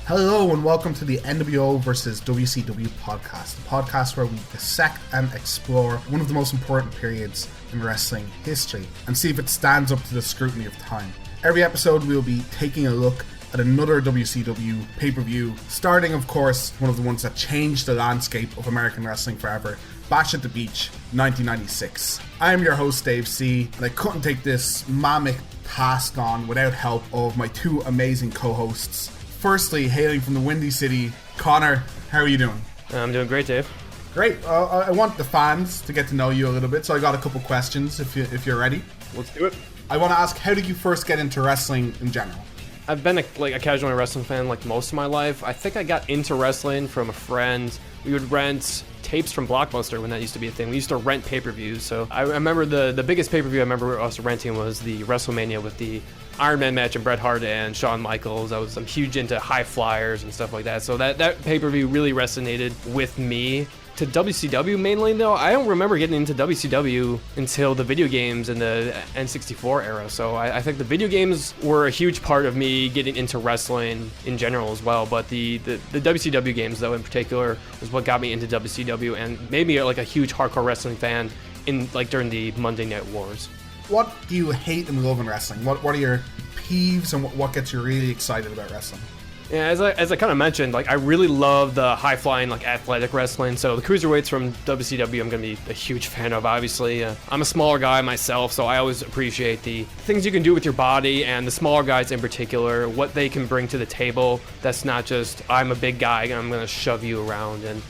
Hello and welcome to the NWO versus WCW podcast, the podcast where we dissect and explore one of the most important periods in wrestling history and see if it stands up to the scrutiny of time. Every episode we'll be taking a look at another WCW pay-per-view, starting of course one of the ones that changed the landscape of American wrestling forever, Bash at the Beach 1996. I am your host Dave C, and I couldn't take this mammoth task on without help of my two amazing co-hosts. Firstly, hailing from the Windy City, Conor, how are you doing? I'm doing great, Dave. Great. I want the fans to get to know you a little bit, so I got a couple questions if you're ready. Let's do it. I want to ask, how did you first get into wrestling in general? I've been a casual wrestling fan most of my life. I think I got into wrestling from a friend. We would rent tapes from Blockbuster when that used to be a thing. We used to rent pay-per-views. So I remember the biggest pay-per-view I remember us renting was the WrestleMania with the Iron Man match and Bret Hart and Shawn Michaels. I'm huge into high flyers and stuff like that. So that pay-per-view really resonated with me. To WCW mainly, though, I don't remember getting into WCW until the video games in the N64 era. So I think the video games were a huge part of me getting into wrestling in general as well. But the WCW games, though, in particular, is what got me into WCW and made me a huge hardcore wrestling fan during the Monday Night Wars. What do you hate and love in wrestling? What are your peeves and what gets you really excited about wrestling? Yeah, as I kind of mentioned, I really love the high-flying, athletic wrestling. So the cruiserweights from WCW, I'm going to be a huge fan of, obviously. I'm a smaller guy myself, so I always appreciate the things you can do with your body, and the smaller guys in particular, what they can bring to the table. That's not just, I'm a big guy, and I'm going to shove you around. And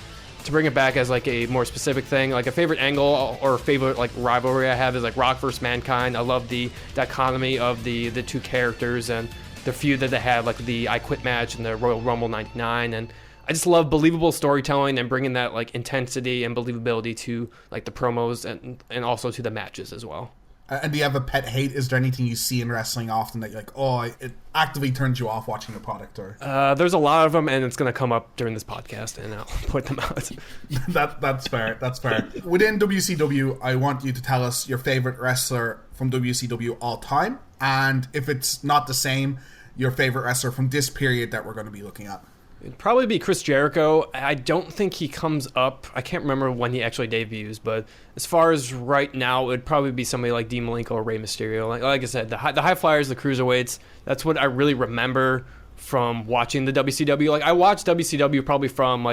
to bring it back as a more specific thing, a favorite angle or favorite rivalry I have is Rock vs. Mankind. I love the dichotomy of the two characters and the feud that they had, the I Quit match and the Royal Rumble 99, and I just love believable storytelling and bringing that intensity and believability to the promos and also to the matches as well. And do you have a pet hate? Is there anything you see in wrestling often that you're it actively turns you off watching a product? Or there's a lot of them, and it's going to come up during this podcast, and I'll point them out. That's fair. That's fair. Within WCW, I want you to tell us your favorite wrestler from WCW all time, and if it's not the same, your favorite wrestler from this period that we're going to be looking at. It'd probably be Chris Jericho. I don't think he comes up. I can't remember when he actually debuts, but as far as right now, it would probably be somebody like Dean Malenko or Rey Mysterio. Like I said, the high flyers, the cruiserweights, that's what I really remember from watching the WCW. I watched WCW probably from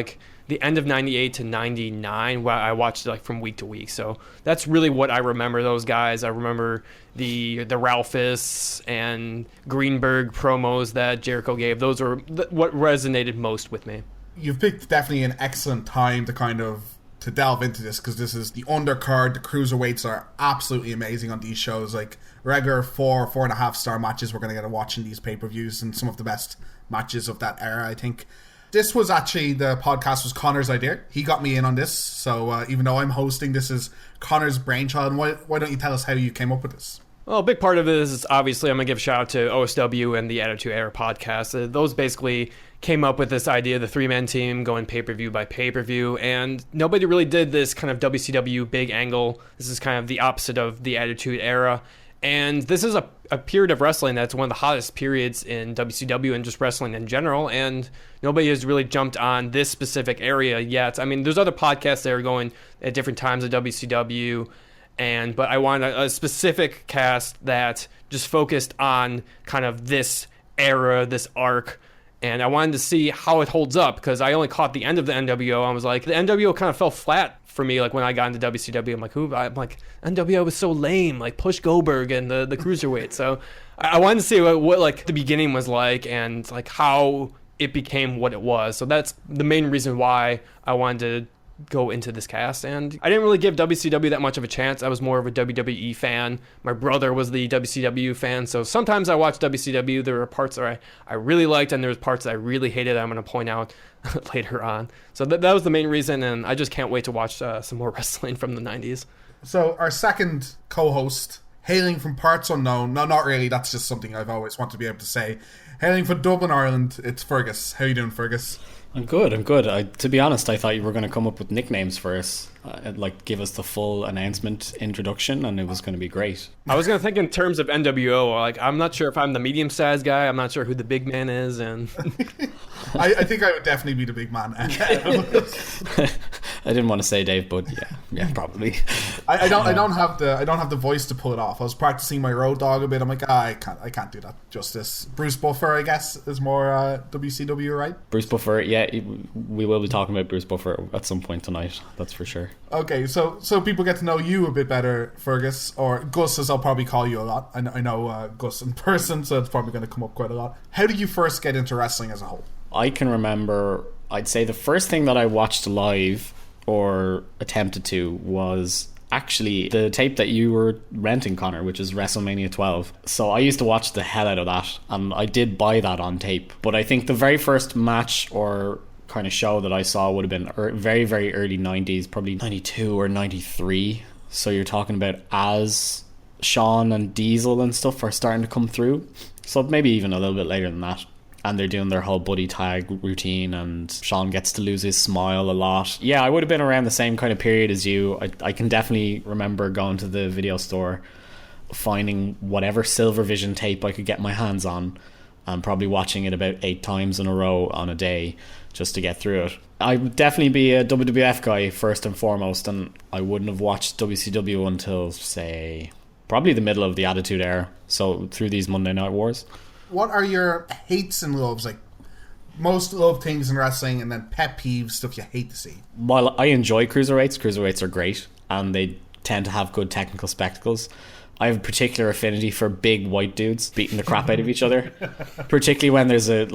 the end of 98 to 99, where I watched it from week to week. So that's really what I remember, those guys. I remember the Ralphus and Greenberg promos that Jericho gave. Those are what resonated most with me. You've picked definitely an excellent time to delve into this, because this is the undercard. The cruiserweights are absolutely amazing on these shows. Regular 4.5 star matches we're going to get to watch in these pay-per-views, and some of the best matches of that era, I think. This was actually, the podcast was Conor's idea. He got me in on this, so even though I'm hosting, this is Conor's brainchild. And why don't you tell us how you came up with this? Well, a big part of it is obviously I'm going to give a shout out to OSW and the Attitude Era podcast. Those basically came up with this idea, the three-man team going pay-per-view by pay-per-view, and nobody really did this kind of WCW big angle. This is kind of the opposite of the Attitude Era. And this is a period of wrestling that's one of the hottest periods in WCW and just wrestling in general, and nobody has really jumped on this specific area yet. I mean, there's other podcasts that are going at different times of WCW, but I wanted a specific cast that just focused on kind of this era, this arc, and I wanted to see how it holds up, because I only caught the end of the NWO. I was the NWO kind of fell flat for me, when I got into WCW. I'm like, NWO was so lame, push Goldberg and the Cruiserweight. So I wanted to see what the beginning was and how it became what it was. So that's the main reason why I wanted to go into this cast. And I didn't really give WCW that much of a chance. I was more of a WWE fan. My brother was the WCW fan, so sometimes I watched WCW. There were parts that I really liked, and there was parts that I really hated I'm going to point out later on. So that was the main reason, and I just can't wait to watch some more wrestling from the 90s. So our second co-host, hailing from parts unknown. No, not really. That's just something I've always wanted to be able to say. Hailing from Dublin, Ireland, it's Fergus. How you doing, Fergus? I'm good. To be honest, I thought you were going to come up with nicknames for us, like give us the full announcement introduction, and it was going to be great. I was going to think in terms of NWO. Like, I'm not sure if I'm the medium-sized guy. I'm not sure who the big man is, and I think I would definitely be the big man. I didn't want to say Dave, but yeah, probably. I don't have the voice to pull it off. I was practicing my road dog a bit. I'm like, I can't do that justice. Bruce Buffer, I guess, is more WCW, right? Bruce Buffer, yeah, we will be talking about Bruce Buffer at some point tonight. That's for sure. Okay, so people get to know you a bit better, Fergus, or Gus, as I'll probably call you a lot. I know Gus in person, so it's probably going to come up quite a lot. How did you first get into wrestling as a whole? I can remember, I'd say the first thing that I watched live or attempted to was actually the tape that you were renting, Conor, which is WrestleMania 12. So I used to watch the hell out of that, and I did buy that on tape. But I think the very first match or kind of show that I saw would have been very, very early 90s, probably 92 or 93. So you're talking about as Shawn and Diesel and stuff are starting to come through. So maybe even a little bit later than that. And they're doing their whole buddy tag routine, and Shawn gets to lose his smile a lot. Yeah, I would have been around the same kind of period as you. I can definitely remember going to the video store, finding whatever Silver Vision tape I could get my hands on, and probably watching it about 8 times in a row on a day just to get through it. I would definitely be a WWF guy first and foremost, and I wouldn't have watched WCW until, say, probably the middle of the Attitude Era. So through these Monday Night Wars. What are your hates and loves? Like, most love things in wrestling, and then pet peeves, stuff you hate to see. While I enjoy cruiserweights are great, and they tend to have good technical spectacles. I have a particular affinity for big white dudes beating the crap out of each other, particularly when there's a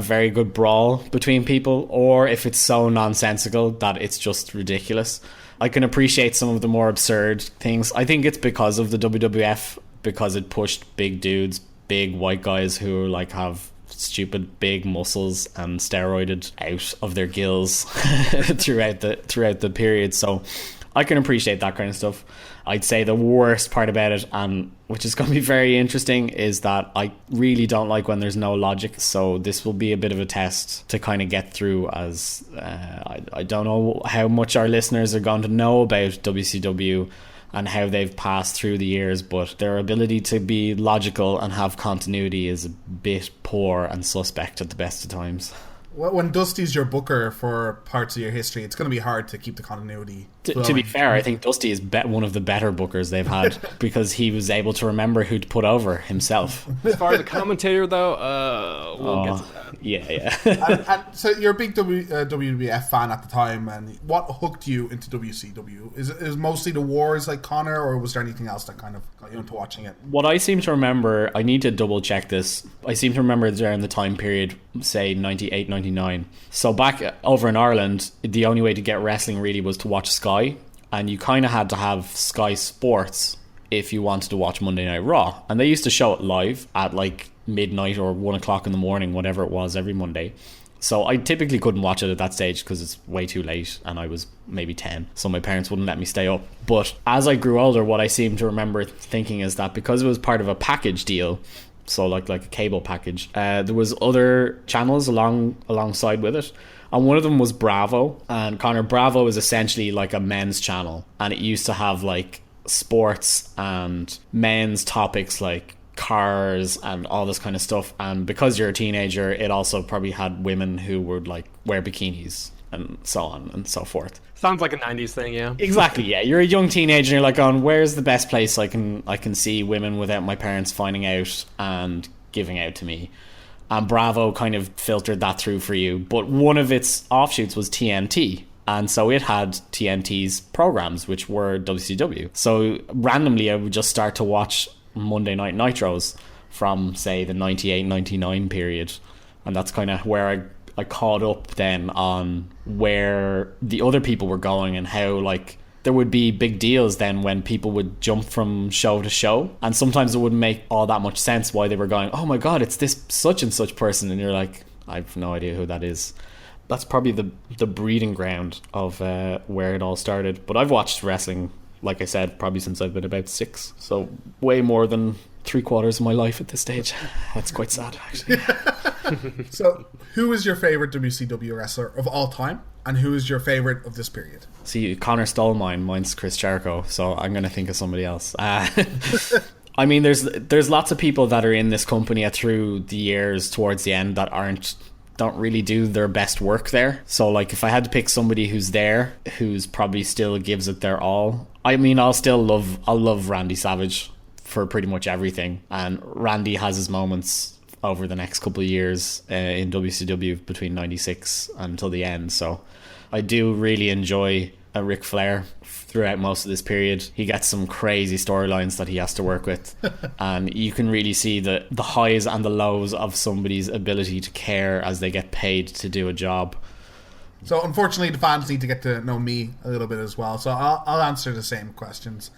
very good brawl between people, or if it's so nonsensical that it's just ridiculous. I can appreciate some of the more absurd things. I think it's because of the WWF, because it pushed big dudes, big white guys who have stupid big muscles and steroided out of their gills throughout the period. So I can appreciate that kind of stuff. I'd say the worst part about it, and which is going to be very interesting, is that I really don't like when there's no logic. So this will be a bit of a test to kind of get through, as I don't know how much our listeners are going to know about WCW and how they've passed through the years, but their ability to be logical and have continuity is a bit poor and suspect at the best of times. When Dusty's your booker for parts of your history, it's going to be hard to keep the continuity. To be fair, I think Dusty is one of the better bookers they've had because he was able to remember who to put over himself. As far as the commentator, though, we'll get to that. Yeah. and so you're a big WWF fan at the time, and what hooked you into WCW? Is it mostly the wars like Conor, or was there anything else that kind of got you into watching it? What I seem to remember, I need to double check this, I seem to remember during the time period, say 98, 99. So back over in Ireland, the only way to get wrestling really was to watch Sky, and you kind of had to have Sky Sports if you wanted to watch Monday Night Raw, and they used to show it live at midnight or 1 o'clock in the morning, whatever it was, every Monday. So I typically couldn't watch it at that stage because it's way too late, and I was maybe 10, so my parents wouldn't let me stay up. But as I grew older, what I seem to remember thinking is that because it was part of a package deal, so like a cable package, there was other channels alongside with it, and one of them was Bravo. And Conor, Bravo is essentially like a men's channel, and it used to have sports and men's topics like cars and all this kind of stuff. And because you're a teenager, it also probably had women who would wear bikinis and so on and so forth. Sounds like a 90s thing, yeah. Exactly, yeah. You're a young teenager and you're going, where's the best place I can see women without my parents finding out and giving out to me? And Bravo kind of filtered that through for you. But one of its offshoots was TNT. And so it had TNT's programs, which were WCW. So randomly I would just start to watch Monday Night Nitros from, say, the 98-99 period. And that's kind of where I caught up then on where the other people were going, and how there would be big deals then when people would jump from show to show, and sometimes it wouldn't make all that much sense why they were going, oh my god, it's this such and such person, and you're like, I've no idea who that is. That's probably the breeding ground of where it all started. But I've watched wrestling, like I said, probably since I've been about 6, so way more than 3/4 of my life at this stage. That's quite sad, actually. So, who is your favorite WCW wrestler of all time? And who is your favorite of this period? See, Conor stole mine. Mine's Chris Jericho, so I'm going to think of somebody else. I mean, there's lots of people that are in this company through the years towards the end that don't really do their best work there. So, like, if I had to pick somebody who's there, who's probably still gives it their all, I mean, I'll love Randy Savage for pretty much everything. And Randy has his moments over the next couple of years in WCW between 96 until the end. So I do really enjoy Ric Flair throughout most of this period. He gets some crazy storylines that he has to work with, and you can really see the highs and the lows of somebody's ability to care as they get paid to do a job. So unfortunately the fans need to get to know me a little bit as well, so I'll answer the same questions.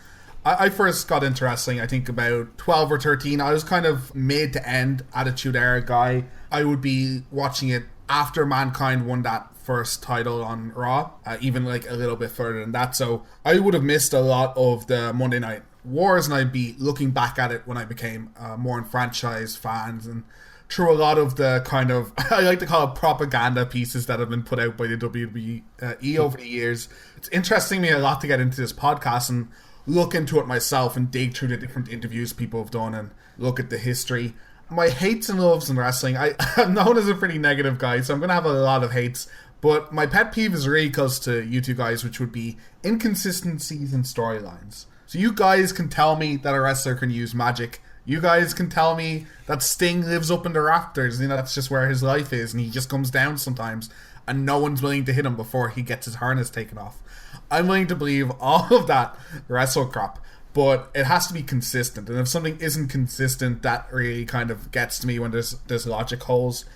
I first got into wrestling, I think about 12 or 13. I was kind of mid to end Attitude Era guy. I would be watching it after Mankind won that first title on Raw, even like a little bit further than that. So I would have missed a lot of the Monday Night Wars, and I'd be looking back at it when I became more enfranchised fans, and through a lot of the kind of, I like to call it propaganda pieces that have been put out by the WWE over the years. It's interesting me a lot to get into this podcast and look into it myself and dig through the different interviews people have done and look at the history. My hates and loves in wrestling, I'm known as a pretty negative guy, so I'm going to have a lot of hates, but my pet peeve is really close to you two guys, which would be inconsistencies in storylines. So you guys can tell me that a wrestler can use magic. You guys can tell me that Sting lives up in the rafters, you know, that's just where his life is, and he just comes down sometimes, and no one's willing to hit him before he gets his harness taken off. I'm willing to believe all of that wrestle crap, but it has to be consistent. And if something isn't consistent, that really kind of gets to me when there's logic holes.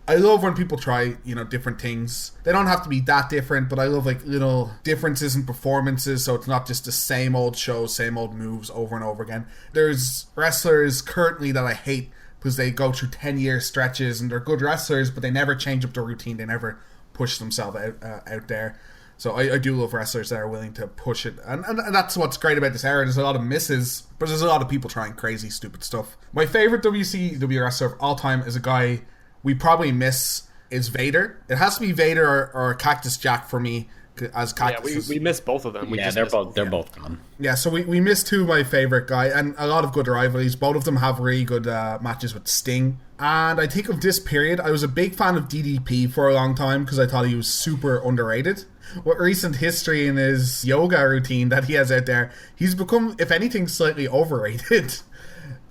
I love when people try, you know, different things. They don't have to be that different, but I love like little differences in performances, so it's not just the same old show, same old moves over and over again. There's wrestlers currently that I hate because they go through 10-year stretches and they're good wrestlers, but they never change up their routine. They never push themselves out there. So I do love wrestlers that are willing to push it. And that's what's great about this era. There's a lot of misses, but there's a lot of people trying crazy, stupid stuff. My favorite WCW wrestler of all time is a guy we probably miss, is Vader. It has to be Vader or Cactus Jack for me, as Cactus. Yeah, we miss both of them. They're both gone. Yeah, so we missed two of my favorite guys, and a lot of good rivalries. Both of them have really good matches with Sting. And I think of this period, I was a big fan of DDP for a long time because I thought he was super underrated. With recent history in his yoga routine that he has out there, he's become, if anything, slightly overrated.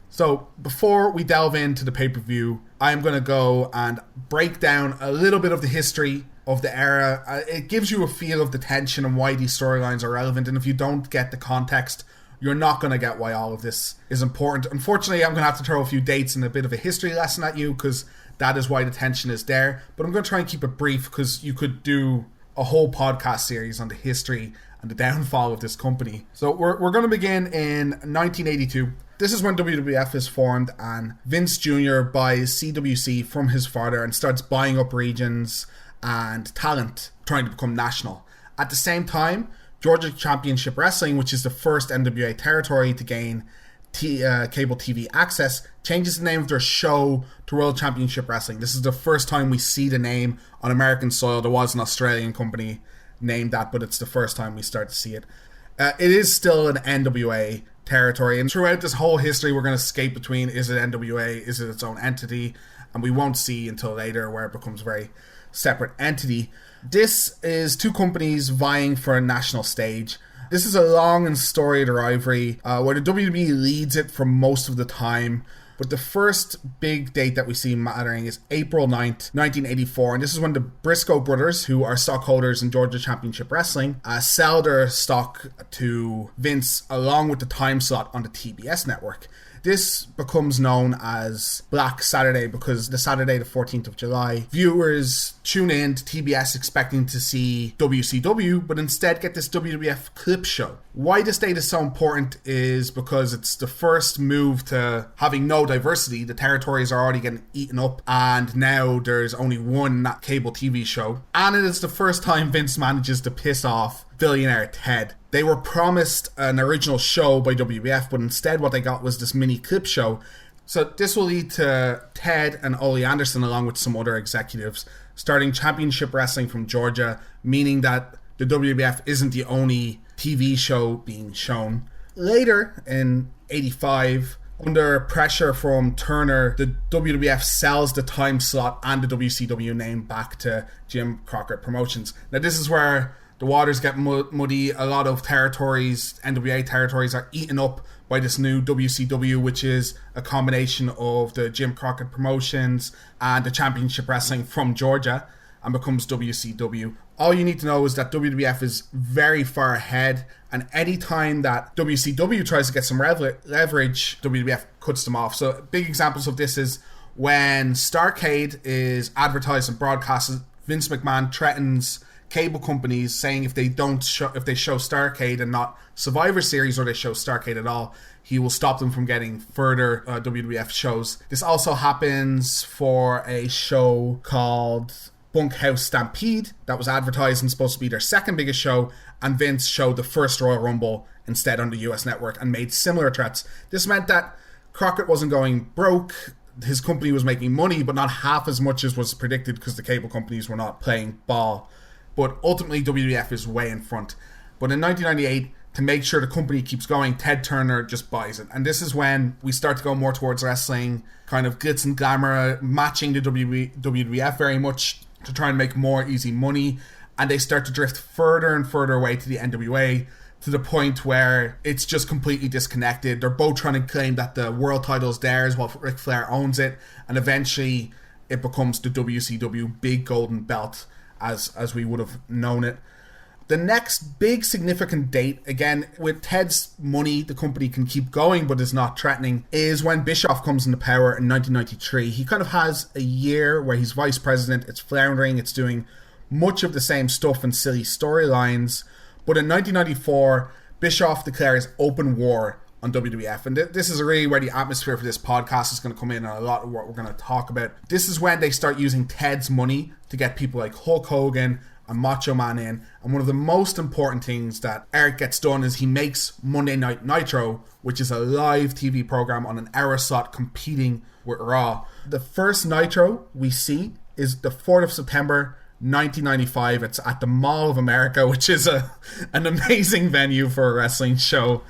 So before we delve into the pay-per-view, I'm going to go and break down a little bit of the history of the era. It gives you a feel of the tension and why these storylines are relevant, and if you don't get the context, you're not going to get why all of this is important. Unfortunately, I'm going to have to throw a few dates and a bit of a history lesson at you because that is why the tension is there. But I'm going to try and keep it brief because you could do a whole podcast series on the history and the downfall of this company. So we're going to begin in 1982. This is when WWF is formed, and Vince Jr. buys CWC from his father and starts buying up regions and talent, trying to become national. At the same time, Georgia Championship Wrestling, which is the first NWA territory to gain cable TV access, changes the name of their show to World Championship Wrestling. This is the first time we see the name on American soil. There was an Australian company named that, but it's the first time we start to see it. It is still an NWA territory, and throughout this whole history we're going to skate between, is it NWA, is it its own entity, and we won't see until later where it becomes a very separate entity. This is two companies vying for a national stage. This is a long and storied rivalry where the WWE leads it for most of the time. But the first big date that we see mattering is April 9th, 1984. And this is when the Briscoe brothers, who are stockholders in Georgia Championship Wrestling, sell their stock to Vince along with the time slot on the TBS network. This becomes known as Black Saturday because the Saturday the 14th of July, viewers tune in to TBS expecting to see WCW, but instead get this WWF clip show. Why this date is so important is because it's the first move to having no diversity. The territories are already getting eaten up, and now there's only one cable TV show. And it is the first time Vince manages to piss off billionaire Ted. They were promised an original show by WWF, but instead what they got was this mini clip show. So this will lead to Ted and Ole Anderson, along with some other executives, starting Championship Wrestling from Georgia, meaning that the WWF isn't the only TV show being shown. Later, in 85, under pressure from Turner, the WWF sells the time slot and the WCW name back to Jim Crockett Promotions. Now, this is where the waters get muddy. A lot of territories, NWA territories, are eaten up by this new WCW, which is a combination of the Jim Crockett Promotions and the Championship Wrestling from Georgia, and becomes WCW. All you need to know is that WWF is very far ahead, and any time that WCW tries to get some leverage, WWF cuts them off. So big examples of this is when Starrcade is advertised and broadcasted, Vince McMahon threatens cable companies, saying if they show Starrcade and not Survivor Series, or they show Starrcade at all, he will stop them from getting further WWF shows. This also happens for a show called Bunkhouse Stampede that was advertised and supposed to be their second biggest show, and Vince showed the first Royal Rumble instead on the US network and made similar threats. This meant that Crockett wasn't going broke. His company was making money, but not half as much as was predicted because the cable companies were not playing ball. But ultimately, WWF is way in front. But in 1998, to make sure the company keeps going, Ted Turner just buys it. And this is when we start to go more towards wrestling, kind of glitz and glamour, matching the WWF very much to try and make more easy money. And they start to drift further and further away to the NWA, to the point where it's just completely disconnected. They're both trying to claim that the world title is theirs while Ric Flair owns it. And eventually, it becomes the WCW Big Golden Belt, as we would have known it. The next big significant date, again, with Ted's money, the company can keep going but is not threatening, is when Bischoff comes into power in 1993. He kind of has a year where he's vice president. It's floundering. It's doing much of the same stuff and silly storylines. But in 1994, Bischoff declares open war on WWF. And this is really where the atmosphere for this podcast is going to come in, and a lot of what we're going to talk about. This is when they start using Ted's money to get people like Hulk Hogan and Macho Man in. And one of the most important things that Eric gets done is he makes Monday Night Nitro, which is a live TV program on an hour slot competing with Raw. The first Nitro we see is the 4th of September 1995. It's at the Mall of America, which is an amazing venue for a wrestling show.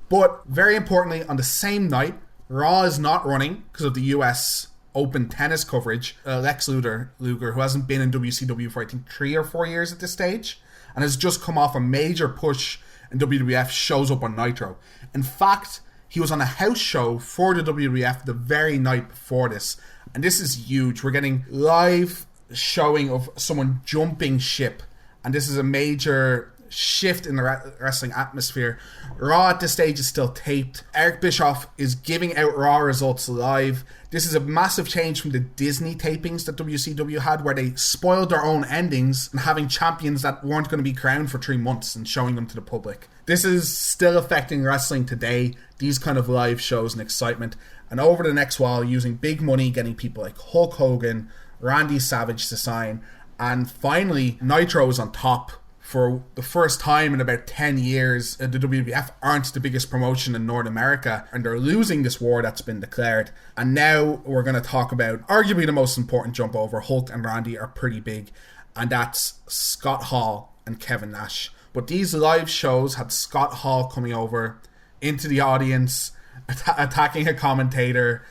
But very importantly, on the same night, Raw is not running because of the US Open tennis coverage. Lex Luger, who hasn't been in WCW for I think 3 or 4 years at this stage, and has just come off a major push in WWF, shows up on Nitro. In fact, he was on a house show for the WWF the very night before this, and this is huge. We're getting live showing of someone jumping ship, and this is a major shift in the wrestling atmosphere. Raw at this stage is still taped. Eric Bischoff is giving out Raw results live. This is a massive change from the Disney tapings that WCW had, where they spoiled their own endings and having champions that weren't going to be crowned for 3 months and showing them to the public. This is still affecting wrestling today, these kind of live shows and excitement. And over the next while, using big money, getting people like Hulk Hogan, Randy Savage to sign, and finally Nitro is on top. For the first time in about 10 years, the WWF aren't the biggest promotion in North America, and they're losing this war that's been declared. And now we're going to talk about arguably the most important jump over. Hulk and Randy are pretty big, and that's Scott Hall and Kevin Nash. But these live shows had Scott Hall coming over into the audience, attacking a commentator,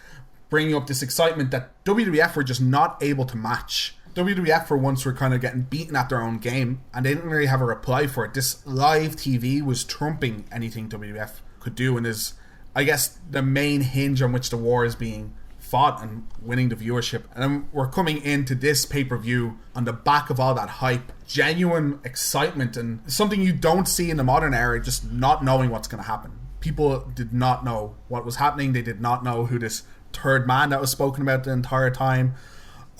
bringing up this excitement that WWF were just not able to match. WWF for once were kind of getting beaten at their own game, and they didn't really have a reply for it. This live TV was trumping anything WWF could do, and is, I guess, the main hinge on which the war is being fought and winning the viewership. And then we're coming into this pay-per-view on the back of all that hype, genuine excitement, and something you don't see in the modern era, just not knowing what's going to happen. People did not know what was happening. They did not know who this third man that was spoken about the entire time.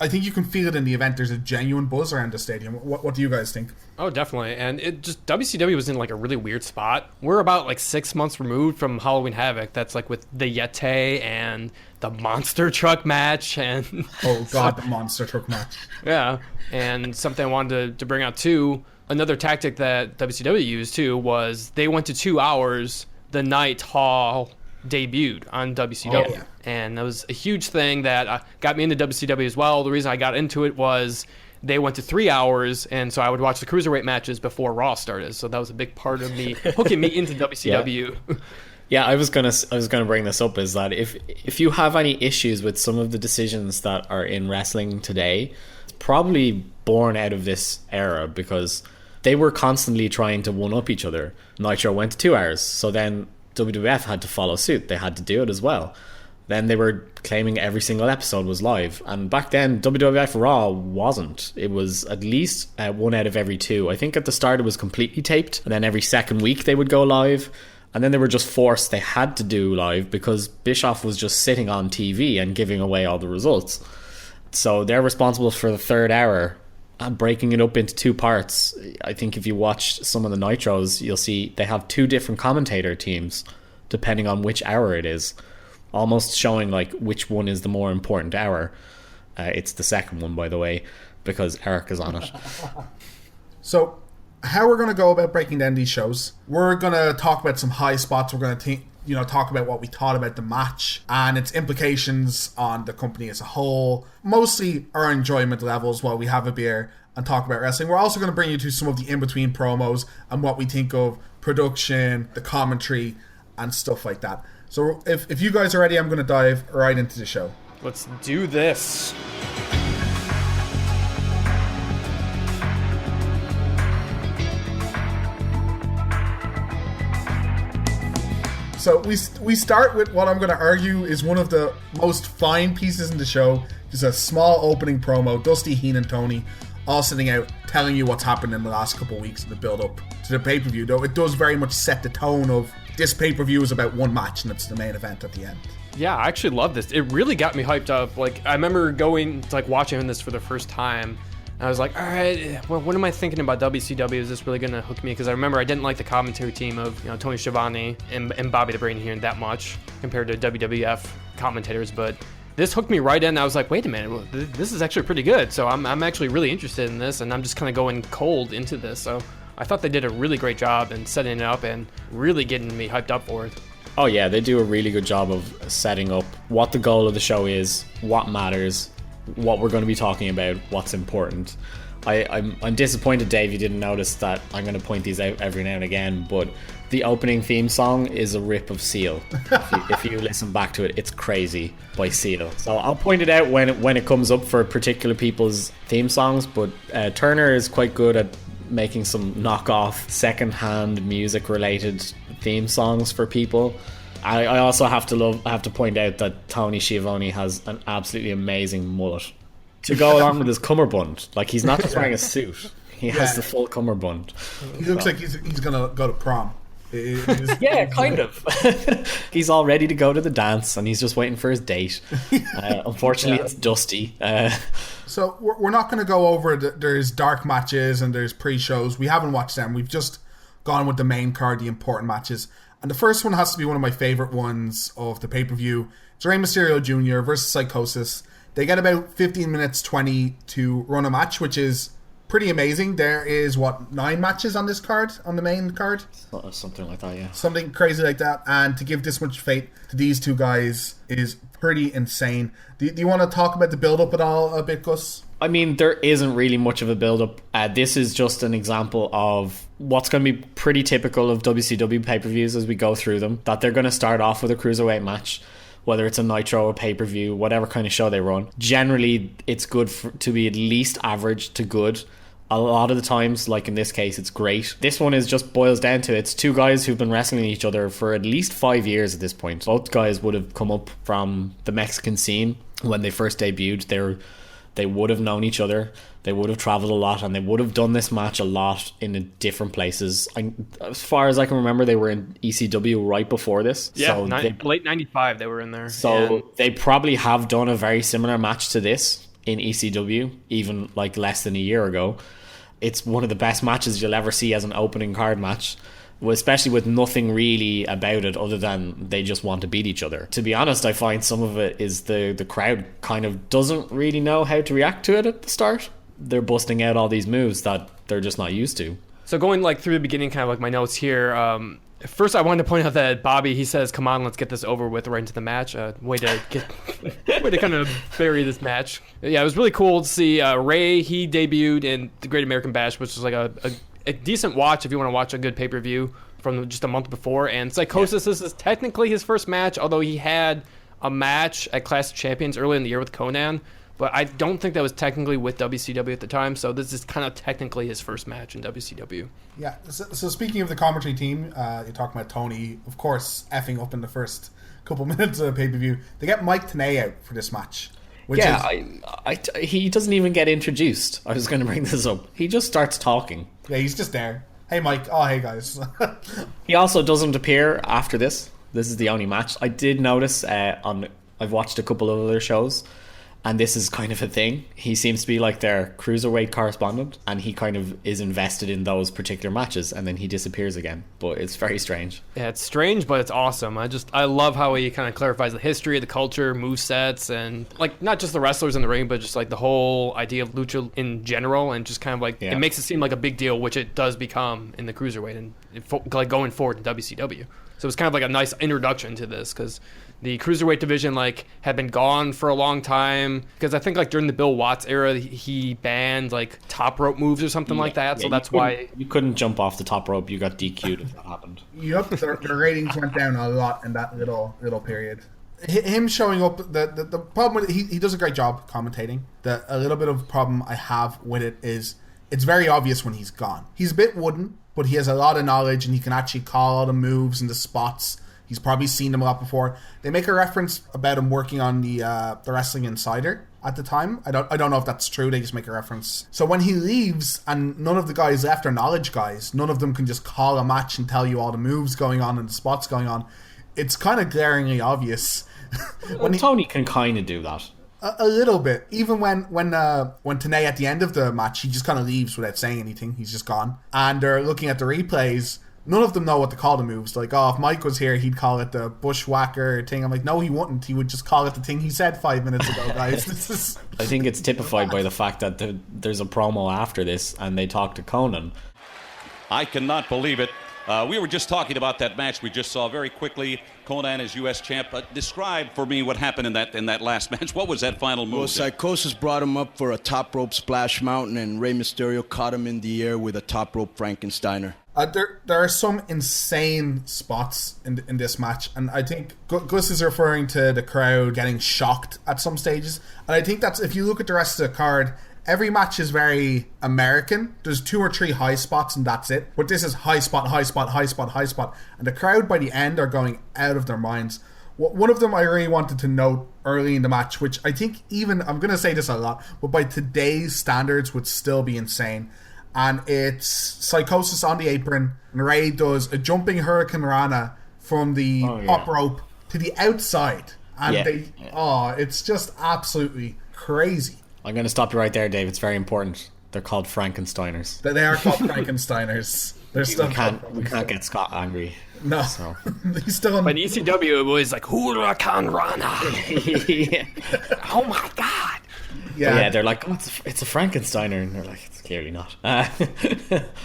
I think you can feel it in the event. There's a genuine buzz around the stadium. What do you guys think? Oh, definitely. And it just, WCW was in like a really weird spot. We're about like 6 months removed from Halloween Havoc. That's like with the Yeti and the monster truck match. And oh God, the monster truck match. Yeah. And something I wanted to bring out too, another tactic that WCW used too was they went to 2 hours the night Hall debuted on WCW. Oh, yeah. And that was a huge thing that got me into WCW as well. The reason I got into it was they went to 3 hours, and so I would watch the cruiserweight matches before Raw started. So that was a big part of me hooking me into WCW. Yeah, I was gonna bring this up, is that if you have any issues with some of the decisions that are in wrestling today, it's probably born out of this era, because they were constantly trying to one up each other. Nitro went to 2 hours, so then WWF had to follow suit. They had to do it as well. Then they were claiming every single episode was live, and back then WWF Raw wasn't. It was at least 1 out of every 2. I think at the start it was completely taped, and then every second week they would go live. And then they were just forced, they had to do live because Bischoff was just sitting on TV and giving away all the results. So they're responsible for the 3rd hour and breaking it up into 2 parts. I think if you watch some of the Nitros, you'll see they have 2 different commentator teams depending on which hour it is, almost showing like which one is the more important hour. It's the second one, by the way, because Eric is on it. So how we're going to go about breaking down these shows, we're going to talk about some high spots. We're going to talk about what we thought about the match and its implications on the company as a whole, mostly our enjoyment levels while we have a beer and talk about wrestling. We're also going to bring you to some of the in-between promos and what we think of production, the commentary, and stuff like that. So if you guys are ready, I'm going to dive right into the show. Let's do this. So we start with what I'm going to argue is one of the most fine pieces in the show. Just a small opening promo. Dusty, Heen, and Tony all sitting out telling you what's happened in the last couple of weeks in the build-up to the pay-per-view. Though it does very much set the tone of this pay-per-view is about one match and it's the main event at the end. Yeah, I actually love this. It really got me hyped up. Like, I remember going to, like, watching this for the first time. And I was like, all right, well, what am I thinking about WCW? Is this really going to hook me? Because I remember I didn't like the commentary team of, Tony Schiavone and Bobby the Brain here that much compared to WWF commentators. But this hooked me right in. I was like, wait a minute, this is actually pretty good. So I'm actually really interested in this, and I'm just kind of going cold into this. So I thought they did a really great job in setting it up and really getting me hyped up for it. Oh yeah, they do a really good job of setting up what the goal of the show is, what matters, what we're going to be talking about, what's important. I'm disappointed, Dave, you didn't notice that I'm going to point these out every now and again, but the opening theme song is a rip of Seal. If you listen back to it, it's Crazy by Seal. So I'll point it out when it comes up for particular people's theme songs, but Turner is quite good at making some knockoff second-hand music related theme songs for people. I also have to point out that Tony Schiavone has an absolutely amazing mullet to go along with his cummerbund. Like, he's not just wearing a suit, he has the full cummerbund. He looks like he's gonna go to prom. Yeah, kind of. He's all ready to go to the dance and he's just waiting for his date. Unfortunately, it's Dusty. So we're not going to go over there's dark matches and there's pre-shows. We haven't watched them. We've just gone with the main card, the important matches. And the first one has to be one of my favorite ones of the pay-per-view. It's Rey Mysterio Jr. versus Psychosis. They get about 15 minutes 20 to run a match, which is pretty amazing. There is, 9 matches on this card, on the main card? Something like that, yeah. Something crazy like that. And to give this much fate to these two guys is pretty insane. Do you want to talk about the build-up at all a bit, Gus? I mean, there isn't really much of a build-up. This is just an example of what's going to be pretty typical of WCW pay-per-views as we go through them. That they're going to start off with a cruiserweight match, whether it's a Nitro or pay-per-view, whatever kind of show they run. Generally, it's good to be at least average to good. A lot of the times, like in this case, it's great. This one just boils down to it's 2 guys who've been wrestling each other for at least 5 years at this point. Both guys would have come up from the Mexican scene when they first debuted. They would have known each other. They would have traveled a lot, and they would have done this match a lot in different places. As far as I can remember, they were in ECW right before this. Yeah, so late 95 they were in there. So they probably have done a very similar match to this in ECW, even like less than a year ago. It's one of the best matches you'll ever see as an opening card match, especially with nothing really about it other than they just want to beat each other. To be honest, I find some of it is the crowd kind of doesn't really know how to react to it at the start. They're busting out all these moves that they're just not used to. So going like through the beginning, kind of like my notes here, First, I wanted to point out that Bobby, he says, "Come on, let's get this over with," right into the match. Way to kind of bury this match. Yeah, it was really cool to see Ray. He debuted in the Great American Bash, which was like a decent watch if you want to watch a good pay-per-view from just a month before. And Psychosis, this is technically his first match, although he had a match at Clash of Champions early in the year with Conan. But I don't think that was technically with WCW at the time, so this is kind of technically his first match in WCW. Yeah, so speaking of the commentary team, you're talking about Tony, of course, effing up in the first couple minutes of the pay-per-view. They get Mike Tenay out for this match. He doesn't even get introduced. I was going to bring this up. He just starts talking. Yeah, he's just there. Hey, Mike. Oh, hey, guys. He also doesn't appear after this. This is the only match. I did notice I've watched a couple of other shows, and this is kind of a thing. He seems to be like their cruiserweight correspondent, and he kind of is invested in those particular matches, and then he disappears again. But it's very strange. Yeah, it's strange, but it's awesome. I love how he kind of clarifies the history, the culture, movesets, and like not just the wrestlers in the ring, but just like the whole idea of lucha in general, and just kind of like it makes it seem like a big deal, which it does become in the cruiserweight and like going forward in WCW. So it's kind of like a nice introduction to this, because the cruiserweight division like had been gone for a long time, because I think like during the Bill Watts era he banned like top rope moves or something like that. So that's why you couldn't jump off the top rope. You got DQ'd if that happened. Yep, their ratings went down a lot in that little period. Him showing up, the problem with it, he does a great job commentating. A little bit of problem I have with it is it's very obvious when he's gone. He's a bit wooden, but he has a lot of knowledge and he can actually call all the moves and the spots. He's probably seen them a lot before. They make a reference about him working on the Wrestling Insider at the time. I don't know if that's true. They just make a reference. So when he leaves and none of the guys left are knowledge guys, none of them can just call a match and tell you all the moves going on and the spots going on. It's kind of glaringly obvious. Tony can kind of do that. A little bit. Even when Tenay at the end of the match, he just kind of leaves without saying anything. He's just gone. And they're looking at the replays. None of them know what to call the moves. Like, oh, if Mike was here, he'd call it the bushwhacker thing. I'm like, no, he wouldn't. He would just call it the thing he said 5 minutes ago, guys. I think it's typified by the fact that there's a promo after this and they talk to Conan. I cannot believe it. We were just talking about that match we just saw very quickly. Conan is U.S. champ. Describe for me what happened in that last match. What was that final move? Well, Psychosis brought him up for a top rope splash mountain, and Rey Mysterio caught him in the air with a top rope Frankensteiner. There are some insane spots in this match, and I think Gus is referring to the crowd getting shocked at some stages, and I think that's, if you look at the rest of the card, every match is very American. There's 2 or 3 high spots and that's it. But this is high spot, high spot, high spot, high spot. And the crowd by the end are going out of their minds. One of them I really wanted to note early in the match, which I think even, I'm going to say this a lot, but by today's standards would still be insane. And it's Psychosis on the apron. And Ray does a jumping Hurricane Rana from the top rope to the outside. And it's just absolutely crazy. I'm going to stop you right there, Dave. It's very important. They're called Frankensteiners. They are called Frankensteiners. We can't get Scott angry. No. So. He's still on. But in ECW, it was like, Huracan Rana. Oh my God. Yeah, they're like, oh, it's a Frankensteiner. And they're like, it's clearly not.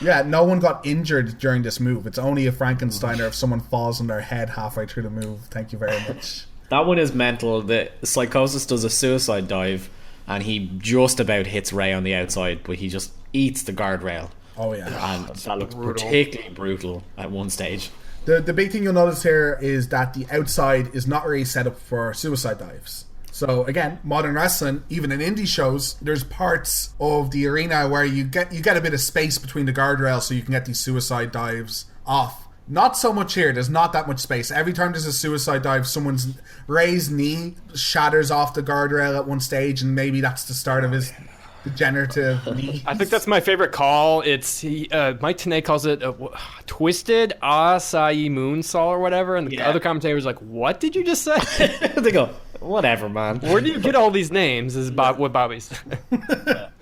Yeah, no one got injured during this move. It's only a Frankensteiner if someone falls on their head halfway through the move. Thank you very much. That one is mental. The Psychosis does a suicide dive. And he just about hits Ray on the outside, but he just eats the guardrail. Oh, yeah. And that looks particularly brutal at one stage. The big thing you'll notice here is that the outside is not really set up for suicide dives. So, again, modern wrestling, even in indie shows, there's parts of the arena where you get a bit of space between the guardrails so you can get these suicide dives off. Not so much here. There's not that much space. Every time there's a suicide dive, someone's Ray's knee shatters off the guardrail at one stage, and maybe that's the start of his degenerative knee. I think that's my favorite call. It's Mike Tenay calls it a twisted acai moonsault or whatever, and the other commentator's like, "What did you just say?" They go, "Whatever, man. Where do you get all these names?" Is what Bobby said.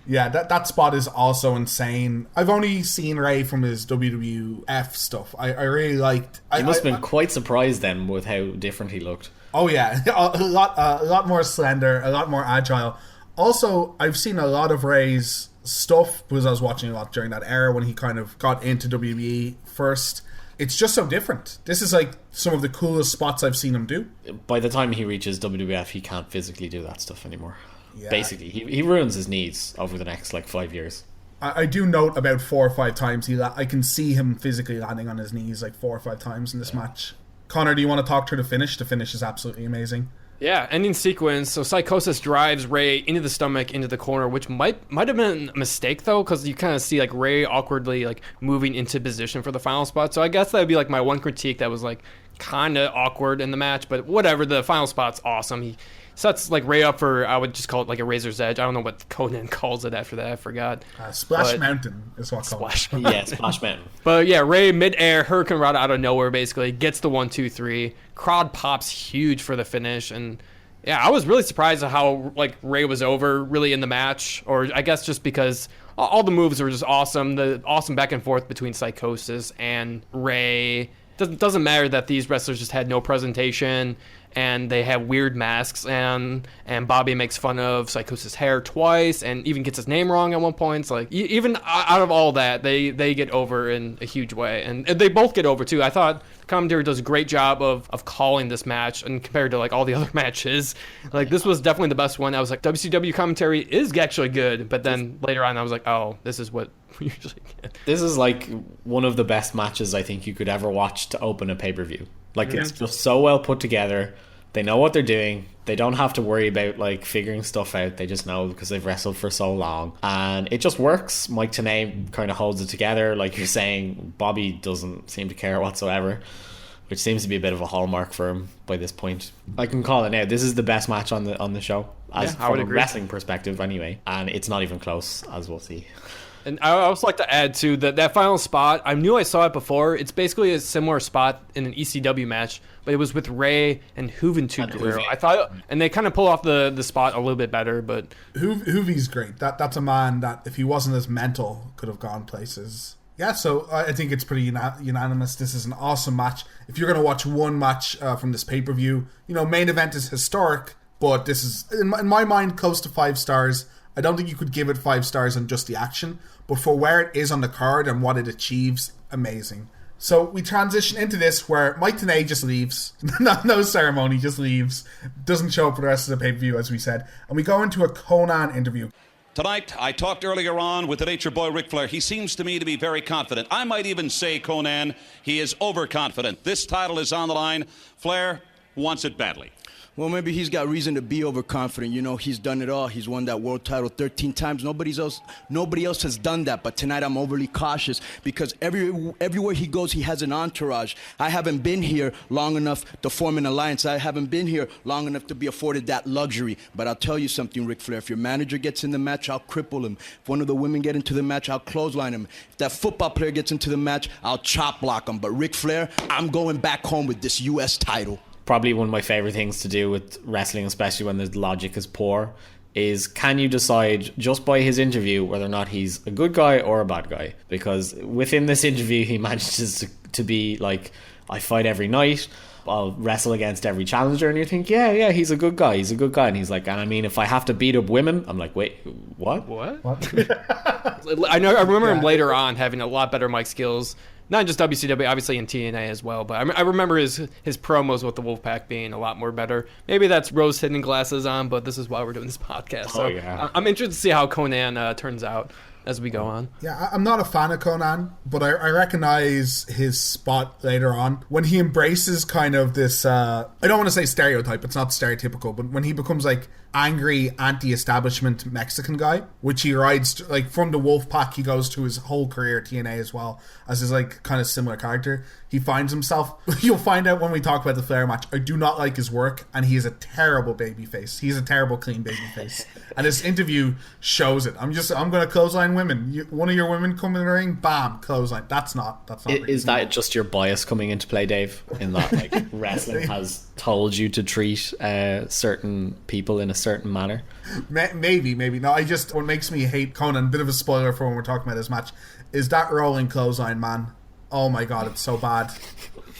Yeah, that spot is also insane. I've only seen Ray from his WWF stuff. I really liked. He must have been quite surprised then with how different he looked. Oh yeah, a lot more slender, a lot more agile. Also, I've seen a lot of Ray's stuff because I was watching a lot during that era when he kind of got into WWE first. it's just so different. This is like some of the coolest spots I've seen him do. By the time he reaches WWF, he can't physically do that stuff anymore. Yeah. Basically, he ruins his knees over the next like 5 years. I do note about 4 or 5 times I can see him physically landing on his knees like 4 or 5 times in this match. Conor, do you want to talk through the finish? The finish is absolutely amazing. Yeah, ending sequence. So Psychosis drives Ray into the stomach, into the corner, which might have been a mistake though, because you kind of see like Ray awkwardly like moving into position for the final spot. So I guess that would be like my one critique that was like kind of awkward in the match, but whatever. The final spot's awesome. He sets like Ray up for, I would just call it like a razor's edge. I don't know what Conan calls it after that. I forgot. Splash Mountain is what Splash Mountain. Yeah, Splash Mountain. But yeah, Ray midair, Hurricane Rod out of nowhere basically, gets the 1, 2, 3. Crowd pops huge for the finish, and yeah, I was really surprised at how like Ray was over really in the match, or I guess just because all the moves were just awesome. The awesome back and forth between Psychosis and Ray. Doesn't matter that these wrestlers just had no presentation and they have weird masks, and Bobby makes fun of Psychosis' hair twice and even gets his name wrong at one point. It's like even out of all that, they get over in a huge way, and they both get over too. I thought the commentary does a great job of calling this match, and compared to like all the other matches, like this was definitely the best one. I was like, WCW commentary is actually good, but then later on I was like, oh, this is what we usually get. This is like one of the best matches I think you could ever watch to open a pay-per-view. Like it's just so well put together. They know what they're doing. They don't have to worry about like figuring stuff out. They just know because they've wrestled for so long, and it just works. Mike Tenay kind of holds it together. Like you're saying, Bobby doesn't seem to care whatsoever, which seems to be a bit of a hallmark for him by this point. I can call it now. This is the best match on the show, from a wrestling perspective anyway, and it's not even close, as we'll see. And I also like to add too that final spot, I knew I saw it before. It's basically a similar spot in an ECW match, but it was with Ray and Juventud Guerrero. I thought, and they kind of pull off the spot a little bit better. But Juvi's great. That's a man that if he wasn't as mental could have gone places. Yeah, so I think it's pretty unanimous. This is an awesome match. If you're going to watch one match from this pay-per-view, main event is historic, but this is in my mind close to 5 stars. I don't think you could give it 5 stars on just the action, but for where it is on the card and what it achieves, amazing. So we transition into this where Mike Tenay just leaves. No ceremony, just leaves. Doesn't show up for the rest of the pay-per-view, as we said. And we go into a Conan interview. Tonight, I talked earlier on with the Nature Boy Ric Flair. He seems to me to be very confident. I might even say, Conan, he is overconfident. This title is on the line. Flair wants it badly. Well, maybe he's got reason to be overconfident. He's done it all. He's won that world title 13 times. Nobody else has done that. But tonight I'm overly cautious because everywhere he goes, he has an entourage. I haven't been here long enough to form an alliance. I haven't been here long enough to be afforded that luxury. But I'll tell you something, Ric Flair. If your manager gets in the match, I'll cripple him. If one of the women get into the match, I'll clothesline him. If that football player gets into the match, I'll chop block him. But Ric Flair, I'm going back home with this U.S. title. Probably one of my favorite things to do with wrestling, especially when the logic is poor, is can you decide just by his interview whether or not he's a good guy or a bad guy? Because within this interview he manages to be like, I fight every night, I'll wrestle against every challenger, and you think yeah, he's a good guy, and he's like, and I mean, if I have to beat up women, I'm like, wait, what? I remember him later on having a lot better mic skills. Not just WCW, obviously in TNA as well, but I remember his promos with the Wolfpack being a lot more better. Maybe that's rose-tinted glasses on, but this is why we're doing this podcast. So I'm interested to see how Conan turns out as we go on. Yeah, I'm not a fan of Conan, but I recognize his spot later on when he embraces kind of this, I don't want to say stereotype, it's not stereotypical, but when he becomes like angry anti-establishment Mexican guy, which he rides like from the Wolfpack, he goes to his whole career at TNA as well as his like kind of similar character. He finds himself, you'll find out when we talk about the Flair match, I do not like his work, and he is a terrible babyface. He's a terrible clean babyface. And this interview shows it. I'm going to clothesline women. One of your women come in the ring, bam, clothesline. That's not is that just your bias coming into play, Dave? In that like wrestling has told you to treat certain people in a certain manner? Maybe. No, what makes me hate Conan, a bit of a spoiler for when we're talking about this match, is that rolling clothesline, man. Oh my god, it's so bad.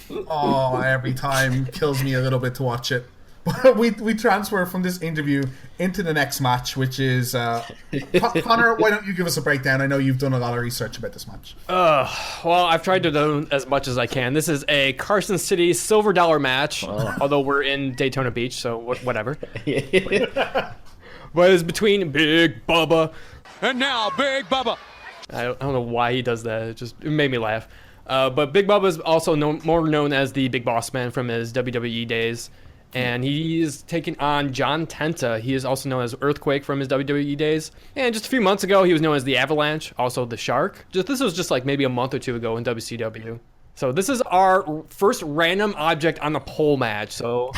Oh, every time kills me a little bit to watch it. But we transfer from this interview into the next match, which is Conor. Why don't you give us a breakdown? I know you've done a lot of research about this match. Well, I've tried to do as much as I can. This is a Carson City silver dollar match, although we're in Daytona Beach, so whatever. But it's between Big Bubba And now, Big Bubba. I don't know why he does that. It made me laugh. But Big Bubba is also more known as the Big Boss Man from his WWE days. And he's taking on John Tenta. He is also known as Earthquake from his WWE days. And just a few months ago, he was known as the Avalanche, also the Shark. This was just like maybe a month or two ago in WCW. So this is our first random object on the pole match. So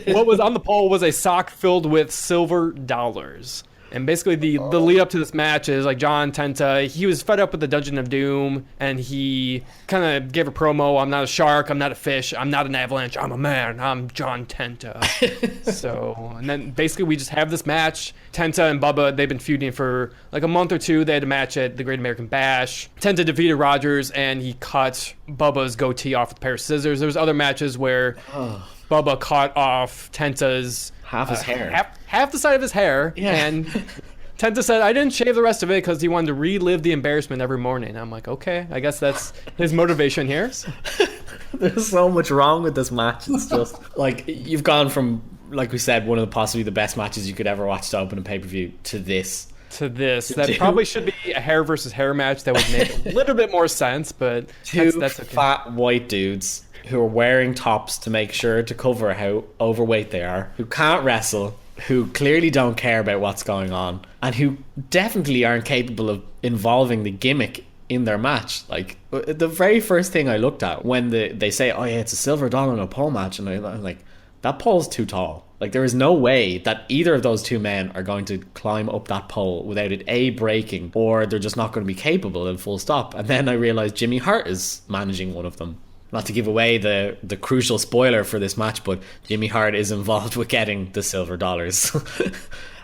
what was on the pole was a sock filled with silver dollars. And basically the lead up to this match is like John Tenta, he was fed up with the Dungeon of Doom, and he kind of gave a promo, I'm not a shark, I'm not a fish, I'm not an avalanche, I'm a man, I'm John Tenta. So, and then basically we just have this match. Tenta and Bubba, they've been feuding for like a month or two. They had a match at the Great American Bash. Tenta defeated Rogers, and he cut Bubba's goatee off with a pair of scissors. There was other matches where Bubba cut off Tenta's half his hair. Half the side of his hair. Yeah. And Tenta said, I didn't shave the rest of it because he wanted to relive the embarrassment every morning. I'm like, okay, I guess that's his motivation here. There's so much wrong with this match. It's just like you've gone from, like we said, one of the possibly the best matches you could ever watch to open a pay-per-view to this. That probably should be a hair versus hair match that would make a little bit more sense, but that's okay. Fat white dudes who are wearing tops to make sure to cover how overweight they are, who can't wrestle, who clearly don't care about what's going on, and who definitely aren't capable of involving the gimmick in their match. Like, the very first thing I looked at when they say, oh yeah, it's a silver dollar in a pole match, and I'm like, that pole's too tall. Like, there is no way that either of those two men are going to climb up that pole without it A, breaking, or they're just not going to be capable, and full stop. And then I realised Jimmy Hart is managing one of them. Not to give away the crucial spoiler for this match, but Jimmy Hart is involved with getting the silver dollars.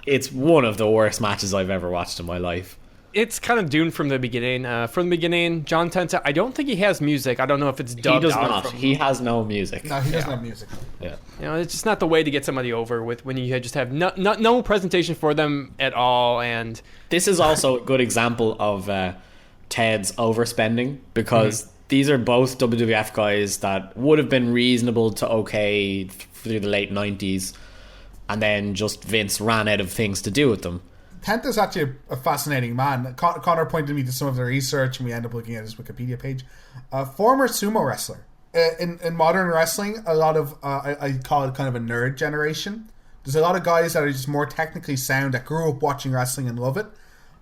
It's one of the worst matches I've ever watched in my life. It's kind of doomed from the beginning. John Tenta, I don't think he has music. I don't know if it's dubbed out. He does not. He has no music. No, he doesn't have music. Yeah. You know, it's just not the way to get somebody over with when you just have no presentation for them at all. And this is also a good example of Ted's overspending, because these are both WWF guys that would have been reasonable to okay through the late 90s, and then just Vince ran out of things to do with them. Tenta's actually a fascinating man. Conor pointed me to some of the research, and we end up looking at his Wikipedia page. Former sumo wrestler. In modern wrestling, a lot of, I call it kind of a nerd generation. There's a lot of guys that are just more technically sound, that grew up watching wrestling and love it.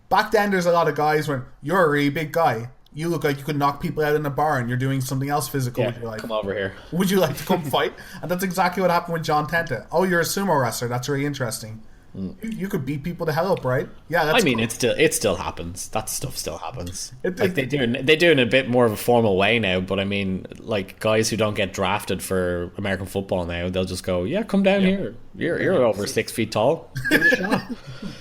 Back then, there's a lot of guys when you're a really big guy. You look like you could knock people out in a bar, and you're doing something else physical with your life. Come over here. Would you like to come fight? And that's exactly what happened with John Tenta. Oh, you're a sumo wrestler. That's really interesting. You could beat people to hell up, right? Yeah, that's cool. It still happens. That stuff still happens. They do it in a bit more of a formal way now, but I mean, like, guys who don't get drafted for American football now, they'll just go, yeah, come down here. You're over 6 feet tall. Give it a shot.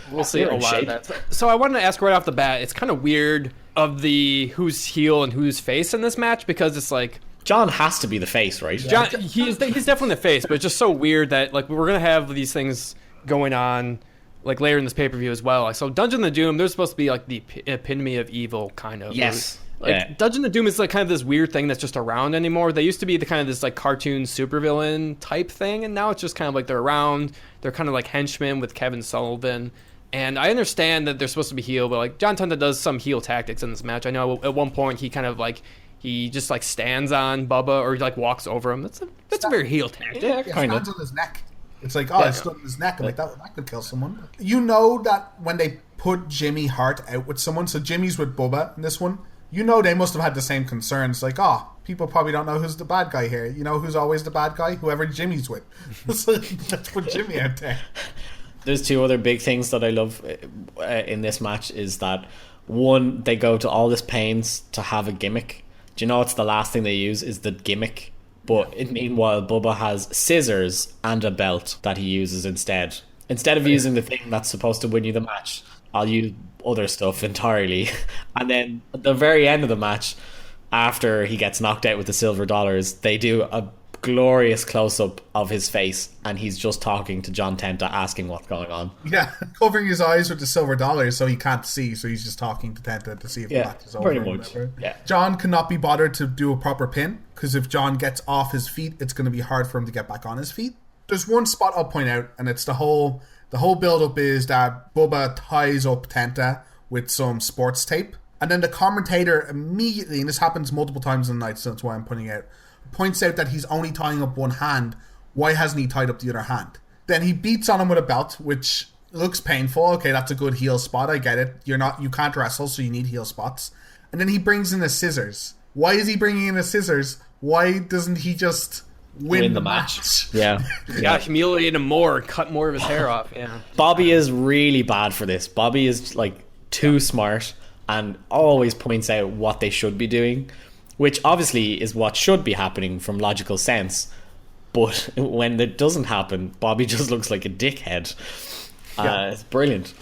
We'll see a lot of that. So I wanted to ask right off the bat, it's kind of weird of the who's heel and who's face in this match, because it's like John has to be the face, right? John, he's definitely the face, but it's just so weird that like we're gonna have these things going on like later in this pay-per-view as well. Like, so Dungeon of Doom, they're supposed to be like the epitome of evil, kind of. Yes. Like, Dungeon of Doom is like kind of this weird thing that's just around anymore. They used to be the kind of this like cartoon supervillain type thing, and now it's just kind of like they're around. They're kind of like henchmen with Kevin Sullivan. And I understand that they're supposed to be heel, but like John Tenta does some heel tactics in this match. I know at one point he kind of like he just like stands on Bubba or he like walks over him. That's a very heel tactic. Yeah, stands on his neck. It's like, it's stuck in his neck. I'm like, that could kill someone. You know that when they put Jimmy Hart out with someone, so Jimmy's with Bubba in this one, you know they must have had the same concerns. Like, people probably don't know who's the bad guy here. You know who's always the bad guy? Whoever Jimmy's with. So let's put Jimmy out there. There's two other big things that I love in this match is that, one, they go to all this pains to have a gimmick. Do you know what's the last thing they use is the gimmick? But meanwhile, Bubba has scissors and a belt that he uses instead. Instead of using the thing that's supposed to win you the match, I'll use other stuff entirely. And then at the very end of the match, after he gets knocked out with the silver dollars, they do a glorious close-up of his face, and he's just talking to John Tenta, asking what's going on. Yeah, covering his eyes with the silver dollars so he can't see, so he's just talking to Tenta to see if the match is over. Pretty much. Yeah. John cannot be bothered to do a proper pin, because if John gets off his feet, it's going to be hard for him to get back on his feet. There's one spot I'll point out, and it's the whole build-up is that Bubba ties up Tenta with some sports tape, and then the commentator immediately, and this happens multiple times in the night, so that's why I'm pointing out, points out that he's only tying up one hand. Why hasn't he tied up the other hand? Then he beats on him with a belt, which looks painful. Okay, that's a good heel spot. I get it. You can't wrestle, so you need heel spots. And then he brings in the scissors. Why is he bringing in the scissors? Why doesn't he just win the match? Yeah. Humiliate him more, cut more of his hair off. Yeah. Bobby is really bad for this. Bobby is like too smart and always points out what they should be doing, which obviously is what should be happening from logical sense. But when it doesn't happen, Bobby just looks like a dickhead. It's brilliant.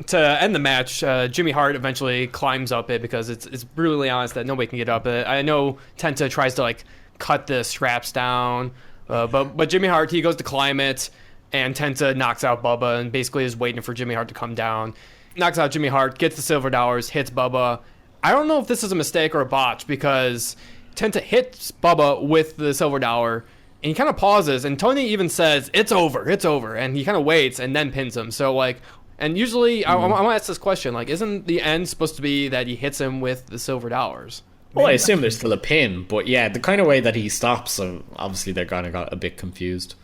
To end the match, Jimmy Hart eventually climbs up it because it's brutally honest that nobody can get up it. I know Tenta tries to like cut the straps down, but Jimmy Hart, he goes to climb it, and Tenta knocks out Bubba and basically is waiting for Jimmy Hart to come down. Knocks out Jimmy Hart, gets the silver dollars, hits Bubba. I don't know if this is a mistake or a botch because Tenta hits Bubba with the silver dollar, and he kind of pauses, and Tony even says, it's over, and he kind of waits and then pins him. So, like, and usually, I want to ask this question, like, isn't the end supposed to be that he hits him with the silver dollars? Well, I assume there's still a pin, but yeah, the kind of way that he stops, obviously they're kind of got a bit confused.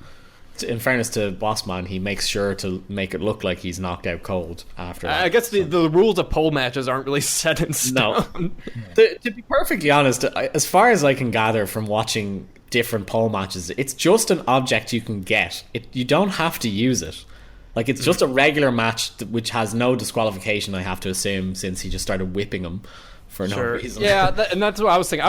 In fairness to Bossman, he makes sure to make it look like he's knocked out cold after that. I guess the rules of pole matches aren't really set in stone. No. To be perfectly honest, as far as I can gather from watching different pole matches, it's just an object you can get. You don't have to use it. Like, it's just a regular match which has no disqualification, I have to assume, since he just started whipping him for no reason. Yeah, and that's what I was thinking.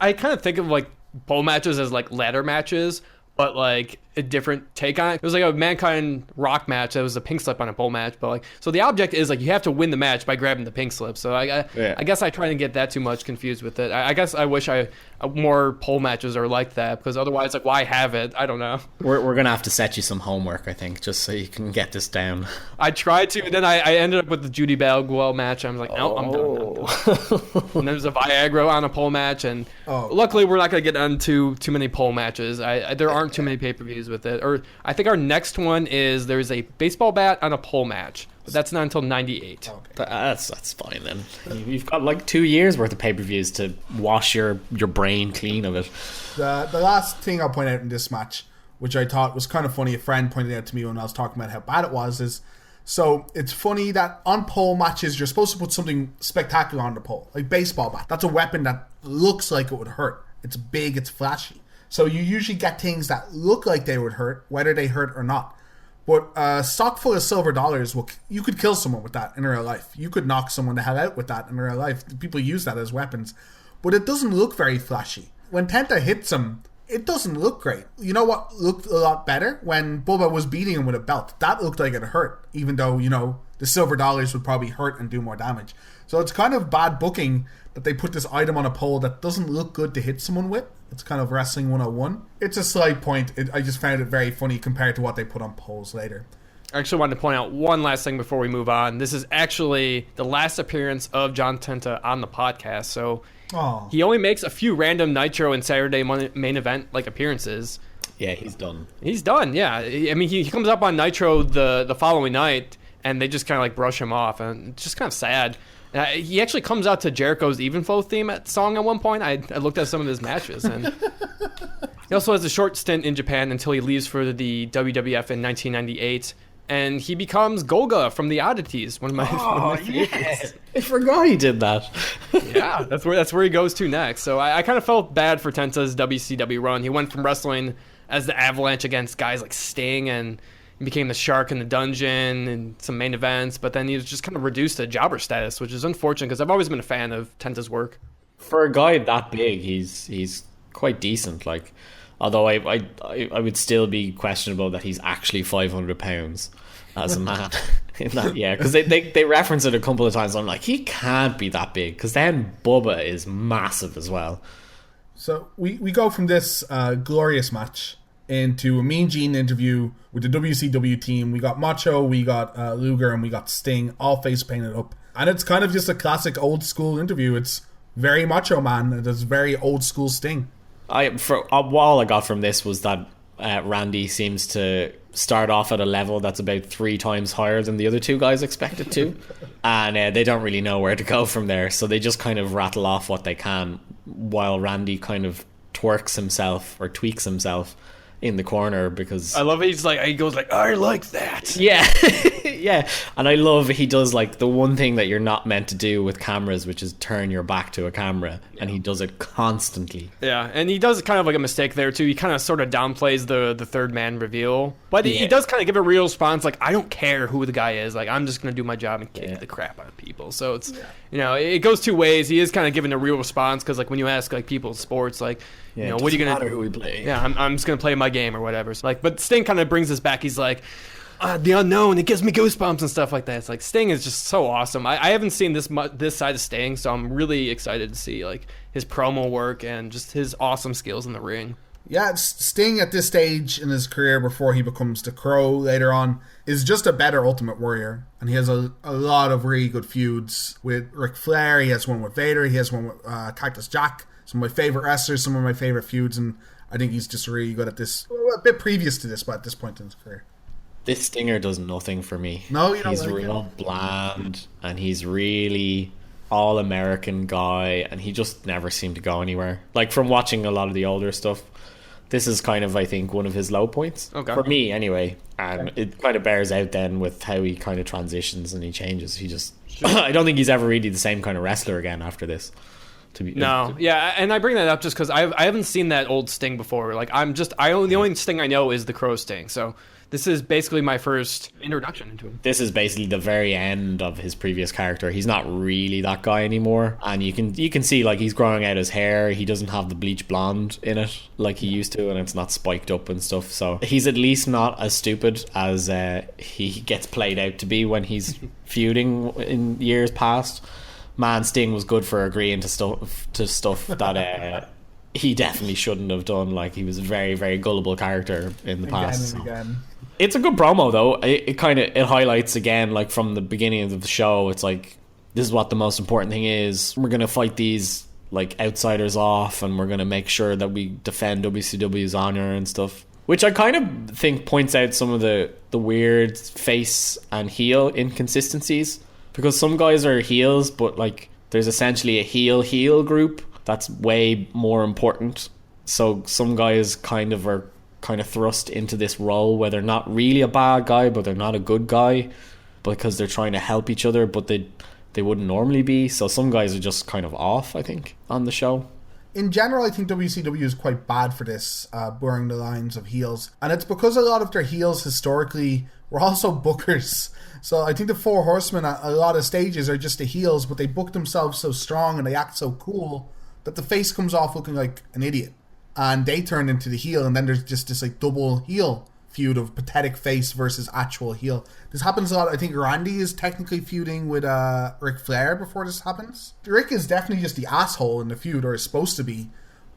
I kind of think of, like, pole matches as, like, ladder matches, but like a different take on it. It was like a Mankind Rock match that was a pink slip on a pole match, but like, so the object is like you have to win the match by grabbing the pink slip. So I guess I try to get that too much confused with it. I guess I wish more pole matches are like that, because otherwise, like, why have it? I don't know. We're gonna have to set you some homework, I think, just so you can get this down. I tried to, and then I ended up with the Judy Bagwell match. I was like, no, I'm done. And there's a Viagra on a pole match, and luckily we're not gonna get into too many pole matches. There aren't too many pay-per-views with it. Or I think our next one is there's a baseball bat on a pole match, but that's not until 98. Okay. That's fine then. You've got like 2 years worth of pay-per-views to wash your brain clean of it. The last thing I'll point out in this match, which I thought was kind of funny, a friend pointed out to me when I was talking about how bad it was, is so it's funny that on pole matches you're supposed to put something spectacular on the pole, like baseball bat. That's a weapon that looks like it would hurt. It's big, it's flashy. So you usually get things that look like they would hurt, whether they hurt or not. But a sock full of silver dollars, you could kill someone with that in real life. You could knock someone the hell out with that in real life. People use that as weapons. But it doesn't look very flashy. When Tenta hits him, it doesn't look great. You know what looked a lot better? When Bubba was beating him with a belt. That looked like it hurt, even though, the silver dollars would probably hurt and do more damage. So it's kind of bad booking that they put this item on a pole that doesn't look good to hit someone with. It's kind of wrestling 101. It's a slight point. I just found it very funny compared to what they put on poles later. I actually wanted to point out one last thing before we move on. This is actually the last appearance of John Tenta on the podcast. So he only makes a few random Nitro and Saturday main event like appearances. Yeah, he's done. He's done, yeah. I mean, he comes up on Nitro the following night, and they just kind of like brush him off, and it's just kind of sad. He actually comes out to Jericho's Even Flow theme song at one point. I looked at some of his matches, and he also has a short stint in Japan until he leaves for the WWF in 1998, and he becomes Golga from the Oddities, one of my favorites. Yes. I forgot he did that. Yeah, that's where he goes to next. So I kind of felt bad for Tenta's WCW run. He went from wrestling as the Avalanche against guys like Sting, and he became the Shark in the Dungeon and some main events, but then he was just kind of reduced to jobber status, which is unfortunate because I've always been a fan of Tenta's work. For a guy that big, he's quite decent. Like, although I would still be questionable that he's actually 500 pounds as a man in that. Yeah, because they reference it a couple of times. I'm like, he can't be that big, because then Bubba is massive as well. So we go from this glorious match into a Mean Gene interview with the WCW team. We got Macho, we got Luger, and we got Sting, all face painted up. And it's kind of just a classic old school interview. It's very Macho Man, and it's very old school Sting. All I got from this was that Randy seems to start off at a level that's about 3 times higher than the other two guys expected to. And they don't really know where to go from there. So they just kind of rattle off what they can while Randy kind of tweaks himself in the corner, because I love it. He goes like, I like that. Yeah. Yeah. And I love he does like the one thing that you're not meant to do with cameras, which is turn your back to a camera. And he does it constantly. Yeah, and he does kind of like a mistake there too. He kind of sort of downplays the third man reveal, but he does kind of give a real response like, I don't care who the guy is, like I'm just gonna do my job and kick the crap out of people. So it's it goes two ways. He is kind of giving a real response, because like when you ask like people in sports, like what are you gonna matter who we play? Yeah, I'm just gonna play my game or whatever. So, like, but Sting kind of brings us back. He's like, the unknown, it gives me goosebumps and stuff like that. It's like Sting is just so awesome. I haven't seen this side of Sting, so I'm really excited to see like his promo work and just his awesome skills in the ring. Yeah, Sting at this stage in his career, before he becomes the Crow later on, is just a better Ultimate Warrior, and he has a lot of really good feuds with Ric Flair. He has one with Vader. He has one with Cactus Jack. Some of my favorite wrestlers, some of my favorite feuds, and I think he's just really good at this. A bit previous to this, but at this point in his career. This Stinger does nothing for me. No, you don't. He's real bland, and he's really all-American guy, and he just never seemed to go anywhere. Like, from watching a lot of the older stuff, this is kind of, I think, one of his low points. Okay. For me, anyway. And it kind of bears out then with how he kind of transitions and he changes. He just... I don't think he's ever really the same kind of wrestler again after this. Yeah, and I bring that up just because I haven't seen that old Sting before. Like, the only Sting I know is the Crow Sting, so this is basically my first introduction into him. This is basically the very end of his previous character. He's not really that guy anymore, and you can see like he's growing out his hair. He doesn't have the bleach blonde in it like he used to, and it's not spiked up and stuff. So he's at least not as stupid as he gets played out to be when he's feuding in years past. Man, Sting was good for agreeing to stuff that he definitely shouldn't have done. Like, he was a very, very gullible character in the past. Again. It's a good promo though. It highlights again, like from the beginning of the show, it's like, this is what the most important thing is. We're gonna fight these like outsiders off, and we're gonna make sure that we defend WCW's honor and stuff. Which I kind of think points out some of the weird face and heel inconsistencies. Because some guys are heels, but like there's essentially a heel group that's way more important. So some guys are thrust into this role where they're not really a bad guy, but they're not a good guy, because they're trying to help each other, but they wouldn't normally be. So some guys are just kind of off, I think, on the show. In general, I think WCW is quite bad for this, blurring the lines of heels. And it's because a lot of their heels historically were also bookers. So I think the Four Horsemen at a lot of stages are just the heels, but they book themselves so strong and they act so cool that the face comes off looking like an idiot. And they turn into the heel, and then there's just this like double heel feud of pathetic face versus actual heel. This happens a lot. I think Randy is technically feuding with Ric Flair before this happens. Rick is definitely just the asshole in the feud, or is supposed to be.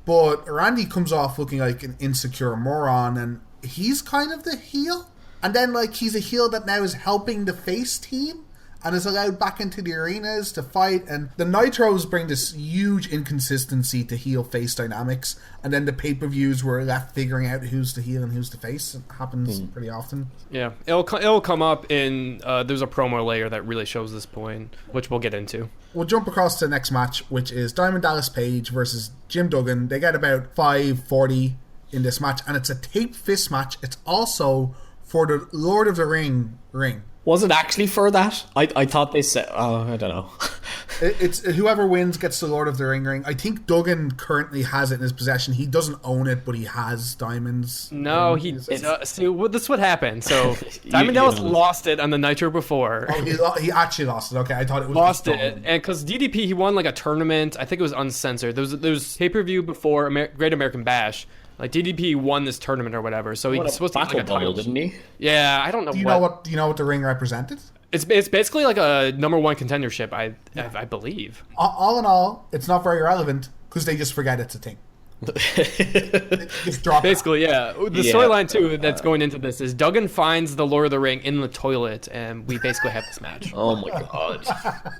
But Randy comes off looking like an insecure moron, and he's kind of the heel. And then, like, he's a heel that now is helping the face team and is allowed back into the arenas to fight. And the Nitros bring this huge inconsistency to heel-face dynamics. And then the pay-per-views were left figuring out who's the heel and who's the face. It happens pretty often. Yeah, it'll come up in... there's a promo layer that really shows this point, which we'll get into. We'll jump across to the next match, which is Diamond Dallas Page versus Jim Duggan. They get about 5:40 in this match, and it's a taped fist match. It's also for the Lord of the Ring ring. Was it actually for that? I thought they said... Oh, I don't know. It's whoever wins gets the Lord of the Ring. I think Duggan currently has it in his possession. He doesn't own it, but he has diamonds. No, he... See, this is what happened. So, Diamond Dallas lost it on the Nitro before. Oh, he actually lost it. Okay, I thought it was... Lost it. And because DDP, he won like a tournament. I think it was uncensored. There was pay-per-view before Great American Bash. Like, DDP won this tournament or whatever, so he's supposed to get like a title, didn't he? Yeah, I don't know. Do you know what the ring represented? It's basically like a number one contendership, I believe. All in all, it's not very relevant because they just forget it's a thing. Just drop it. Basically, yeah. The storyline too that's going into this is Duggan finds the Lord of the Ring in the toilet, and we basically have this match. Oh my god.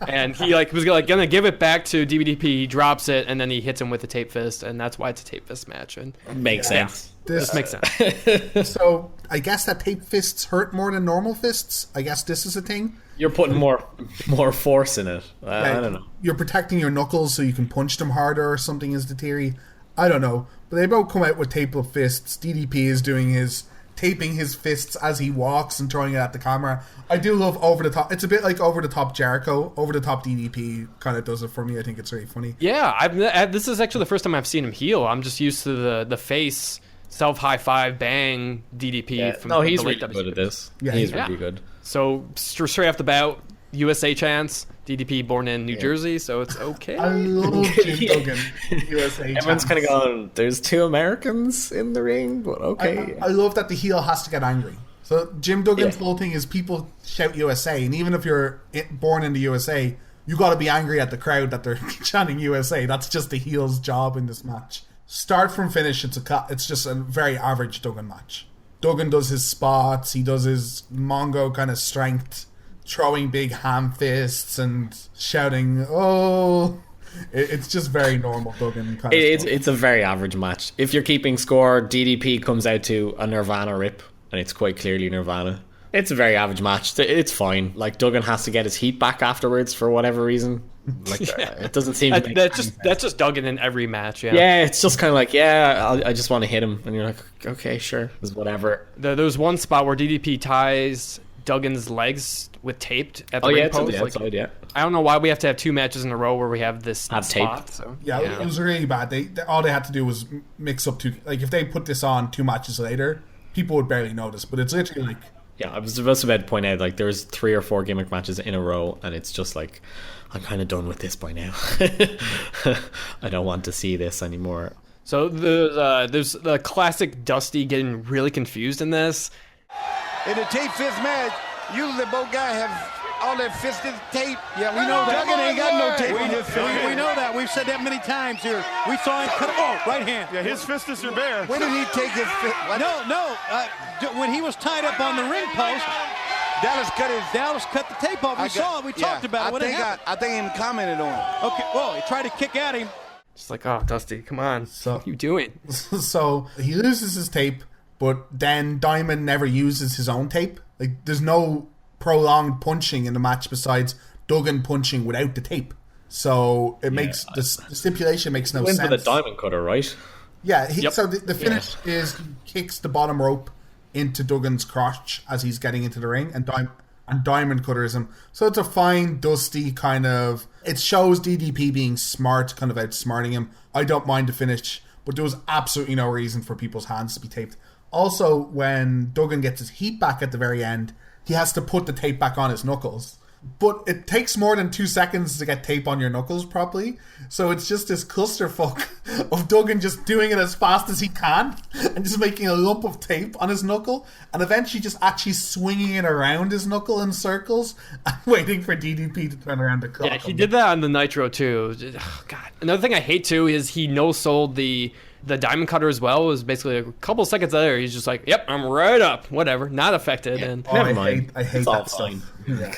And he was gonna give it back to DDP. He drops it, and then he hits him with a tape fist, and that's why it's a tape fist match. And Makes sense. this makes sense. So I guess that tape fists hurt more than normal fists. I guess this is a thing. You're putting more force in it. I don't know. You're protecting your knuckles so you can punch them harder or something is the theory. I don't know. But they both come out with tape-up fists. DDP is taping his fists as he walks and throwing it at the camera. I do love over the top. It's a bit like over the top Jericho. Over the top DDP kind of does it for me. I think it's very funny. Yeah, this is actually the first time I've seen him heel. I'm just used to the face self high five bang DDP. No, he's really good at this. Yeah, he's really good. So straight off the bat, USA chance. DDP born in New Jersey, so it's okay. I love Jim Duggan, USA Everyone's champ. kind of going, there's two Americans in the ring, but okay. I love that the heel has to get angry. So Jim Duggan's whole thing is people shout USA, and even if you're born in the USA, you got to be angry at the crowd that they're chanting USA. That's just the heel's job in this match. Start from finish, it's just a very average Duggan match. Duggan does his spots, he does his Mongo kind of strength, throwing big ham fists and shouting, oh. It's just very normal Duggan kind of stuff. It's a very average match. If you're keeping score, DDP comes out to a Nirvana rip, and it's quite clearly Nirvana. It's a very average match. It's fine. Like, Duggan has to get his heat back afterwards for whatever reason. Like, it doesn't seem to that's just Duggan in every match. Yeah, it's just kind of like, I just want to hit him, and you're like, okay, sure, it's whatever. There's one spot where DDP ties Duggan's legs with taped at the ring post. It's outside, I don't know why we have to have two matches in a row where we have this spot. Tape. So, it was really bad. All they had to do was mix up two. Like, if they put this on 2 matches later, people would barely notice. But it's literally like, yeah, I was just about to point out, like, there's 3 or 4 gimmick matches in a row, and it's just like, I'm kind of done with this by now. I don't want to see this anymore. So there's the classic Dusty getting really confused in this. In the tape fist match, usually both guys have all their fisted tape. Yeah, we know that. Duggan ain't got no tape. We know that. We've said that many times here. We saw him cut. Oh, right hand. Yeah, his fistus are bare. When did he take his fist? No. When he was tied up on the ring post, Dallas cut the tape off. We saw it. We talked about it. I think he commented on it. Okay. Well, he tried to kick at him. Just like, oh, Dusty, come on. What are you doing? So he loses his tape, but then Diamond never uses his own tape. Like, there's no prolonged punching in the match besides Duggan punching without the tape. So it makes the stipulation makes no sense. Wins with a diamond cutter, right? Yeah. So the finish is he kicks the bottom rope into Duggan's crotch as he's getting into the ring, and Diamond cutters him. So it's a fine, Dusty kind of. It shows DDP being smart, kind of outsmarting him. I don't mind the finish, but there was absolutely no reason for people's hands to be taped. Also, when Duggan gets his heat back at the very end, he has to put the tape back on his knuckles. But it takes more than 2 seconds to get tape on your knuckles properly. So it's just this clusterfuck of Duggan just doing it as fast as he can and just making a lump of tape on his knuckle and eventually just actually swinging it around his knuckle in circles and waiting for DDP to turn around the clock. Yeah, he did that on the Nitro too. Oh, God. Another thing I hate too is he no-sold the diamond cutter as well. It was basically a couple seconds later. He's just like, yep, I'm right up. Whatever. Not affected. Yeah. And Never mind. I hate it's that stuff. Yeah.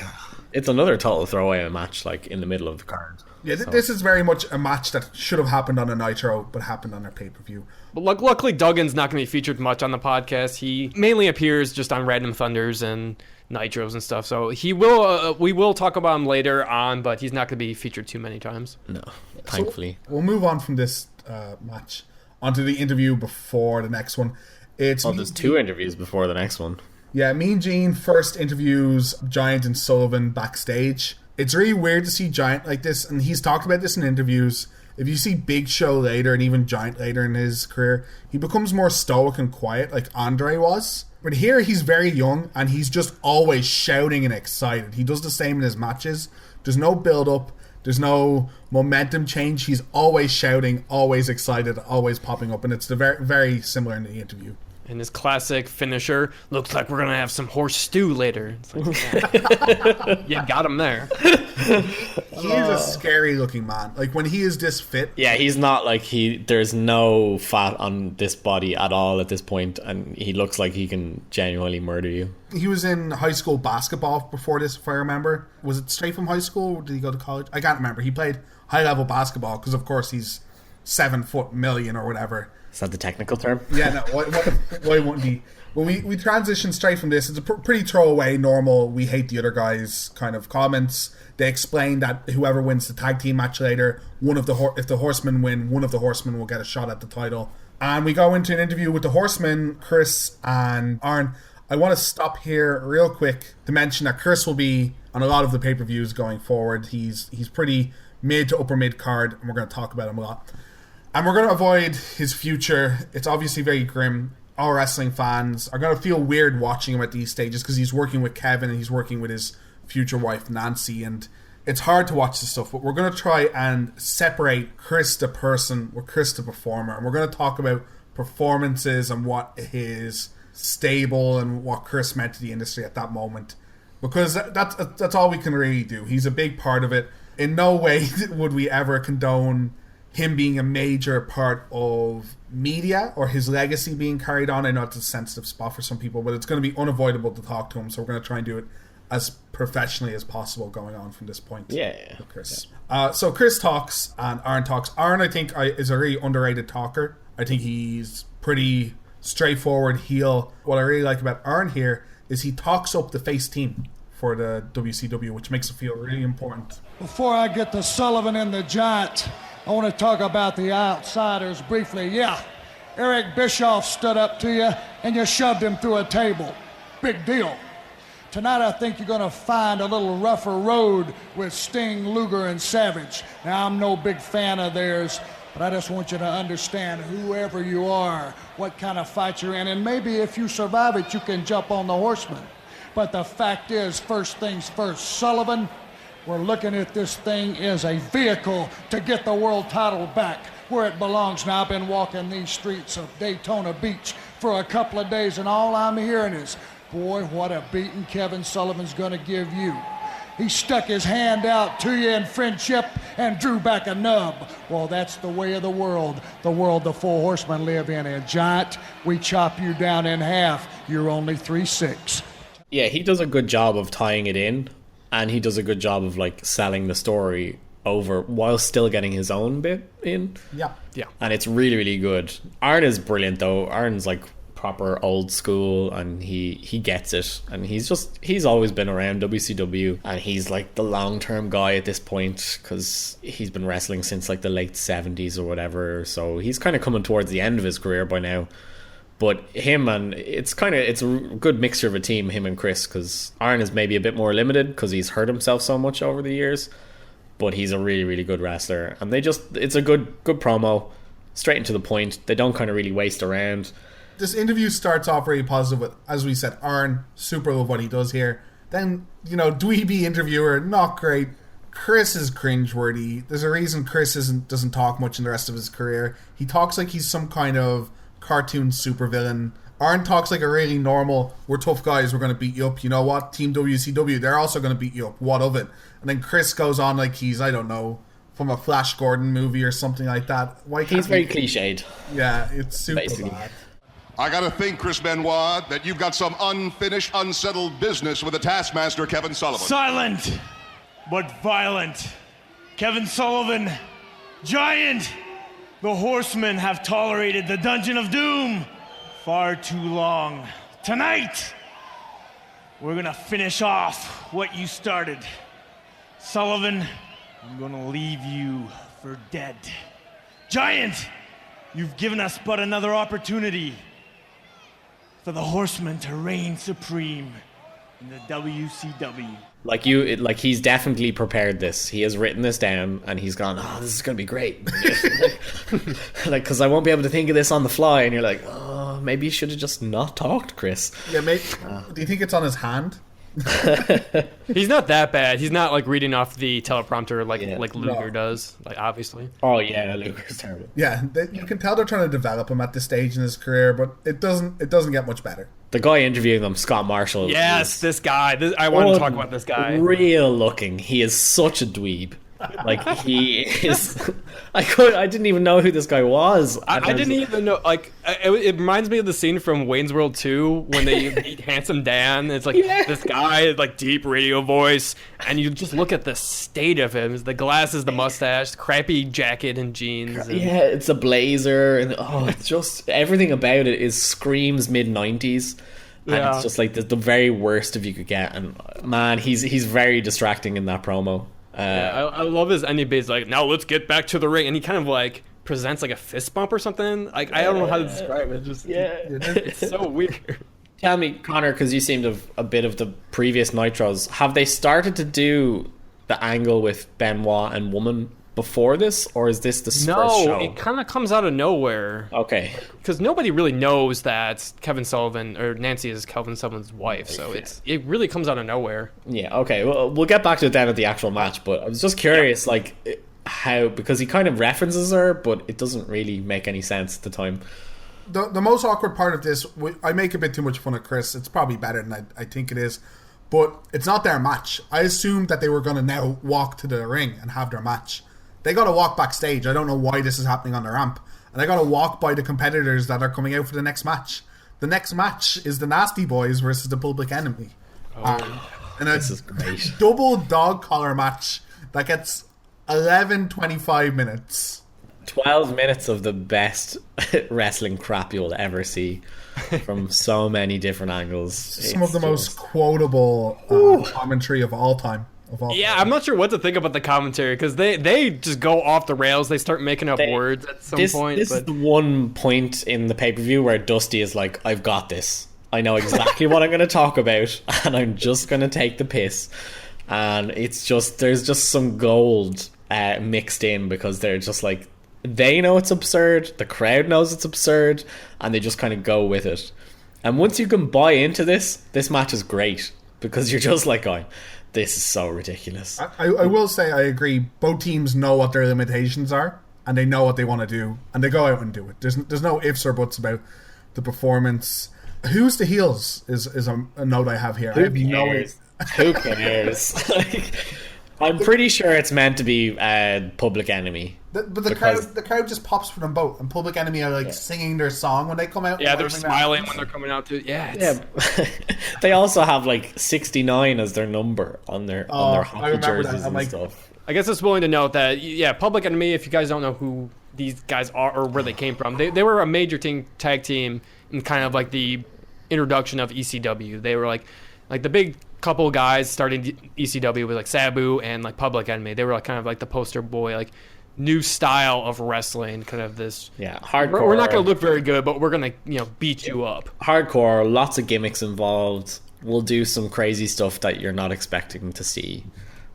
It's another total throwaway match, like, in the middle of the card. Yeah, this is very much a match that should have happened on a Nitro, but happened on a pay-per-view. But luckily, Duggan's not going to be featured much on the podcast. He mainly appears just on Random Thunders and Nitros and stuff. So he will. We will talk about him later on, but he's not going to be featured too many times. No, thankfully. So we'll move on from this match onto the interview before the next one. There's 2 interviews before the next one. Yeah, Mean Gene first interviews Giant and Sullivan backstage. It's really weird to see Giant like this, and he's talked about this in interviews. If you see Big Show later and even Giant later in his career, he becomes more stoic and quiet like Andre was. But here he's very young and he's just always shouting and excited. He does the same in his matches. There's no build-up. There's no momentum change. He's always shouting, always excited, always popping up, and it's very, very similar in the interview. And his classic finisher, looks like we're going to have some horse stew later. It's like, yeah, got him there. He's a scary looking man. Like when he is this fit. Yeah, he's not like there's no fat on this body at all at this point, and he looks like he can genuinely murder you. He was in high school basketball before this, if I remember. Was it straight from high school or did he go to college? I can't remember. He played high level basketball because of course he's 7'1" or whatever. Is that the technical term? Yeah, no, why wouldn't he? When we transition straight from this, it's a pretty throwaway, normal, we hate the other guys kind of comments. They explain that whoever wins the tag team match later, if the Horsemen win, one of the Horsemen will get a shot at the title. And we go into an interview with the Horsemen, Chris and Arn. I want to stop here real quick to mention that Chris will be on a lot of the pay-per-views going forward. He's pretty mid to upper mid card, and we're going to talk about him a lot. And we're going to avoid his future. It's obviously very grim. All wrestling fans are going to feel weird watching him at these stages because he's working with Kevin and he's working with his future wife, Nancy. And it's hard to watch this stuff, but we're going to try and separate Chris the person with Chris the performer. And we're going to talk about performances and what his stable and what Chris meant to the industry at that moment. Because that's all we can really do. He's a big part of it. In no way would we ever condone him being a major part of media or his legacy being carried on. I know it's a sensitive spot for some people, but it's going to be unavoidable to talk to him, so we're going to try and do it as professionally as possible going on from this point. Yeah. Chris. Yeah. So Chris talks and Arn talks. Arn, I think, is a really underrated talker. I think he's pretty straightforward heel. What I really like about Arn here is he talks up the face team for the WCW, which makes it feel really important. Before I get to Sullivan and the Giant, I want to talk about the outsiders briefly. Yeah, Eric Bischoff stood up to you and you shoved him through a table. Big deal. Tonight I think you're going to find a little rougher road with Sting, Luger, and Savage. Now I'm no big fan of theirs, but I just want you to understand whoever you are, what kind of fight you're in, and maybe if you survive it, you can jump on the Horsemen. But the fact is, first things first, Sullivan, we're looking at this thing as a vehicle to get the world title back where it belongs. Now, I've been walking these streets of Daytona Beach for a couple of days, and all I'm hearing is, boy, what a beating Kevin Sullivan's going to give you. He stuck his hand out to you in friendship and drew back a nub. Well, that's the way of the world the Four Horsemen live in. And Giant, we chop you down in half. You're only 3'6". Yeah, he does a good job of tying it in. And he does a good job of like selling the story over while still getting his own bit in. Yeah. And it's really, really good. Arn is brilliant though. Arn's like proper old school and he gets it. And he's always been around WCW. And he's like the long-term guy at this point because he's been wrestling since like the late 70s or whatever. So he's kind of coming towards the end of his career by now. But him and it's a good mixture of a team, him and Chris, because Arn is maybe a bit more limited because he's hurt himself so much over the years, but he's a really, really good wrestler. And it's a good promo, straight into the point. They don't kind of really waste around. This interview starts off very positive with, as we said, Arn, super love what he does here. Then, dweeby interviewer, not great. Chris is cringeworthy. There's a reason Chris doesn't talk much in the rest of his career. He talks like he's some kind of cartoon supervillain. Arn talks like a really normal, we're tough guys, we're going to beat you up. You know what? Team WCW, they're also going to beat you up. What of it? And then Chris goes on like he's, I don't know, from a Flash Gordon movie or something like that. He's very cliched. Yeah, it's super basically bad. I got to think, Chris Benoit, that you've got some unfinished, unsettled business with the taskmaster, Kevin Sullivan. Silent, but violent. Kevin Sullivan, Giant. The Horsemen have tolerated the Dungeon of Doom far too long. Tonight, we're gonna finish off what you started. Sullivan, I'm gonna leave you for dead. Giant, you've given us but another opportunity for the Horsemen to reign supreme in the WCW. Like he's definitely prepared this. He has written this down and he's gone, oh, this is going to be great. Like, because I won't be able to think of this on the fly. And you're like, oh, maybe you should have just not talked, Chris. Yeah, mate. Do you think it's on his hand? He's not that bad. He's not like reading off the teleprompter like Luger does. Like obviously. Oh yeah, Luger's terrible. Yeah, you can tell they're trying to develop him at this stage in his career, but it doesn't get much better. The guy interviewing them, Scott Marshall. Yes, this guy. I want to talk about this guy. Real looking. He is such a dweeb. Like he is. I didn't even know who this guy was. I didn't even know. Like it reminds me of the scene from Wayne's World 2 when they meet Handsome Dan. It's like this guy, like deep radio voice, and you just look at the state of him: the glasses, the mustache, crappy jacket and jeans. And... Yeah, it's a blazer, and it's just everything about it is screams mid-90s. And it's just like the very worst of you could get. And man, he's very distracting in that promo. I love his ending bit. Like, now let's get back to the ring, and he kind of like presents like a fist bump or something. Like I don't know how to describe it. Just it's so weird. Tell me, Conor, because you seemed a bit of the previous Nitros. Have they started to do the angle with Benoit and Woman before this, or is this the first show? No, it kind of comes out of nowhere. Okay, because nobody really knows that Kevin Sullivan or Nancy is Kevin Sullivan's wife, so it really comes out of nowhere. Yeah, okay. Well, we'll get back to it then at the actual match, but I was just curious, like how, because he kind of references her, but it doesn't really make any sense at the time. The most awkward part of this, I make a bit too much fun of Chris. It's probably better than I think it is, but it's not their match. I assumed that they were going to now walk to the ring and have their match. They got to walk backstage. I don't know why this is happening on the ramp. And they got to walk by the competitors that are coming out for the next match. The next match is the Nasty Boys versus the Public Enemy. And this is great. Double dog collar match that gets 25 minutes. 12 minutes of the best wrestling crap you'll ever see from so many different angles. Some of the most quotable commentary of all time. I'm not sure what to think about the commentary because they just go off the rails. They start making up words at some point. This is the one point in the pay-per-view where Dusty is like, I've got this. I know exactly what I'm going to talk about, and I'm just going to take the piss. And it's just, there's just some gold mixed in because they're just like, they know it's absurd, the crowd knows it's absurd, and they just kind of go with it. And once you can buy into this match is great because you're just like going, this is so ridiculous. I will say I agree. Both teams know what their limitations are, and they know what they want to do, and they go out and do it. There's no ifs or buts about the performance. Who's the heels is a note I have here. Who cares? I'm pretty sure it's meant to be Public Enemy. But the crowd just pops for them both, and Public Enemy are singing their song when they come out. Yeah, they're smiling when they're coming out too. Yeah. They also have like 69 as their number on their hockey jerseys and stuff. I guess it's willing to note that Public Enemy. If you guys don't know who these guys are or where they came from, they were a major tag team in kind of like the introduction of ECW. They were like the big couple guys starting ECW with like Sabu and like Public Enemy. They were like kind of like the poster boy, like new style of wrestling, kind of this hardcore. We're not going to look very good, but we're going to beat you up. Hardcore, lots of gimmicks involved. We'll do some crazy stuff that you're not expecting to see,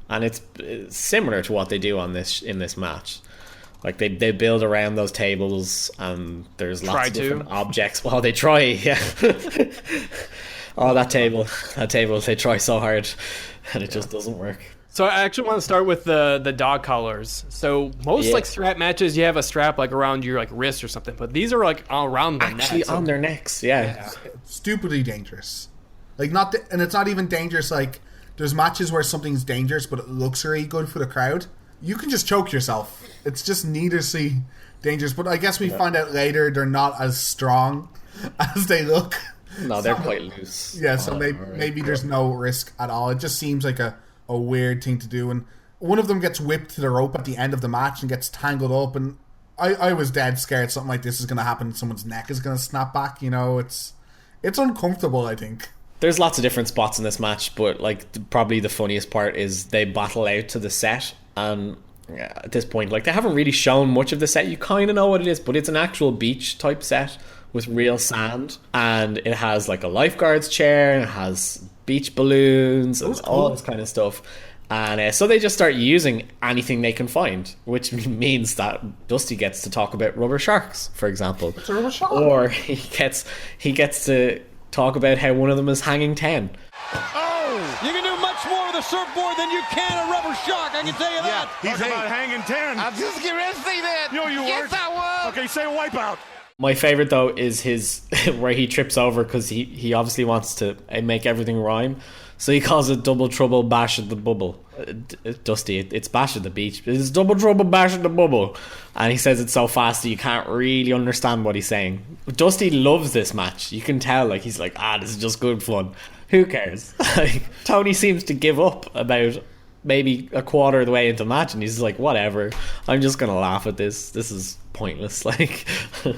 and it's similar to what they do in this match. Like they build around those tables, and there's lots of different objects. Well, they try, yeah. Oh, that table, they try so hard, and it just doesn't work. So I actually want to start with the dog collars. So most like strap matches, you have a strap like around your like wrist or something, but these are like all around the neck. On their necks, yeah. Stupidly dangerous. Like and it's not even dangerous. Like there's matches where something's dangerous, but it looks really good for the crowd. You can just choke yourself. It's just needlessly dangerous. But I guess we find out later they're not as strong as they look. No, they're quite loose. Yeah, so maybe there's no risk at all. It just seems like a weird thing to do. And one of them gets whipped to the rope at the end of the match and gets tangled up. And I was dead scared something like this is going to happen. Someone's neck is going to snap back. It's uncomfortable, I think. There's lots of different spots in this match, but like probably the funniest part is they battle out to the set. And at this point, like they haven't really shown much of the set. You kind of know what it is, but it's an actual beach type set with real sand, and it has like a lifeguard's chair, and it has beach balloons and all this kind of stuff. And so they just start using anything they can find, which means that Dusty gets to talk about rubber sharks, for example. It's a rubber shark. Or he gets to talk about how one of them is hanging 10. Oh! You can do much more with a surfboard than you can a rubber shark, I can tell you that. He's about hanging 10. I'm just getting ready to say that. No, you yes, weren't. I was. Okay, say wipeout. My favorite though is his where he trips over because he obviously wants to make everything rhyme, so he calls it double trouble bash at the bubble. Dusty, it's bash at the beach. It's double trouble bash at the bubble, and he says it so fast that you can't really understand what he's saying. Dusty loves this match. You can tell, like he's like, this is just good fun. Who cares? Like, Tony seems to give up about maybe a quarter of the way into the match, and he's like, whatever, I'm just gonna laugh at this. This is pointless. Like,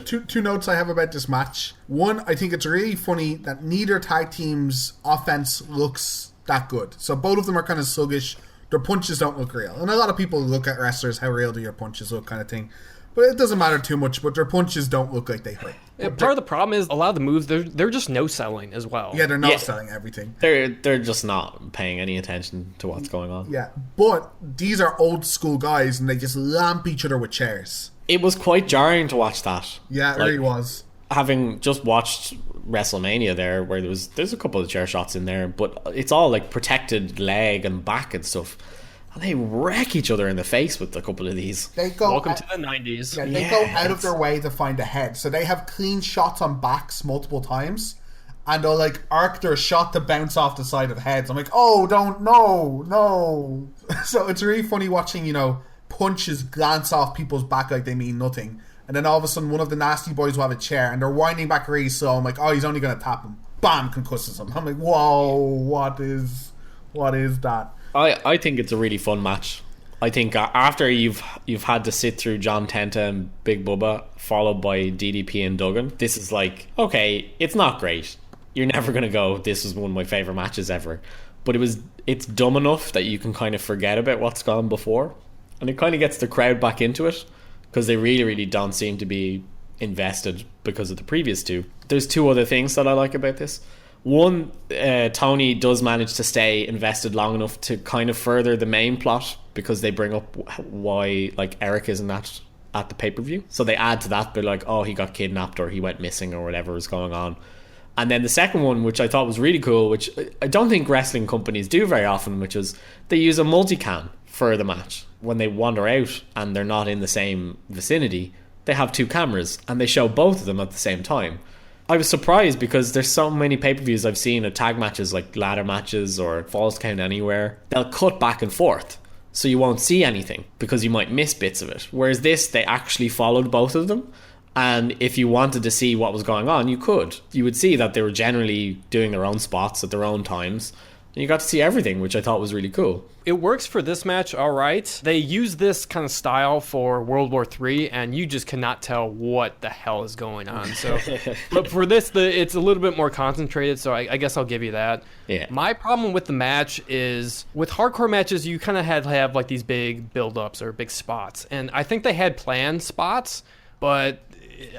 two notes I have about this match. One, I think it's really funny that neither tag team's offense looks that good. So both of them are kind of sluggish. Their punches don't look real, and a lot of people look at wrestlers, how real do your punches look, kind of thing. But it doesn't matter too much, but their punches don't look like they hurt. Yeah, part of the problem is a lot of the moves, they're just no-selling as well. Yeah, they're not selling everything. They're just not paying any attention to what's going on. Yeah, but these are old school guys, and they just lamp each other with chairs. It was quite jarring to watch that. Yeah, it really was. Having just watched WrestleMania there, where there's a couple of chair shots in there, but it's all like protected leg and back and stuff. And they wreck each other in the face with a couple of these. Welcome to the 90s. Yeah, they go out of their way to find a head. So they have clean shots on backs multiple times. And they'll like arc their shot to bounce off the side of heads. I'm like, no. So it's really funny watching, punches glance off people's back like they mean nothing. And then all of a sudden one of the nasty boys will have a chair and they're winding back really slow. I'm like, he's only going to tap him. Bam, concusses him. I'm like, whoa, what is that? I think it's a really fun match. I think after you've had to sit through John Tenta and Big Bubba, followed by DDP and Duggan, this is like, okay, it's not great. You're never going to go, this is one of my favourite matches ever. But it's dumb enough that you can kind of forget about what's gone before. And it kind of gets the crowd back into it, because they really, really don't seem to be invested because of the previous two. There's two other things that I like about this. One, Tony does manage to stay invested long enough to kind of further the main plot, because they bring up why like Eric isn't at the pay-per-view. So they add to that, they're like, he got kidnapped or he went missing or whatever was going on. And then the second one, which I thought was really cool, which I don't think wrestling companies do very often, which is they use a multicam for the match. When they wander out and they're not in the same vicinity, they have two cameras and they show both of them at the same time. I was surprised because there's so many pay-per-views I've seen of tag matches, like ladder matches or Falls Count Anywhere. They'll cut back and forth, so you won't see anything because you might miss bits of it. Whereas this, they actually followed both of them. And if you wanted to see what was going on, you could. You would see that they were generally doing their own spots at their own times. And you got to see everything, which I thought was really cool. It works for this match, all right. They use this kind of style for World War III, and you just cannot tell what the hell is going on. So, but for this, it's a little bit more concentrated, so I guess I'll give you that. Yeah. My problem with the match is, with hardcore matches, you kind of had to have like these big build-ups or big spots. And I think they had planned spots, but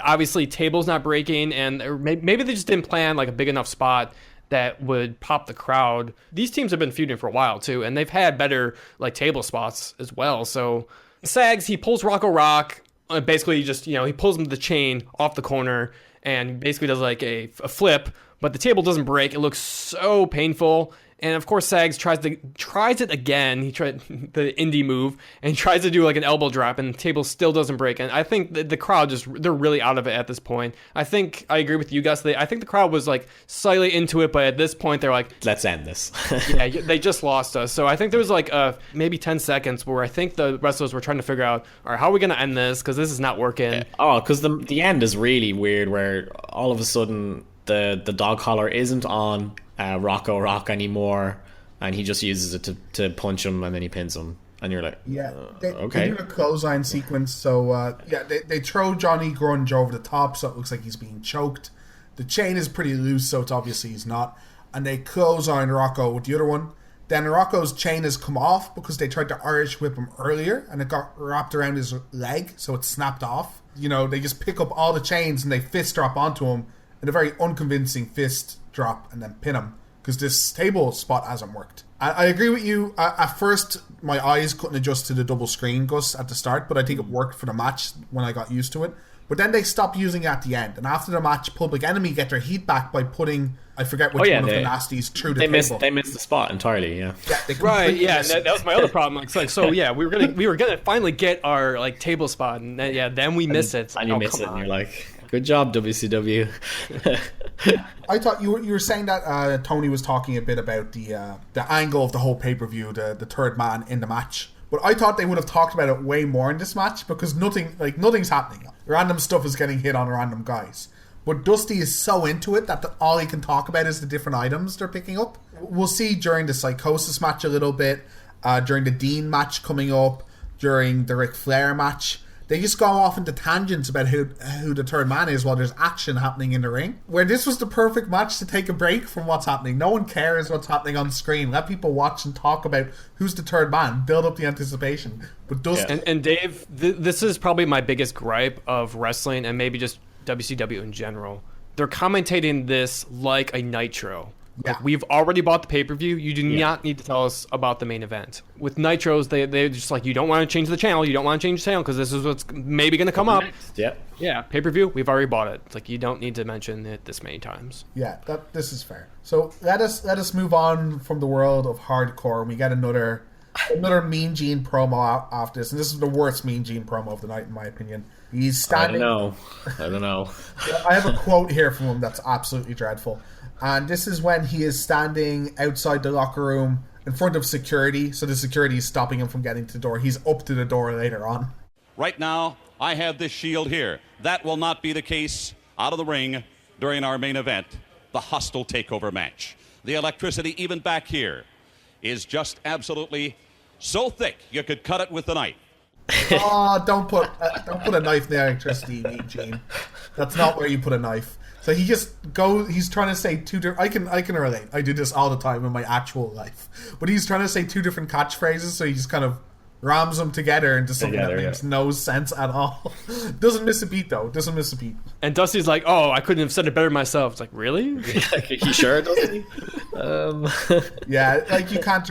obviously tables not breaking, and maybe they just didn't plan like a big enough spot that would pop the crowd. These teams have been feuding for a while too, and they've had better like table spots as well. So Sags, he pulls Rocco Rock, basically just, he pulls him the chain off the corner and basically does like a flip, but the table doesn't break. It looks so painful. And of course, Sags tries it again. He tried the indie move and tries to do like an elbow drop, and the table still doesn't break. And I think the crowd they're really out of it at this point. I think I agree with you, Gus. I think the crowd was like slightly into it, but at this point they're like, let's end this. Yeah, they just lost us. So I think there was like maybe 10 seconds where I think the wrestlers were trying to figure out, all right, how are we going to end this? Because this is not working. Because the end is really weird, where all of a sudden the dog collar isn't on Rocco Rock anymore, and he just uses it to punch him, and then he pins him, and you're like, okay. They do a clothesline sequence. So they throw Johnny Grunge over the top, so it looks like he's being choked. The chain is pretty loose, so it's obviously he's not, and they clothesline Rocco with the other one. Then Rocco's chain has come off because they tried to Irish whip him earlier, and it got wrapped around his leg, so it snapped off. They just pick up all the chains and they fist drop onto him in a very unconvincing fist drop, and then pin him, because this table spot hasn't worked. I agree with you. At first, my eyes couldn't adjust to the double screen, Gus, at the start, but I think it worked for the match when I got used to it. But then they stop using it at the end. And after the match, Public Enemy get their heat back by putting, I forget which one of the nasties through the table. They missed the spot entirely, yeah. Right, yeah, that was my other problem. We were gonna finally get our like table spot, and then we miss it. And you miss it, and you're like, good job, WCW. I thought you were saying that Tony was talking a bit about the angle of the whole pay-per-view, the third man in the match. But I thought they would have talked about it way more in this match because nothing's happening. Random stuff is getting hit on random guys. But Dusty is so into it that all he can talk about is the different items they're picking up. We'll see during the Psychosis match a little bit, during the Dean match coming up, during the Ric Flair match. They just go off into tangents about who the third man is while there's action happening in the ring. Where this was the perfect match to take a break from what's happening. No one cares what's happening on screen. Let people watch and talk about who's the third man. Build up the anticipation. But And Dave, this is probably my biggest gripe of wrestling and maybe just WCW in general. They're commentating this like a Nitro. Yeah. Like, we've already bought the pay-per-view. You do not need to tell us about the main event. With Nitros, they're just like, you don't want to change the channel. You don't want to change the channel because this is what's maybe going to come up. Yeah. Yeah, pay-per-view, we've already bought it. It's like, you don't need to mention it this many times. Yeah, this is fair. So let us move on from the world of hardcore. We get another Mean Gene promo after this. And this is the worst Mean Gene promo of the night, in my opinion. He's standing... I don't know. I have a quote here from him that's absolutely dreadful. And this is when he is standing outside the locker room in front of security. So the security is stopping him from getting to the door. He's up to the door later on. Right now, I have this shield here. That will not be the case out of the ring during our main event, the hostile takeover match. The electricity, even back here, is just absolutely so thick you could cut it with a knife. Oh, don't put a knife in the electricity, Gene. That's not where you put a knife. So he just goes. He's trying to say two different. I can relate. I do this all the time in my actual life. But he's trying to say two different catchphrases, so he just kind of rams them together into something that makes no sense at all. Doesn't miss a beat though. Doesn't miss a beat. And Dusty's like, "Oh, I couldn't have said it better myself." It's like, really? He sure doesn't he? Yeah, like you can't.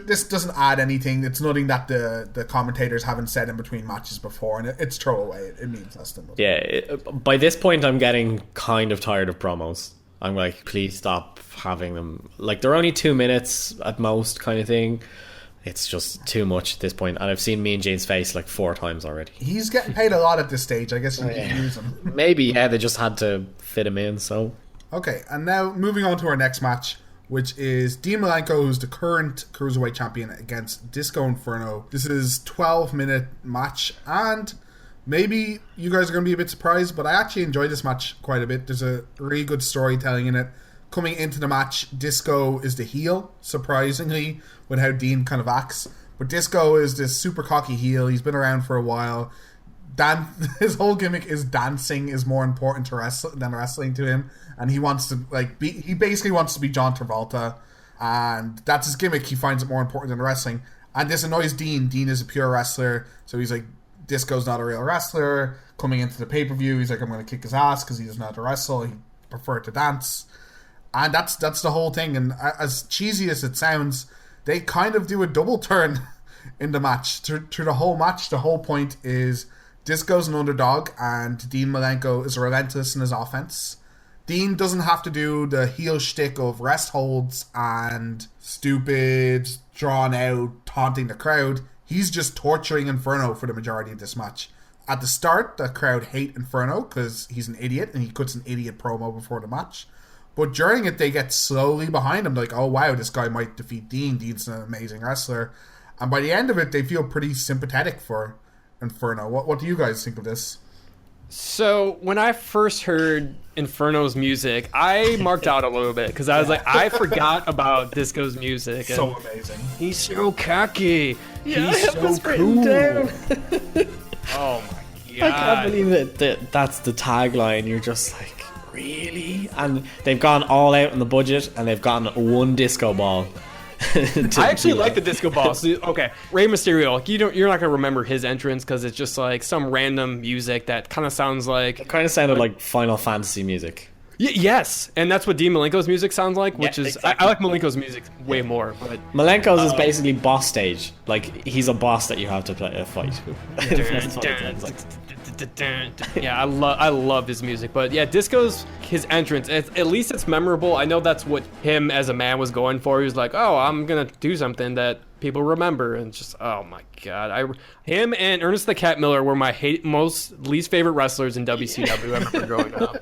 This doesn't add anything. It's nothing that the commentators haven't said in between matches before, and it's throwaway. It means less than nothing. Yeah. By this point, I'm getting kind of tired of promos. I'm like, please stop having them. Like, they're only 2 minutes at most, kind of thing. It's just too much at this point, and I've seen Mean Gene's face like 4 times already. He's getting paid a lot at this stage. I guess you can use him. Maybe, they just had to fit him in. So okay, and now moving on to our next match, which is Dean Malenko, who's the current Cruiserweight Champion, against Disco Inferno. This is a 12-minute match, and maybe you guys are going to be a bit surprised, but I actually enjoyed this match quite a bit. There's a really good storytelling in it. Coming into the match, Disco is the heel, surprisingly, with how Dean kind of acts. But Disco is this super cocky heel. He's been around for a while. His whole gimmick is dancing is more important than wrestling to him. And he wants to he basically wants to be John Travolta. And that's his gimmick. He finds it more important than wrestling. And this annoys Dean. Dean is a pure wrestler. So he's like, Disco's not a real wrestler. Coming into the pay-per-view, he's like, I'm going to kick his ass because he doesn't know how to wrestle. He preferred to dance. And that's the whole thing. And as cheesy as it sounds, they kind of do a double turn in the match. Through the whole match, the whole point is Disco's an underdog and Dean Malenko is relentless in his offense. Dean doesn't have to do the heel shtick of rest holds and stupid, drawn out, taunting the crowd. He's just torturing Inferno for the majority of this match. At the start, the crowd hate Inferno because he's an idiot and he cuts an idiot promo before the match. But during it, they get slowly behind him. Like, oh, wow, this guy might defeat Dean. Dean's an amazing wrestler. And by the end of it, they feel pretty sympathetic for Inferno. What do you guys think of this? So, when I first heard Inferno's music, I marked out a little bit. Because I was like, I forgot about Disco's music. So amazing. He's so cocky. Yeah, He's so cool. Oh, my God. I can't believe it. That's the tagline. You're just like, really? And they've gone all out on the budget and they've gotten one disco ball. I actually like the disco ball. So, okay, Rey Mysterio, like, you're not gonna remember his entrance because it's just like some random music that kind of sounds like. It kind of sounded like Final Fantasy music. Yes, and that's what Dean Malenko's music sounds like, which is exactly. I like Malenko's music way more. But Malenko's is basically boss stage. Like, he's a boss that you have to fight. That's what it sounds like. Yeah, I love his music. But yeah, Disco's his entrance. At least it's memorable. I know that's what him as a man was going for. He was like, oh, I'm gonna do something that people remember, and just oh my god, him and Ernest the Cat Miller were my least favorite wrestlers in WCW I remember growing up.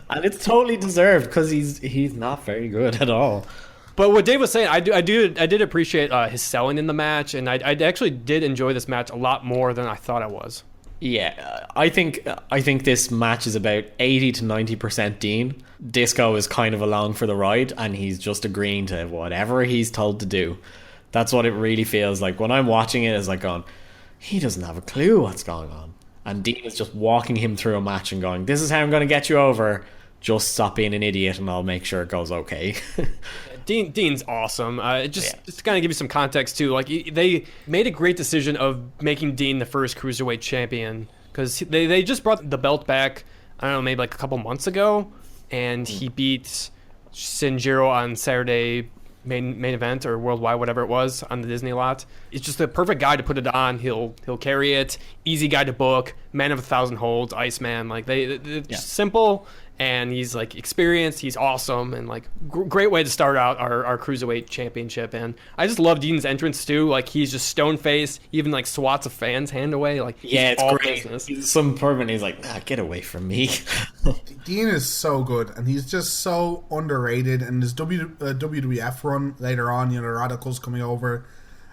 And it's totally deserved because he's not very good at all. But what Dave was saying, I did appreciate his selling in the match, and I actually did enjoy this match a lot more than I thought I was. Yeah, I think this match is about 80 to 90% Dean. Disco is kind of along for the ride, and he's just agreeing to whatever he's told to do. That's what it really feels like. When I'm watching it, it's like going, he doesn't have a clue what's going on. And Dean is just walking him through a match and going, this is how I'm going to get you over. Just stop being an idiot and I'll make sure it goes okay. Dean's awesome. Just to kind of give you some context too, like they made a great decision of making Dean the first cruiserweight champion because they just brought the belt back. I don't know, maybe like a couple months ago, and he beat Shinjiro on Saturday main event or worldwide, whatever it was, on the Disney lot. It's just the perfect guy to put it on. He'll carry it. Easy guy to book. Man of 1,000 holds. Iceman. Like just simple. And he's like experienced, he's awesome, and like great way to start out our cruiserweight championship. And I just love Dean's entrance too. Like he's just stone faced, even like swats a fan's hand away. Like it's great. He's some pervert. He's like, get away from me. Dean is so good, and he's just so underrated. And his WWF run later on, the Radicals coming over.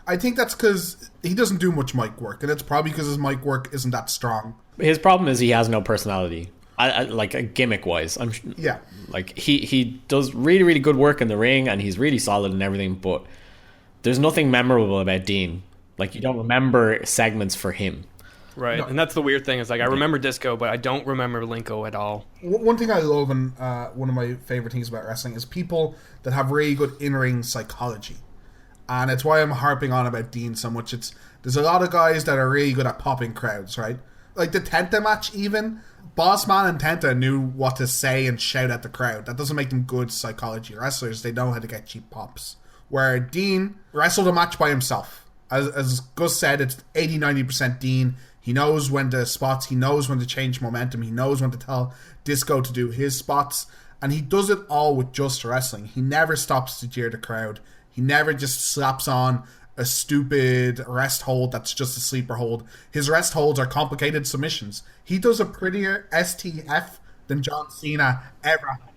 I think that's because he doesn't do much mic work, and it's probably because his mic work isn't that strong. His problem is he has no personality. Like gimmick wise, like he does really, really good work in the ring, and he's really solid and everything, but there's nothing memorable about Dean. Like you don't remember segments for him, right? No. And that's the weird thing, is like I remember Disco, but I don't remember Linko at all. One thing I love, and one of my favorite things about wrestling, is people that have really good in-ring psychology, and it's why I'm harping on about Dean so much. There's a lot of guys that are really good at popping crowds, right? Like the Tenta match, even Bossman and Tenta knew what to say and shout at the crowd. That doesn't make them good psychology wrestlers. They know how to get cheap pops. Where Dean wrestled a match by himself. As Gus said, it's 80-90% Dean. He knows when to spots. He knows when to change momentum. He knows when to tell Disco to do his spots. And he does it all with just wrestling. He never stops to jeer the crowd. He never just slaps on a stupid rest hold that's just a sleeper hold. His rest holds are complicated submissions. He does a prettier STF than John Cena ever had.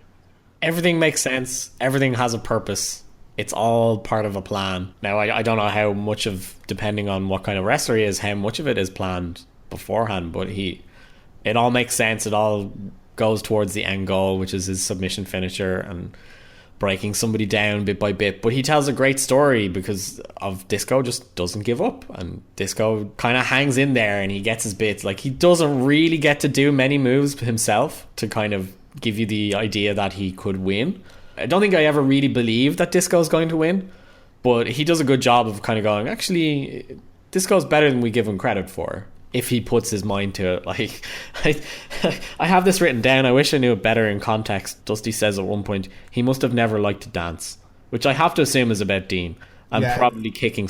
Everything makes sense. Everything has a purpose. It's all part of a plan. Now, I don't know how much of, depending on what kind of wrestler he is, how much of it is planned beforehand, but it all makes sense. It all goes towards the end goal, which is his submission finisher and breaking somebody down bit by bit. But he tells a great story because of Disco just doesn't give up, and Disco kind of hangs in there and he gets his bits. Like he doesn't really get to do many moves himself to kind of give you the idea that he could win. I don't think I ever really believed that Disco's going to win, but he does a good job of kind of going, actually Disco's better than we give him credit for, if he puts his mind to it. Like I have this written down. I wish I knew it better in context. Dusty says at one point he must have never liked to dance, which I have to assume is about Dean, and probably kicking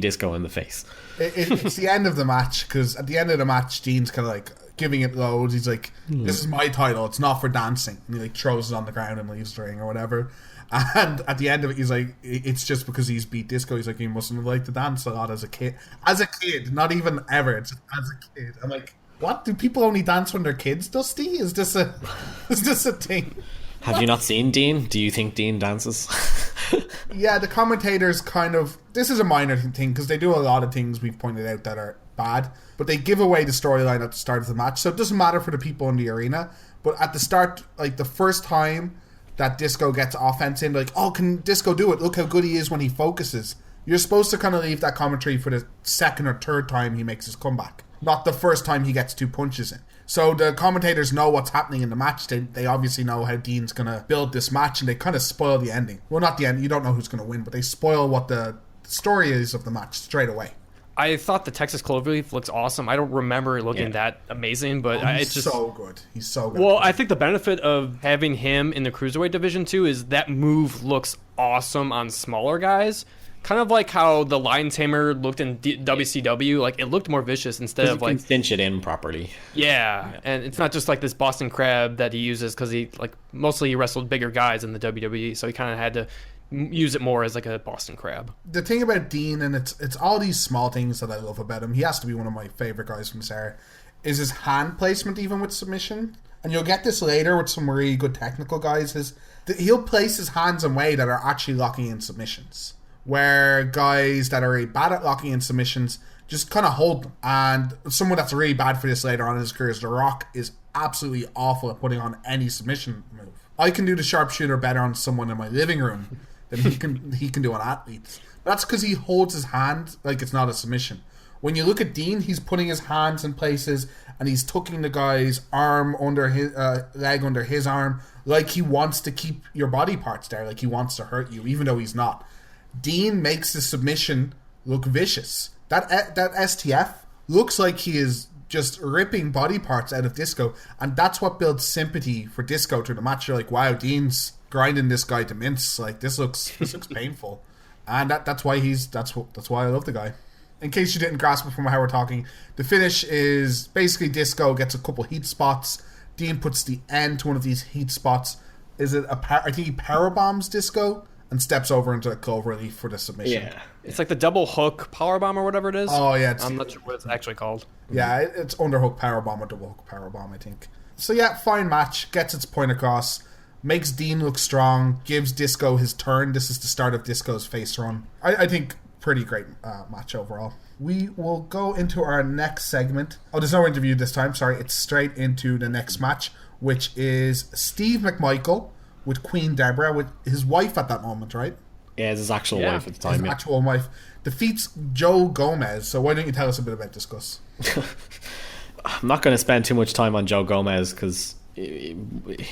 Disco in the face. It's the end of the match, because at the end of the match Dean's kind of like giving it loads. He's like, this is my title, it's not for dancing, and he like throws it on the ground and leaves the ring or whatever. And at the end of it, he's like, it's just because he's beat Disco. He's like, he mustn't have liked to dance a lot as a kid. As a kid, not even ever. It's as a kid. I'm like, what? Do people only dance when they're kids, Dusty? Is this a thing? Have you not seen Dean? Do you think Dean dances? Yeah, the commentators kind of... This is a minor thing, because they do a lot of things we've pointed out that are bad, but they give away the storyline at the start of the match, so it doesn't matter for the people in the arena. But at the start, like the first time that Disco gets offense in, like, oh, can Disco do it? Look how good he is when he focuses. You're supposed to kind of leave that commentary for the second or third time he makes his comeback, not the first time he gets 2 punches in. So the commentators know what's happening in the match. They obviously know how Dean's going to build this match, and they kind of spoil the ending. Well, not the end. You don't know who's going to win, but they spoil what the story is of the match straight away. I thought the Texas Cloverleaf looks awesome. I don't remember it looking that amazing, but it's just so good. He's so good. Well, I think the benefit of having him in the Cruiserweight division too is that move looks awesome on smaller guys, kind of like how the Lion Tamer looked in WCW. Like, it looked more vicious instead of, like, cinch it in properly. Yeah, and it's not just like this Boston Crab that he uses, because he, like, mostly he wrestled bigger guys in the WWE, so he kind of had to use it more as like a Boston Crab. The thing about Dean, and it's all these small things that I love about him, he has to be one of my favorite guys from this era, is his hand placement, even with submission. And you'll get this later with some really good technical guys, he'll place his hands in a way that are actually locking in submissions, where guys that are really bad at locking in submissions just kind of hold them. And someone that's really bad for this later on in his career is The Rock, is absolutely awful at putting on any submission move. I can do the sharpshooter better on someone in my living room than he can do on athletes. But that's because he holds his hand like it's not a submission. When you look at Dean, he's putting his hands in places and he's tucking the guy's arm under his leg under his arm, like he wants to keep your body parts there, like he wants to hurt you, even though he's not. Dean makes the submission look vicious. That STF looks like he is just ripping body parts out of Disco, and that's what builds sympathy for Disco through the match. You're like, wow, Dean's grinding this guy to mince. Like, this looks painful, and that's why I love the guy. In case you didn't grasp it from how we're talking, the finish is basically Disco gets a couple heat spots. Dean puts the end to one of these heat spots. I think he power bombs Disco and steps over into a cloverleaf for the submission. Yeah, it's like the double hook powerbomb or whatever it is. Oh yeah, I'm not sure what it's actually called. Yeah, it's underhook powerbomb or double hook powerbomb, I think. So yeah, fine match, gets its point across, makes Dean look strong, gives Disco his turn. This is the start of Disco's face run. I think pretty great match overall. We will go into our next segment. Oh, there's no interview this time. Sorry, it's straight into the next match, which is Steve McMichael with Queen Deborah, with his wife at that moment, right? Yeah, his actual wife at the time. His actual wife defeats Joe Gomez. So why don't you tell us a bit about this, Gus? I'm not going to spend too much time on Joe Gomez because he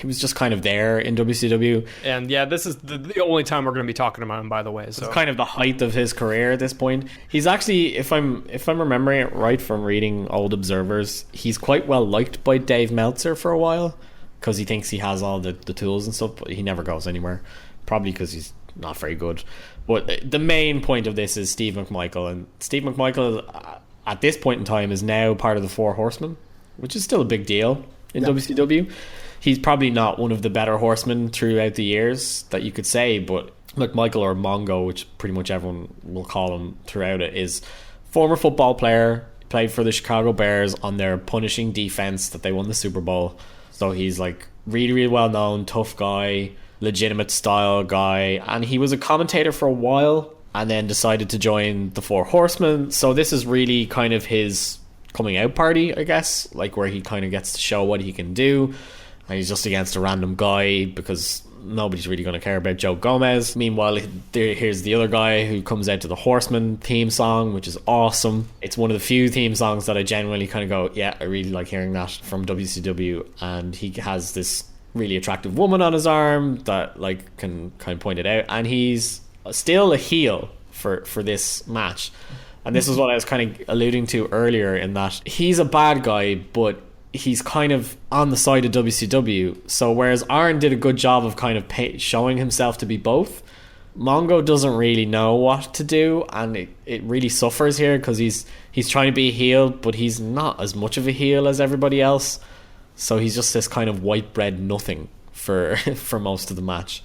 was just kind of there in WCW. And yeah, this is the only time we're going to be talking about him, by the way. So it's kind of the height of his career at this point. He's actually, if I'm remembering it right from reading old Observers, he's quite well liked by Dave Meltzer for a while, because he thinks he has all the tools and stuff, but he never goes anywhere. Probably because he's not very good. But the main point of this is Steve McMichael. And Steve McMichael, at this point in time, is now part of the Four Horsemen, which is still a big deal in WCW. He's probably not one of the better horsemen throughout the years that you could say, but McMichael, or Mongo, which pretty much everyone will call him throughout it, is former football player, played for the Chicago Bears on their punishing defense that they won the Super Bowl. So he's like really, really well known, tough guy, legitimate style guy, and he was a commentator for a while and then decided to join the Four Horsemen. So this is really kind of his coming out party, I guess, like where he kind of gets to show what he can do, and he's just against a random guy because nobody's really going to care about Joe Gomez. Meanwhile, here's the other guy who comes out to the Horseman theme song, which is awesome. It's one of the few theme songs that I genuinely kind of go, yeah, I really like hearing that from WCW. And he has this really attractive woman on his arm that like can kind of point it out, and he's still a heel for this match. And this is what I was kind of alluding to earlier, in that he's a bad guy, but he's kind of on the side of WCW. So whereas Arn did a good job of kind of showing himself to be both, Mongo doesn't really know what to do, and it really suffers here because he's trying to be a heel, but he's not as much of a heel as everybody else. So he's just this kind of white bread nothing for most of the match.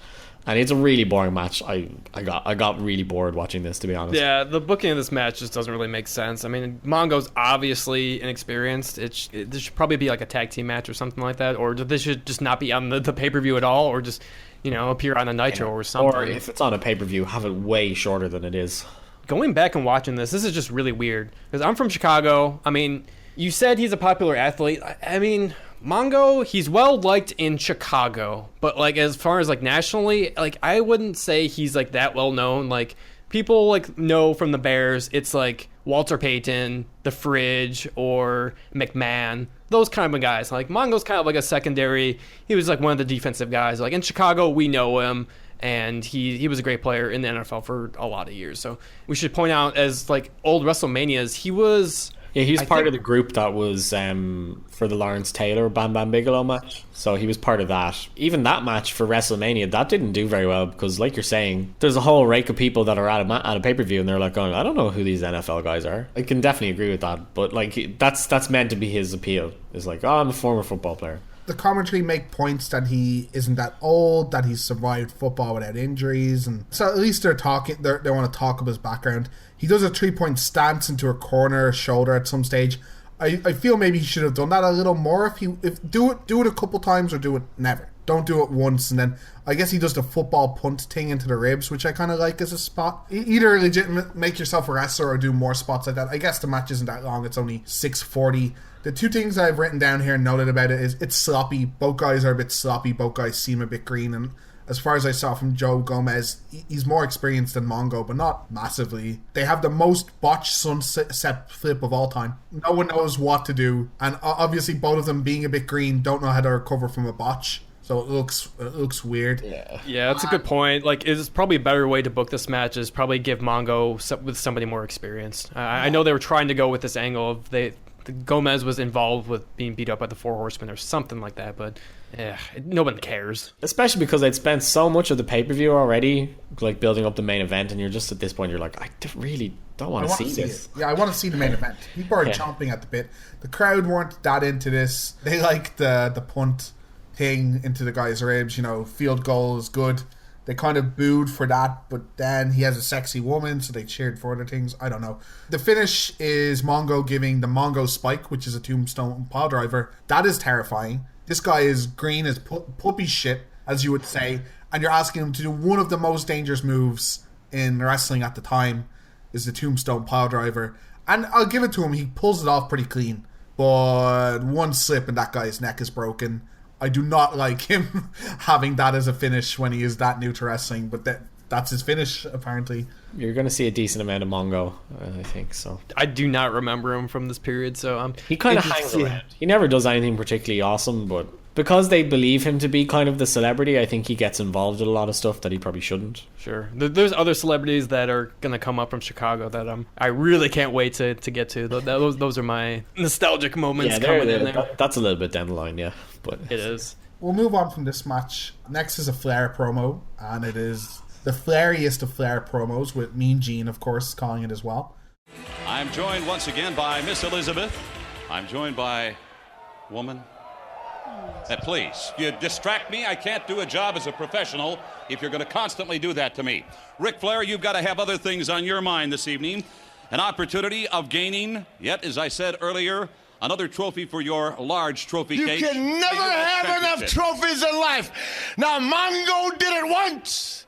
And it's a really boring match. I got really bored watching this, to be honest. Yeah, the booking of this match just doesn't really make sense. I mean, Mongo's obviously inexperienced. This should probably be like a tag team match or something like that, or this should just not be on the pay-per-view at all, or just, appear on a Nitro or something. Or if it's on a pay-per-view, have it way shorter than it is. Going back and watching this is just really weird, because I'm from Chicago. I mean, you said he's a popular athlete. I mean, Mongo, he's well liked in Chicago, but like as far as like nationally, like I wouldn't say he's like that well known. Like people like know from the Bears, it's like Walter Payton, The Fridge, or McMahon, those kind of guys. Like Mongo's kind of like a secondary. He was like one of the defensive guys. Like in Chicago, we know him, and he was a great player in the NFL for a lot of years. So we should point out, as like old WrestleManias, he was Yeah, he was part of the group that was for the Lawrence Taylor Bam Bam Bigelow match. So he was part of that. Even that match for WrestleMania, that didn't do very well because, like you're saying, there's a whole rake of people that are at a pay-per-view and they're like going, I don't know who these NFL guys are. I can definitely agree with that. But like that's meant to be his appeal. It's like, oh, I'm a former football player. The commentary make points that he isn't that old, that he's survived football without injuries, and so at least they're talking. They want to talk of his background. He does a 3-point stance into a corner shoulder at some stage. I feel maybe he should have done that a little more. If do it a couple times or do it never. Don't do it once, and then I guess he does the football punt thing into the ribs, which I kind of like as a spot. Either legitimate make yourself a wrestler or do more spots like that. I guess the match isn't that long. It's only 6:40. The two things I've written down here and noted about it is it's sloppy. Both guys are a bit sloppy. Both guys seem a bit green. And as far as I saw from Joe Gomez, he's more experienced than Mongo, but not massively. They have the most botched sunset flip of all time. No one knows what to do. And obviously both of them being a bit green don't know how to recover from a botch. So it looks weird. Yeah, that's a good point. Like, it's probably a better way to book this match is probably give Mongo with somebody more experienced. I know they were trying to go with this angle of Gomez was involved with being beat up by the Four Horsemen or something like that, but no one cares. Especially because they'd spent so much of the pay-per-view already, like building up the main event, and you're just at this point, you're like, I really don't want to see this. Yeah, I want to see the main event. People are chomping at the bit. The crowd weren't that into this. They liked the punt thing into the guy's ribs. Field goal is good. They kind of booed for that, but then he has a sexy woman, so they cheered for other things. I don't know. The finish is Mongo giving the Mongo Spike, which is a tombstone pile driver. That is terrifying. This guy is green as puppy shit, as you would say, and you're asking him to do one of the most dangerous moves in wrestling at the time, is the tombstone pile driver. And I'll give it to him, he pulls it off pretty clean, but one slip and that guy's neck is broken. I do not like him having that as a finish when he is that new to wrestling, but that's his finish, apparently. You're going to see a decent amount of Mongo, I think, so. I do not remember him from this period, so he kind of hangs around. He never does anything particularly awesome, but because they believe him to be kind of the celebrity, I think he gets involved in a lot of stuff that he probably shouldn't. Sure. There's other celebrities that are going to come up from Chicago that I really can't wait to get to. Those are my nostalgic moments coming in there. That's a little bit down the line, yeah. But it is. We'll move on from this match. Next is a Flair promo, and it is the Flairiest of Flair promos, with Mean Gene, of course, calling it as well. I'm joined once again by Miss Elizabeth. I'm joined by woman. Please, you distract me. I can't do a job as a professional if you're going to constantly do that to me. Ric Flair, you've got to have other things on your mind this evening. An opportunity of gaining, yet, as I said earlier, another trophy for your large trophy case. You can never have enough trophies in life. Now, Mongo did it once.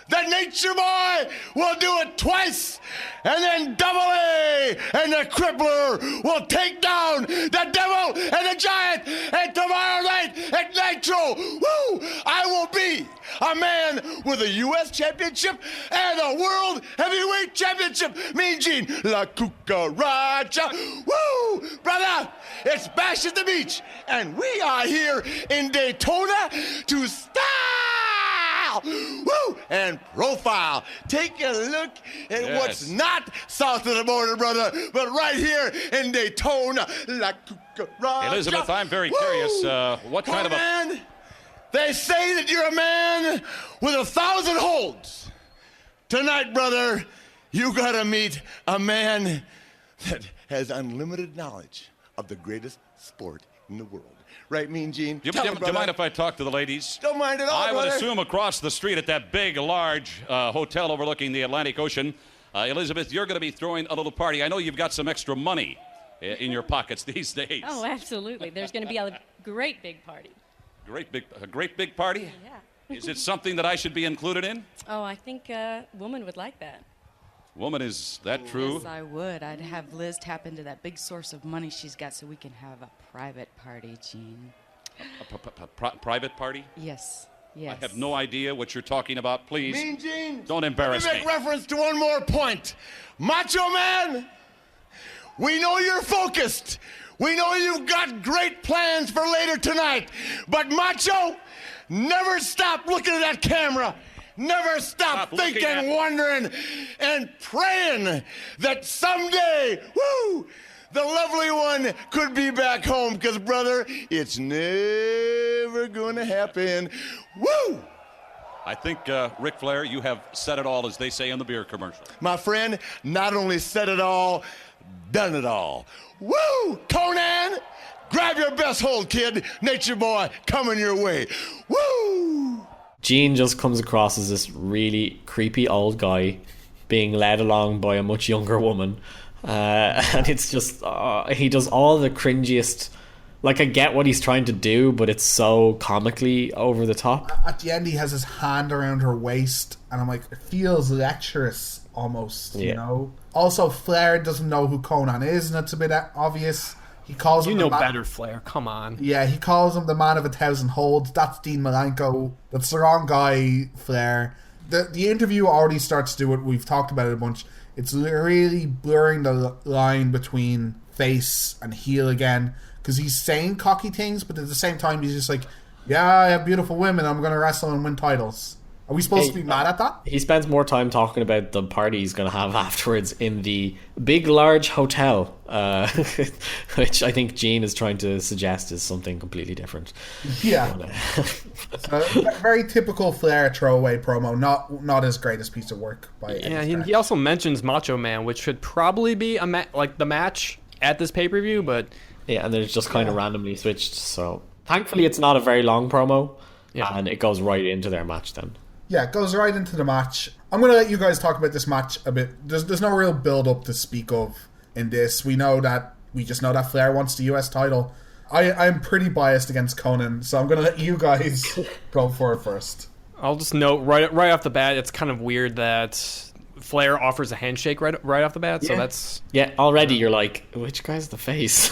The Nature Boy will do it twice. And then Double A and the Crippler will take down the Devil and the Giant. And tomorrow night at Nitro, woo, I will be a man with a U.S. Championship and a World Heavyweight Championship. Mean Gene, La Cucaracha. Woo, brother, it's Bash at the Beach. And we are here in Daytona to style, woo, and profile. Take a look at what's not south of the border, brother, but right here in Daytona, La Cucaracha. Elizabeth, I'm very curious. What kind of a man? They say that you're a man with 1,000 holds. Tonight, brother, you gotta meet a man that has unlimited knowledge of the greatest sport in the world. Right, Mean Gene? Do you mind if I talk to the ladies? Don't mind at all, I would brother. assume across the street at that big, large hotel overlooking the Atlantic Ocean, Elizabeth, you're going to be throwing a little party. I know you've got some extra money in your pockets these days. Oh, absolutely. There's going to be a great big party. A great big party? Yeah. Is it something that I should be included in? Oh, I think a woman would like that. Woman, is that true? Yes, I would. I'd have Liz tap into that big source of money she's got so we can have a private party, Gene. A private party? Yes. I have no idea what you're talking about. Please, Mean Gene, don't embarrass let me me. make reference to one more point. Macho Man, we know you're focused. We know you've got great plans for later tonight. But Macho, never stop looking at that camera. Never stop thinking, wondering, and praying that someday, woo, the lovely one could be back home, because, brother, it's never going to happen. Woo! I think, Ric Flair, you have said it all, as they say in the beer commercial. My friend, not only said it all, done it all. Woo! Conan, grab your best hold, kid. Nature Boy coming your way. Woo! Gene just comes across as this really creepy old guy being led along by a much younger woman. And it's just, he does all the cringiest. Like, I get what he's trying to do, but it's so comically over the top. At the end, he has his hand around her waist, and I'm like, it feels lecherous almost, you know? Also, Flair doesn't know who Conan is, and it's a bit obvious. He calls him better, Flair. Come on. Yeah, he calls him the man of 1,000 holds. That's Dean Malenko. That's the wrong guy, Flair. The interview already starts to do it. We've talked about it a bunch. It's really blurring the line between face and heel again, because he's saying cocky things, but at the same time he's just like, yeah, I have beautiful women, I'm going to wrestle and win titles. Are we supposed to be mad at that? He spends more time talking about the party he's going to have afterwards in the big, large hotel, which I think Gene is trying to suggest is something completely different. Yeah. Very typical Flair throwaway promo, not his greatest piece of work. He also mentions Macho Man, which should probably be like the match at this pay-per-view, but... Yeah, and it's just kind of randomly switched, so... Thankfully, it's not a very long promo, and it goes right into their match then. Yeah, it goes right into the match. I'm going to let you guys talk about this match a bit. There's no real build-up to speak of in this. We just know that Flair wants the US title. I'm pretty biased against Conan, so I'm going to let you guys go for it first. I'll just note right off the bat, it's kind of weird that Flair offers a handshake right off the bat, so that's... Yeah, already you're like, which guy's the face?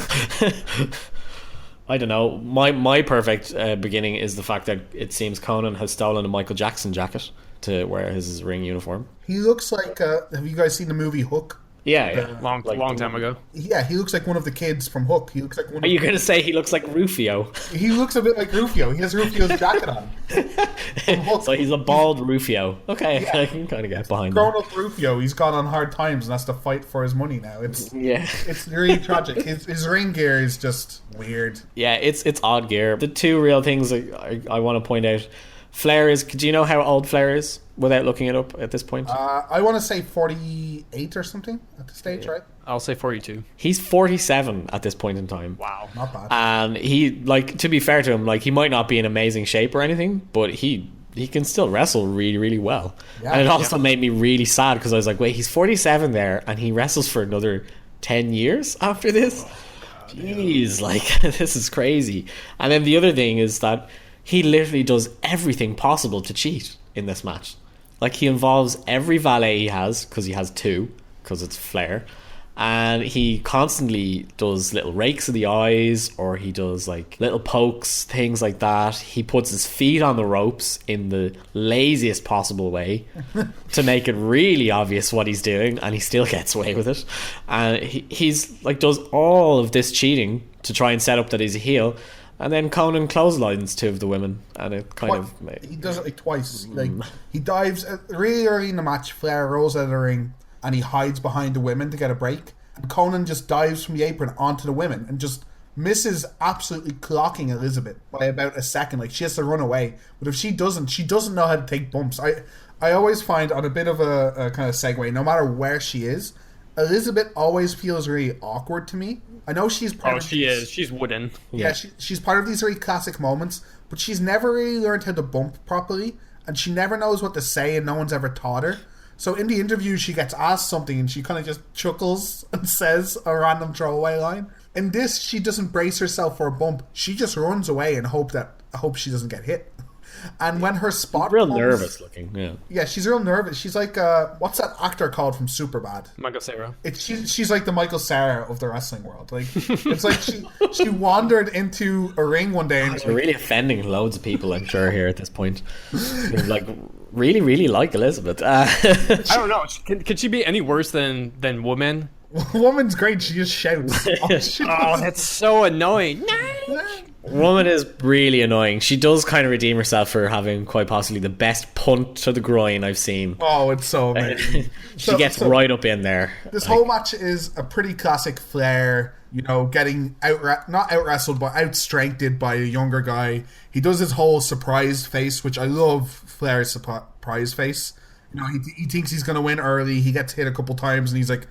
I don't know. My perfect beginning is the fact that it seems Conan has stolen a Michael Jackson jacket to wear his ring uniform. He looks like... have you guys seen the movie Hook? Yeah. Long time ago. Yeah, he looks like one of the kids from Hook. He looks like one. Are you going to say he looks like Rufio? He looks a bit like Rufio. He has Rufio's jacket on. So he's a bald Rufio. Okay, yeah. I can kind of get behind that. Grown-up Rufio, he's gone on hard times and has to fight for his money now. It's really tragic. His ring gear is just weird. Yeah, it's odd gear. The two real things I want to point out. Flair is... Do you know how old Flair is without looking it up at this point? I want to say 48 or something at the stage, right? I'll say 42. He's 47 at this point in time. Wow. Not bad. And he, like, to be fair to him, like, he might not be in amazing shape or anything, but he can still wrestle really, really well. Yeah, and it also made me really sad because I was like, wait, he's 47 there and he wrestles for another 10 years after this? Jeez, like, this is crazy. And then the other thing is that he literally does everything possible to cheat in this match. Like, he involves every valet he has, because he has two, because it's Flair. And he constantly does little rakes of the eyes, or he does, like, little pokes, things like that. He puts his feet on the ropes in the laziest possible way to make it really obvious what he's doing, and he still gets away with it. And he's, like, does all of this cheating to try and set up that he's a heel. And then Conan clotheslines two of the women, and it kind of... He does it like twice. Like, he dives really early in the match. Flair rolls out of the ring, and he hides behind the women to get a break. And Conan just dives from the apron onto the women and just misses absolutely clocking Elizabeth by about a second. Like, she has to run away. But if she doesn't know how to take bumps. I always find, on a bit of a kind of segue, no matter where she is, Elizabeth always feels really awkward to me. I know she's part of she is. She's wooden. Yeah, she's part of these very classic moments, but she's never really learned how to bump properly, and she never knows what to say, and no one's ever taught her. So in the interview, she gets asked something, and she kind of just chuckles and says a random throwaway line. In this, she doesn't brace herself for a bump. She just runs away and hope she doesn't get hit. And when her spot real nervous looking, yeah, she's real nervous. She's like, what's that actor called from Superbad? Michael Cera. She's like the Michael Cera of the wrestling world. Like, it's like she wandered into a ring one day. And you're really offending loads of people, I'm sure, here at this point. You're like, really, really like Elizabeth. I don't know. Could she be any worse than Woman? Woman's great. She just shouts. Oh, that's so annoying. Woman is really annoying. She does kind of redeem herself for having quite possibly the best punt to the groin I've seen. Oh, it's so amazing. She gets right up in there. This whole match is a pretty classic Flair, you know, getting not out wrestled, but out strengthed by a younger guy. He does his whole surprised face, which I love. Flair's surprise face. You know, he thinks he's going to win early. He gets hit a couple times, and he's like,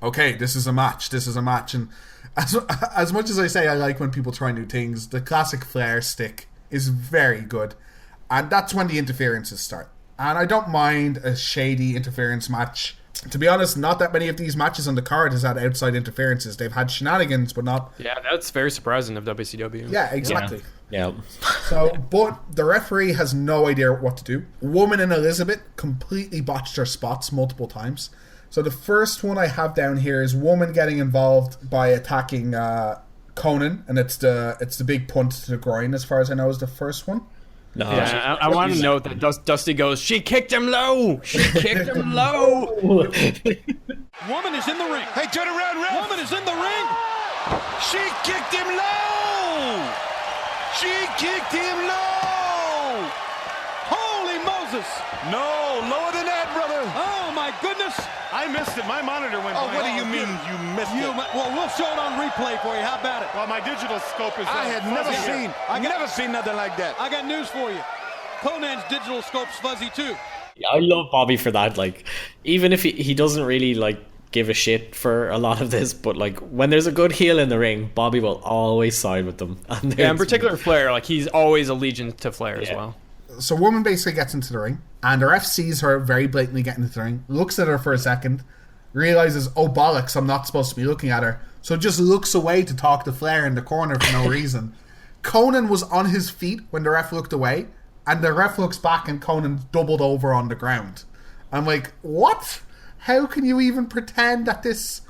"Okay, this is a match. This is a match." And as much as I say I like when people try new things, the classic Flair stick is very good, and that's when the interferences start. And I don't mind a shady interference match. To be honest, not that many of these matches on the card has had outside interferences. They've had shenanigans, but not... Yeah, that's very surprising of WCW. Yeah, exactly. Yeah. So, but the referee has no idea what to do. Woman and Elizabeth completely botched their spots multiple times. So the first one I have down here is Woman getting involved by attacking Conan, and it's the big punt to the groin, as far as I know, is the first one. No, yeah, I want to note that Dusty goes, "She kicked him low! She kicked him low!" Woman is in the ring. Hey, turn around, ref. Woman is in the ring. She kicked him low. She kicked him low. Holy Moses. No, lower than that, brother. Oh, my goodness. I missed it. My monitor went Oh, by. what do you mean you missed it? Well, we'll show it on replay for you. How about it? Well, my digital scope is... I had never seen nothing like that. I got news for you. Conan's digital scope's fuzzy, too. I love Bobby for that. Like, even if he doesn't really, like, give a shit for a lot of this, but, like, when there's a good heel in the ring, Bobby will always side with them. And yeah, in particular Flair. Like, he's always allegiant to Flair as well. So Woman basically gets into the ring, and the ref sees her very blatantly get into the ring, looks at her for a second, realizes, oh bollocks, I'm not supposed to be looking at her, so just looks away to talk to Flair in the corner for no reason. Conan was on his feet when the ref looked away, and the ref looks back and Conan doubled over on the ground. I'm like, what? How can you even pretend that this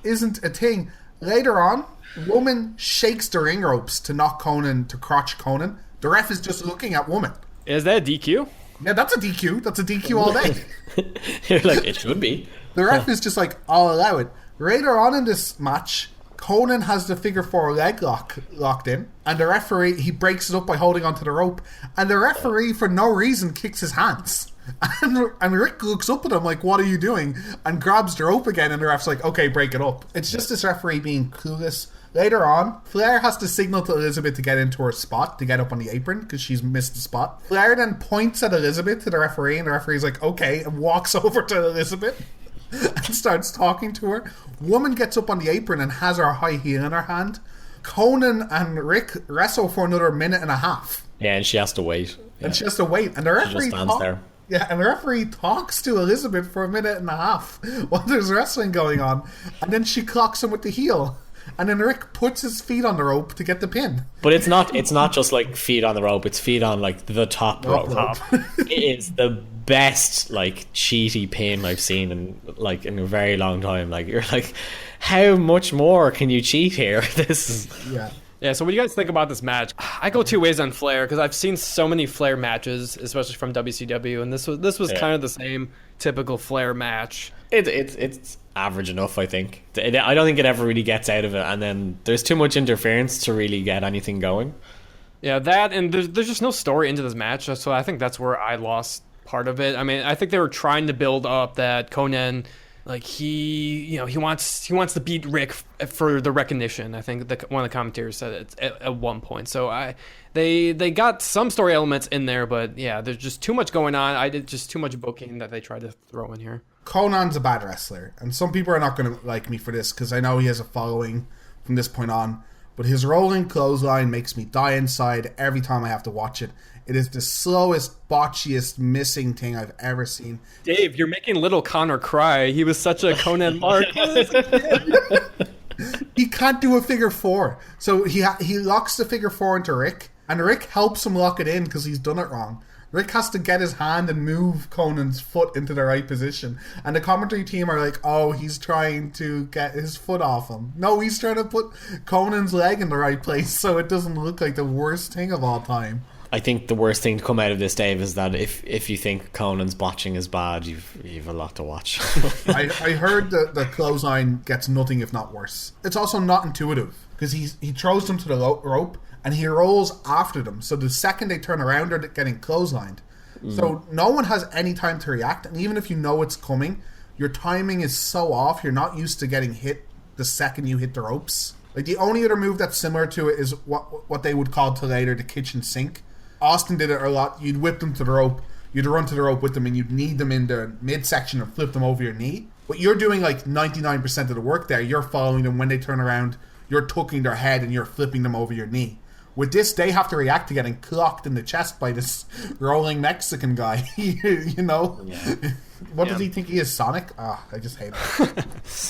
isn't a thing? Later on, Woman shakes the ring ropes to knock Conan, to crotch Conan. The ref is just looking at Woman. Is that a DQ? Yeah, that's a DQ. That's a DQ all day. You're like, it should be. The ref is just like, I'll allow it. Later on in this match, Conan has the figure 4 leg locked in, and the referee, he breaks it up by holding onto the rope, and the referee, for no reason, kicks his hands. And Rick looks up at him like, what are you doing? And grabs the rope again, and the ref's like, okay, break it up. It's just this referee being clueless. Later on, Flair has to signal to Elizabeth to get into her spot, to get up on the apron, because she's missed the spot. Flair then points at Elizabeth to the referee, and the referee's like, okay, and walks over to Elizabeth and starts talking to her. Woman gets up on the apron and has her high heel in her hand. Conan and Rick wrestle for another minute and a half. Yeah, and she has to wait. Yeah. And she has to wait. And the referee just stands there. Yeah, and the referee talks to Elizabeth for a minute and a half while there's wrestling going on. And then she clocks him with the heel. And then Rick puts his feet on the rope to get the pin. But it's not just like feet on the rope, it's feet on like the top rope. It is the best like cheaty pin I've seen in a very long time. Like, you're like, how much more can you cheat here? This is Yeah, so what do you guys think about this match? I go two ways on Flair, because I've seen so many Flair matches, especially from WCW, and this was kind of the same typical Flair match. It's average enough, I think. I don't think it ever really gets out of it, and then there's too much interference to really get anything going. Yeah, that, and there's just no story into this match, so I think that's where I lost part of it. I mean, I think they were trying to build up that Conan, like, he wants to beat Rick for the recognition. I think one of the commentators said it at one point. So they got some story elements in there, but yeah, there's just too much going on. I did just too much booking that they tried to throw in here. Conan's a bad wrestler, and some people are not going to like me for this because I know he has a following from this point on. But his rolling clothesline makes me die inside every time I have to watch it. It is the slowest, botchiest, missing thing I've ever seen. Dave, you're making little Conor cry. He was such a Conan mark. He can't do a figure 4. So he locks the figure 4 into Rick, and Rick helps him lock it in because he's done it wrong. Rick has to get his hand and move Conan's foot into the right position. And the commentary team are like, oh, he's trying to get his foot off him. No, he's trying to put Conan's leg in the right place so it doesn't look like the worst thing of all time. I think the worst thing to come out of this, Dave, is that if you think Conan's botching is bad, you've a lot to watch. I heard that the clothesline gets nothing if not worse. It's also not intuitive because he throws them to the rope and he rolls after them. So the second they turn around, they're getting clotheslined. So no one has any time to react, and even if you know it's coming, your timing is so off, you're not used to getting hit the second you hit the ropes. Like, the only other move that's similar to it is what they would call to later the kitchen sink. Austin did it a lot. You'd whip them to the rope, you'd run to the rope with them, and you'd knee them in the midsection and flip them over your knee. But you're doing like 99% of the work there. You're following them when they turn around, you're tucking their head, and you're flipping them over your knee. With this, they have to react to getting clocked in the chest by this rolling Mexican guy. You know? Yeah. What does he think he is, Sonic? I just hate it.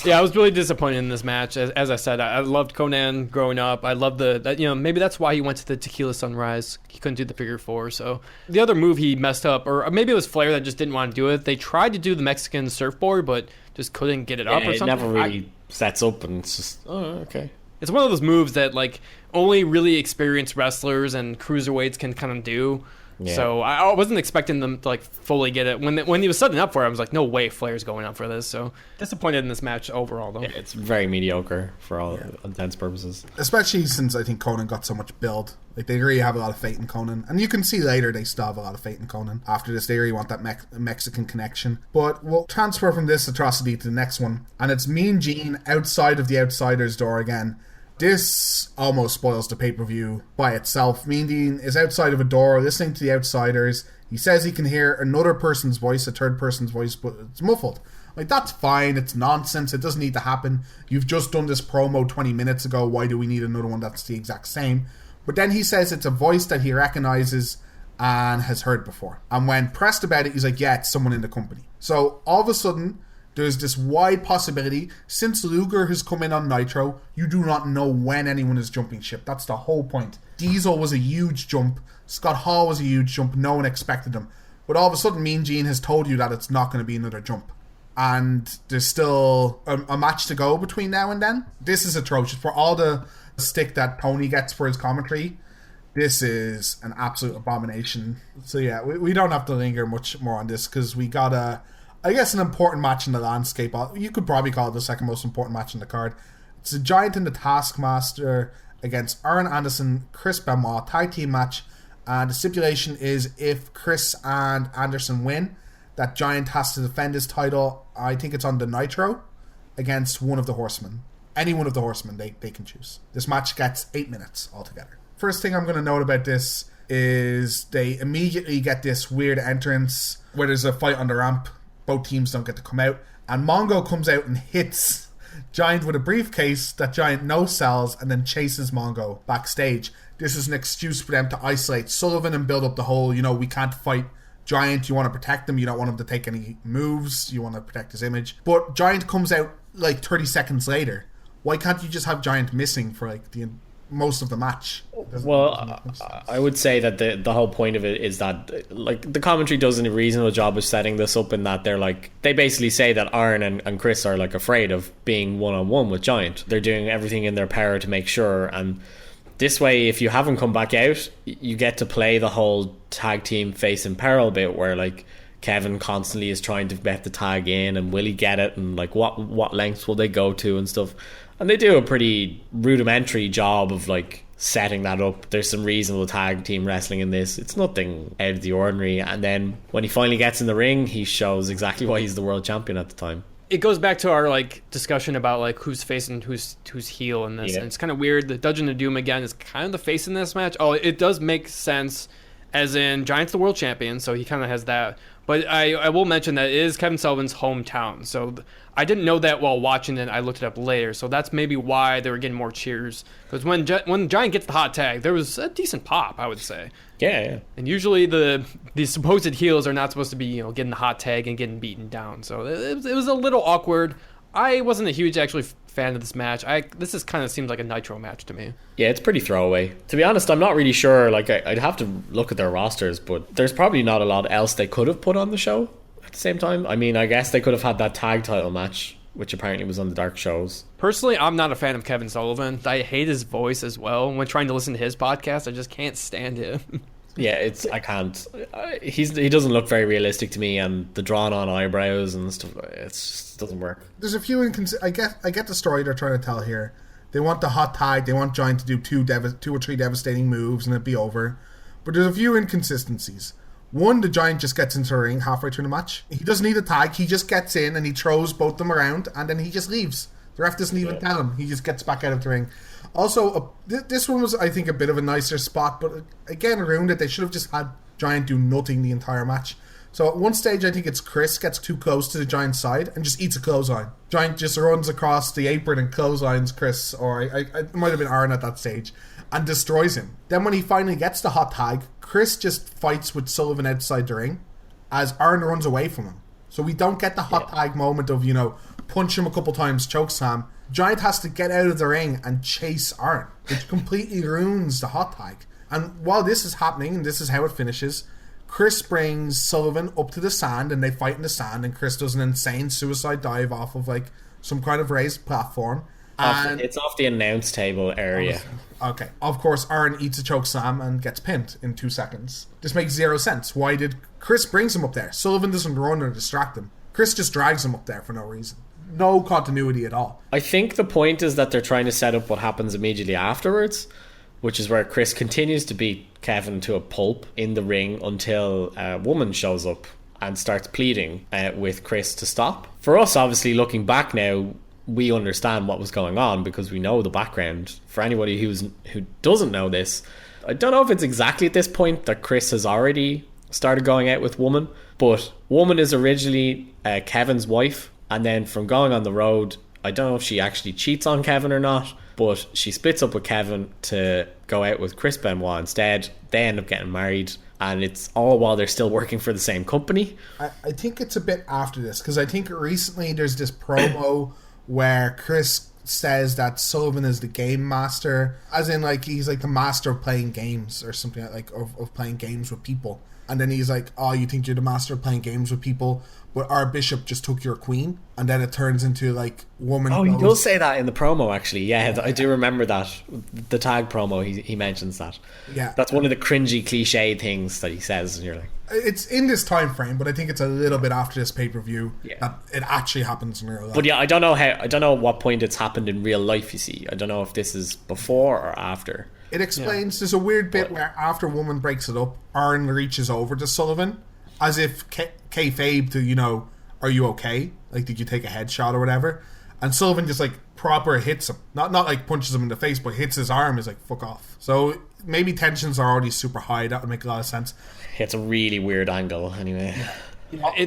Yeah, I was really disappointed in this match. As I said, I loved Conan growing up. I loved maybe that's why he went to the Tequila Sunrise. He couldn't do the figure four. So the other move he messed up, or maybe it was Flair that just didn't want to do it. They tried to do the Mexican surfboard, but just couldn't get it up or something. It never really sets up, and it's just, okay. It's one of those moves that like only really experienced wrestlers and cruiserweights can kind of do. Yeah. So I wasn't expecting them to like fully get it. When he was setting up for it, I was like, no way Flair's going up for this. So disappointed in this match overall, though. Yeah, it's very mediocre for all intents purposes. Especially since I think Conan got so much build. Like, they really have a lot of faith in Conan. And you can see later they still have a lot of faith in Conan. After this, they really want that Mexican connection. But we'll transfer from this atrocity to the next one. And it's Mean Gene outside of the Outsiders door again. This almost spoils the pay-per-view by itself. Mean Gene is outside of a door listening to the Outsiders. He says he can hear another person's voice, a third person's voice, but it's muffled. Like, that's fine. It's nonsense. It doesn't need to happen. You've just done this promo 20 minutes ago. Why do we need another one that's the exact same? But then he says it's a voice that he recognizes and has heard before. And when pressed about it, he's like, yeah, it's someone in the company. So all of a sudden, there's this wide possibility. Since Luger has come in on Nitro, you do not know when anyone is jumping ship. That's the whole point. Diesel was a huge jump. Scott Hall was a huge jump. No one expected him. But all of a sudden, Mean Gene has told you that it's not going to be another jump. And there's still a match to go between now and then. This is atrocious. For all the stick that Tony gets for his commentary, this is an absolute abomination. So yeah, we don't have to linger much more on this, because we got an important match in the landscape. You could probably call it the second most important match in the card. It's a Giant and the Taskmaster against Arn Anderson, Chris Benoit, tag team match. And the stipulation is if Chris and Anderson win, that Giant has to defend his title. I think it's on the Nitro against one of the Horsemen. Any one of the Horsemen they can choose. This match gets 8 minutes altogether. First thing I'm going to note about this is they immediately get this weird entrance where there's a fight on the ramp. Both teams don't get to come out, and Mongo comes out and hits Giant with a briefcase that Giant no-sells and then chases Mongo backstage. This is an excuse for them to isolate Sullivan and build up the whole, we can't fight Giant. You want to protect him. You don't want him to take any moves. You want to protect his image. But Giant comes out like 30 seconds later. Why can't you just have Giant missing for like the most of the match? Well, I would say that the whole point of it is that like the commentary does a reasonable job of setting this up, in that they basically say that Arn and Chris are like afraid of being one-on-one with Giant. They're doing everything in their power to make sure, and this way, if you haven't come back out, you get to play the whole tag team face in peril bit, where like Kevin constantly is trying to bet the tag in, and will he get it, and like what lengths will they go to and stuff. And they do a pretty rudimentary job of like setting that up. There's some reasonable tag team wrestling in this. It's nothing out of the ordinary. And then when he finally gets in the ring, he shows exactly why he's the world champion at the time. It goes back to our like discussion about like who's face and who's heel in this. Yeah. And it's kind of weird. The Dungeon of Doom again is kind of the face in this match. Oh, it does make sense, as in Giant's the world champion, so he kind of has that. But I will mention that it is Kevin Sullivan's hometown. So I didn't know that while watching it. I looked it up later. So that's maybe why they were getting more cheers. Because when Giant gets the hot tag, there was a decent pop, I would say. Yeah. And usually the supposed heels are not supposed to be getting the hot tag and getting beaten down. So it was a little awkward. I wasn't a huge fan of this match. This is kind of seems like a Nitro match to me. Yeah, it's pretty throwaway. To be honest, I'm not really sure. Like, I'd have to look at their rosters, but there's probably not a lot else they could have put on the show at the same time. I mean, I guess they could have had that tag title match, which apparently was on the dark shows. Personally, I'm not a fan of Kevin Sullivan. I hate his voice as well. When trying to listen to his podcast, I just can't stand him. Yeah, I can't. He doesn't look very realistic to me, and the drawn-on eyebrows and stuff, it just doesn't work. There's a few I get the story they're trying to tell here. They want the hot tag. They want Giant to do two or three devastating moves and it'd be over. But there's a few inconsistencies. One, the Giant just gets into the ring halfway through the match. He doesn't need a tag. He just gets in and he throws both of them around and then he just leaves. The ref doesn't even tell him. He just gets back out of the ring. Also, this one was, I think, a bit of a nicer spot, but again, around it, they should have just had Giant do nothing the entire match. So at one stage, I think it's Chris gets too close to the Giant's side and just eats a clothesline. Giant just runs across the apron and clotheslines Chris, or it might have been Aaron at that stage, and destroys him. Then when he finally gets the hot tag, Chris just fights with Sullivan outside the ring as Aaron runs away from him. So we don't get the hot tag moment of, punch him a couple times, chokeslam. Giant has to get out of the ring and chase Aaron, which completely ruins the hot tag. And while this is happening, and this is how it finishes, Chris brings Sullivan up to the sand and they fight in the sand, and Chris does an insane suicide dive off of some kind of raised platform. And it's off the announce table area. Okay. Of course, Aaron eats a chokeslam and gets pinned in 2 seconds. This makes zero sense. Why did Chris brings him up there? Sullivan doesn't run or distract him. Chris just drags him up there for no reason. No continuity at all. I think the point is that they're trying to set up what happens immediately afterwards, which is where Chris continues to beat Kevin to a pulp in the ring until a woman shows up and starts pleading with Chris to stop. For us, obviously, looking back now, we understand what was going on because we know the background. For anybody who doesn't know this, I don't know if it's exactly at this point that Chris has already started going out with Woman, but Woman is originally Kevin's wife, and then from going on the road, I don't know if she actually cheats on Kevin or not, but she splits up with Kevin to go out with Chris Benoit instead. They end up getting married, and it's all while they're still working for the same company. I think it's a bit after this, because I think recently there's this promo where Chris says that Sullivan is the game master, as in he's the master of playing games or something of playing games with people. And then he's like, oh, you think you're the master of playing games with people, but our bishop just took your queen. And then it turns into woman. Oh, he does say that in the promo, actually. Yeah, I do remember that. The tag promo, he mentions that. Yeah. That's one of the cringy cliche things that he says, and you're like, it's in this time frame, but I think it's a little bit after this pay-per-view that it actually happens in real life. But yeah, I don't know what point it's happened in real life, you see. I don't know if this is before or after. It explains, there's a weird bit where after Woman breaks it up, Aaron reaches over to Sullivan as if kayfabe to, are you okay? Did you take a headshot or whatever? And Sullivan just proper hits him. Not punches him in the face, but hits his arm. He's like, fuck off. So maybe tensions are already super high. That would make a lot of sense. It's a really weird angle anyway.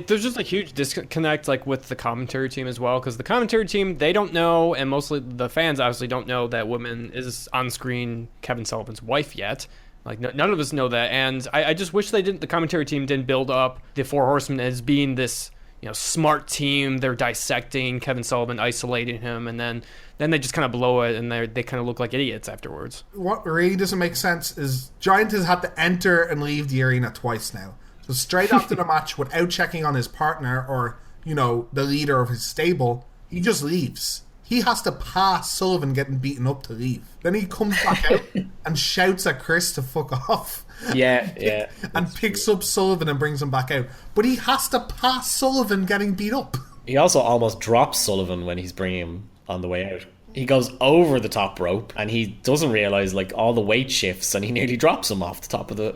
There's just a huge disconnect with the commentary team as well, because the commentary team, they don't know, and mostly the fans obviously don't know that Woman is on screen Kevin Sullivan's wife yet. None of us know that, and I just wish the commentary team didn't build up the Four Horsemen as being this smart team. They're dissecting Kevin Sullivan, isolating him, and then they just kind of blow it, and they kind of look like idiots afterwards. What really doesn't make sense is Giant has had to enter and leave the arena twice now. So straight after the match, without checking on his partner or, the leader of his stable, he just leaves. He has to pass Sullivan getting beaten up to leave. Then he comes back out and shouts at Chris to fuck off. Yeah. And picks up Sullivan and brings him back out. But he has to pass Sullivan getting beat up. He also almost drops Sullivan when he's bringing him on the way out. He goes over the top rope and he doesn't realize all the weight shifts and he nearly drops him off the top of the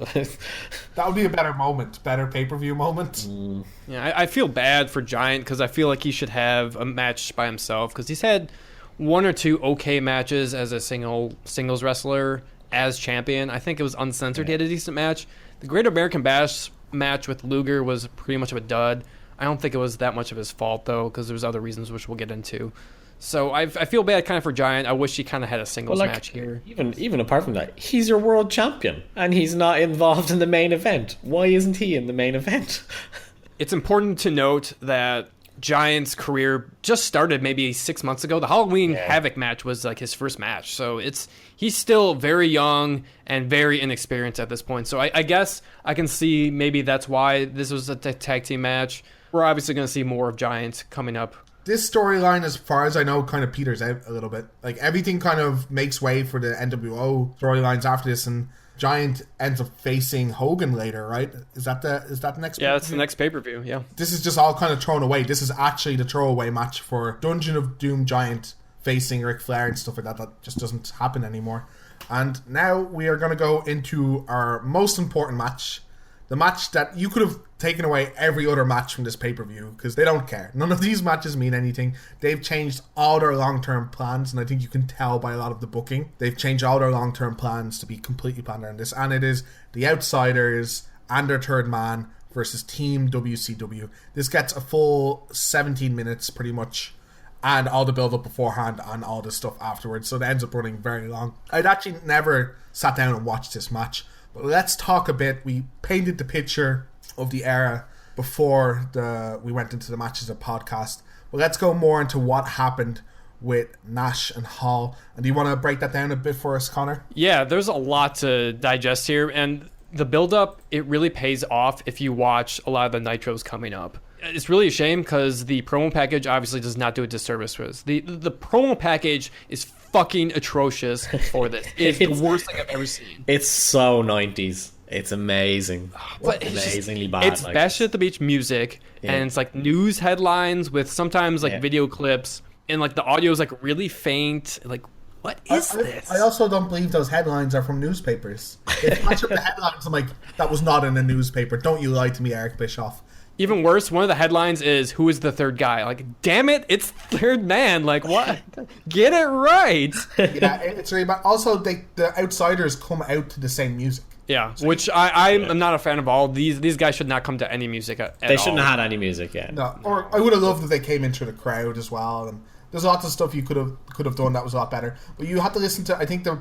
that would be a better pay-per-view moment. Yeah, I feel bad for Giant because I feel like he should have a match by himself, because he's had one or two okay matches as a singles wrestler as champion. I think it was uncensored. He had a decent match. The Great American Bash match with Luger was pretty much of a dud. I don't think it was that much of his fault though, because there's other reasons which we'll get into. So I feel bad kind of for Giant. I wish he kind of had a singles match here. Even apart from that, he's your world champion and he's not involved in the main event. Why isn't he in the main event? It's important to note that Giant's career just started maybe 6 months ago. The Halloween Havoc match was his first match. So he's still very young and very inexperienced at this point. So I guess I can see maybe that's why this was a tag team match. We're obviously going to see more of Giant coming up. This storyline, as far as I know, kind of peters out a little bit. Everything kind of makes way for the NWO storylines after this, and Giant ends up facing Hogan later, right? Is that the next? Yeah, that's the next pay-per-view. Yeah. This is just all kind of thrown away. This is actually the throwaway match for Dungeon of Doom Giant facing Ric Flair and stuff like that. That just doesn't happen anymore. And now we are going to go into our most important match. The match that you could have taken away every other match from this pay-per-view because they don't care. None of these matches mean anything. They've changed all their long-term plans, and I think you can tell by a lot of the booking. They've changed all their long-term plans to be completely planned around this. And it is the Outsiders and their third man versus Team WCW. This gets a full 17 minutes pretty much, and all the build-up beforehand and all the stuff afterwards. So it ends up running very long. I'd actually never sat down and watched this match. But let's talk a bit. We painted the picture of the era before we went into the matches of podcast. But let's go more into what happened with Nash and Hall. And do you want to break that down a bit for us, Conor? Yeah, there's a lot to digest here. And the build-up, it really pays off if you watch a lot of the Nitros coming up. It's really a shame because the promo package obviously does not do a disservice for us. The promo package is fucking atrocious for this. It's the worst thing I've ever seen. It's so 90s. It's amazing. But Amazingly bad. It's Bash at the Beach music, and it's like news headlines with sometimes like video clips, and like the audio is like really faint. Like, what is this? I also don't believe those headlines are from newspapers. If I check the headlines, I'm like, that was not in a newspaper. Don't you lie to me, Eric Bischoff. Even worse, one of the headlines is, who is the third guy? Like, damn it, it's third man. Like, what? Get it right. Yeah, it's really bad. Also, the Outsiders come out to the same music. Yeah, which I'm not a fan of all. These guys should not come to any music at all. They shouldn't have had any music yet. No, or I would have loved if they came into the crowd as well. And there's lots of stuff you could have done that was a lot better. But you have to listen to, I think the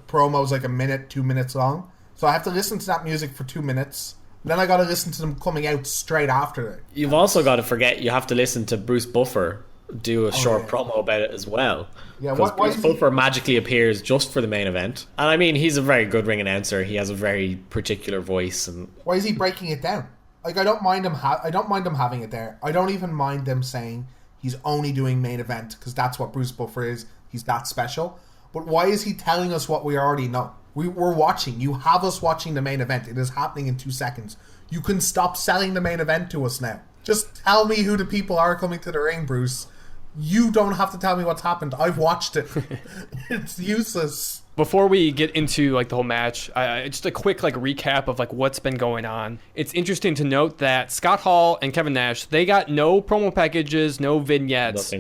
promo is like 2 minutes long. So I have to listen to that music for 2 minutes. Then I got to listen to them coming out straight after it. You've also got to forget you have to listen to Bruce Buffer do a short promo about it as well. Yeah, because Bruce Buffer magically appears just for the main event. And I mean, he's a very good ring announcer. He has a very particular voice. And why is he breaking it down? Like, I don't mind him. I don't mind him having it there. I don't even mind them saying he's only doing main event because that's what Bruce Buffer is. He's that special. But why is he telling us what we already know? We're watching. You have us watching the main event. It is happening in 2 seconds. You can stop selling the main event to us now. Just tell me who the people are coming to the ring, Bruce. You don't have to tell me what's happened. I've watched it. It's useless. Before we get into like the whole match, just a quick like recap of like what's been going on. It's interesting to note that Scott Hall and Kevin Nash, they got no promo packages, no vignettes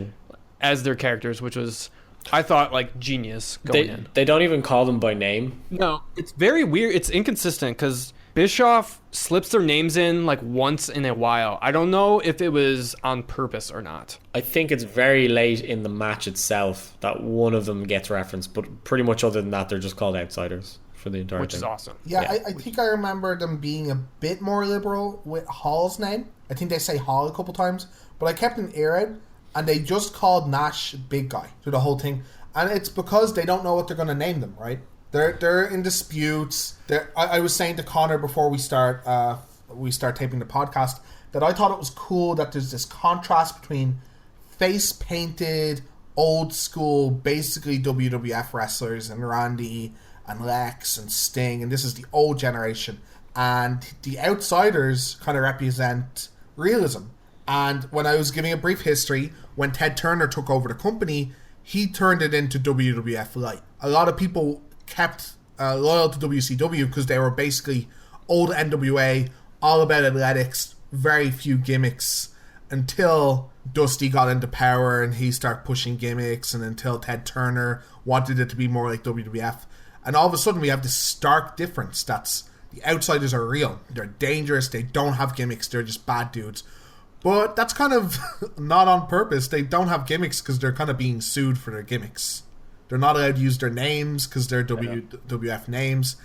as their characters, which was, I thought, like genius going in. They don't even call them by name. No, it's very weird. It's inconsistent because Bischoff slips their names in like once in a while. I don't know if it was on purpose or not. I think it's very late in the match itself that one of them gets referenced, but pretty much other than that, they're just called Outsiders for the entire Which thing. is awesome. Yeah, I think I remember them being a bit more liberal with Hall's name. I think they say Hall a couple times, but I kept an ear out, and they just called Nash Big Guy through the whole thing. And it's because they don't know what they're going to name them, right? They're in disputes. I was saying to Conor before we start taping the podcast that I thought it was cool that there's this contrast between face painted, old school, basically WWF wrestlers and Randy and Lex and Sting, and this is the old generation, and the Outsiders kind of represent realism. And when I was giving a brief history, when Ted Turner took over the company, he turned it into WWF Light. A lot of people kept loyal to WCW because they were basically old NWA, all about athletics, very few gimmicks, until Dusty got into power and he started pushing gimmicks, and until Ted Turner wanted it to be more like WWF. And all of a sudden we have this stark difference. That's the Outsiders are real. They're dangerous. They don't have gimmicks. They're just bad dudes. But that's kind of not on purpose. They don't have gimmicks because they're kind of being sued for their gimmicks. They're not allowed to use their names because they're WWF names.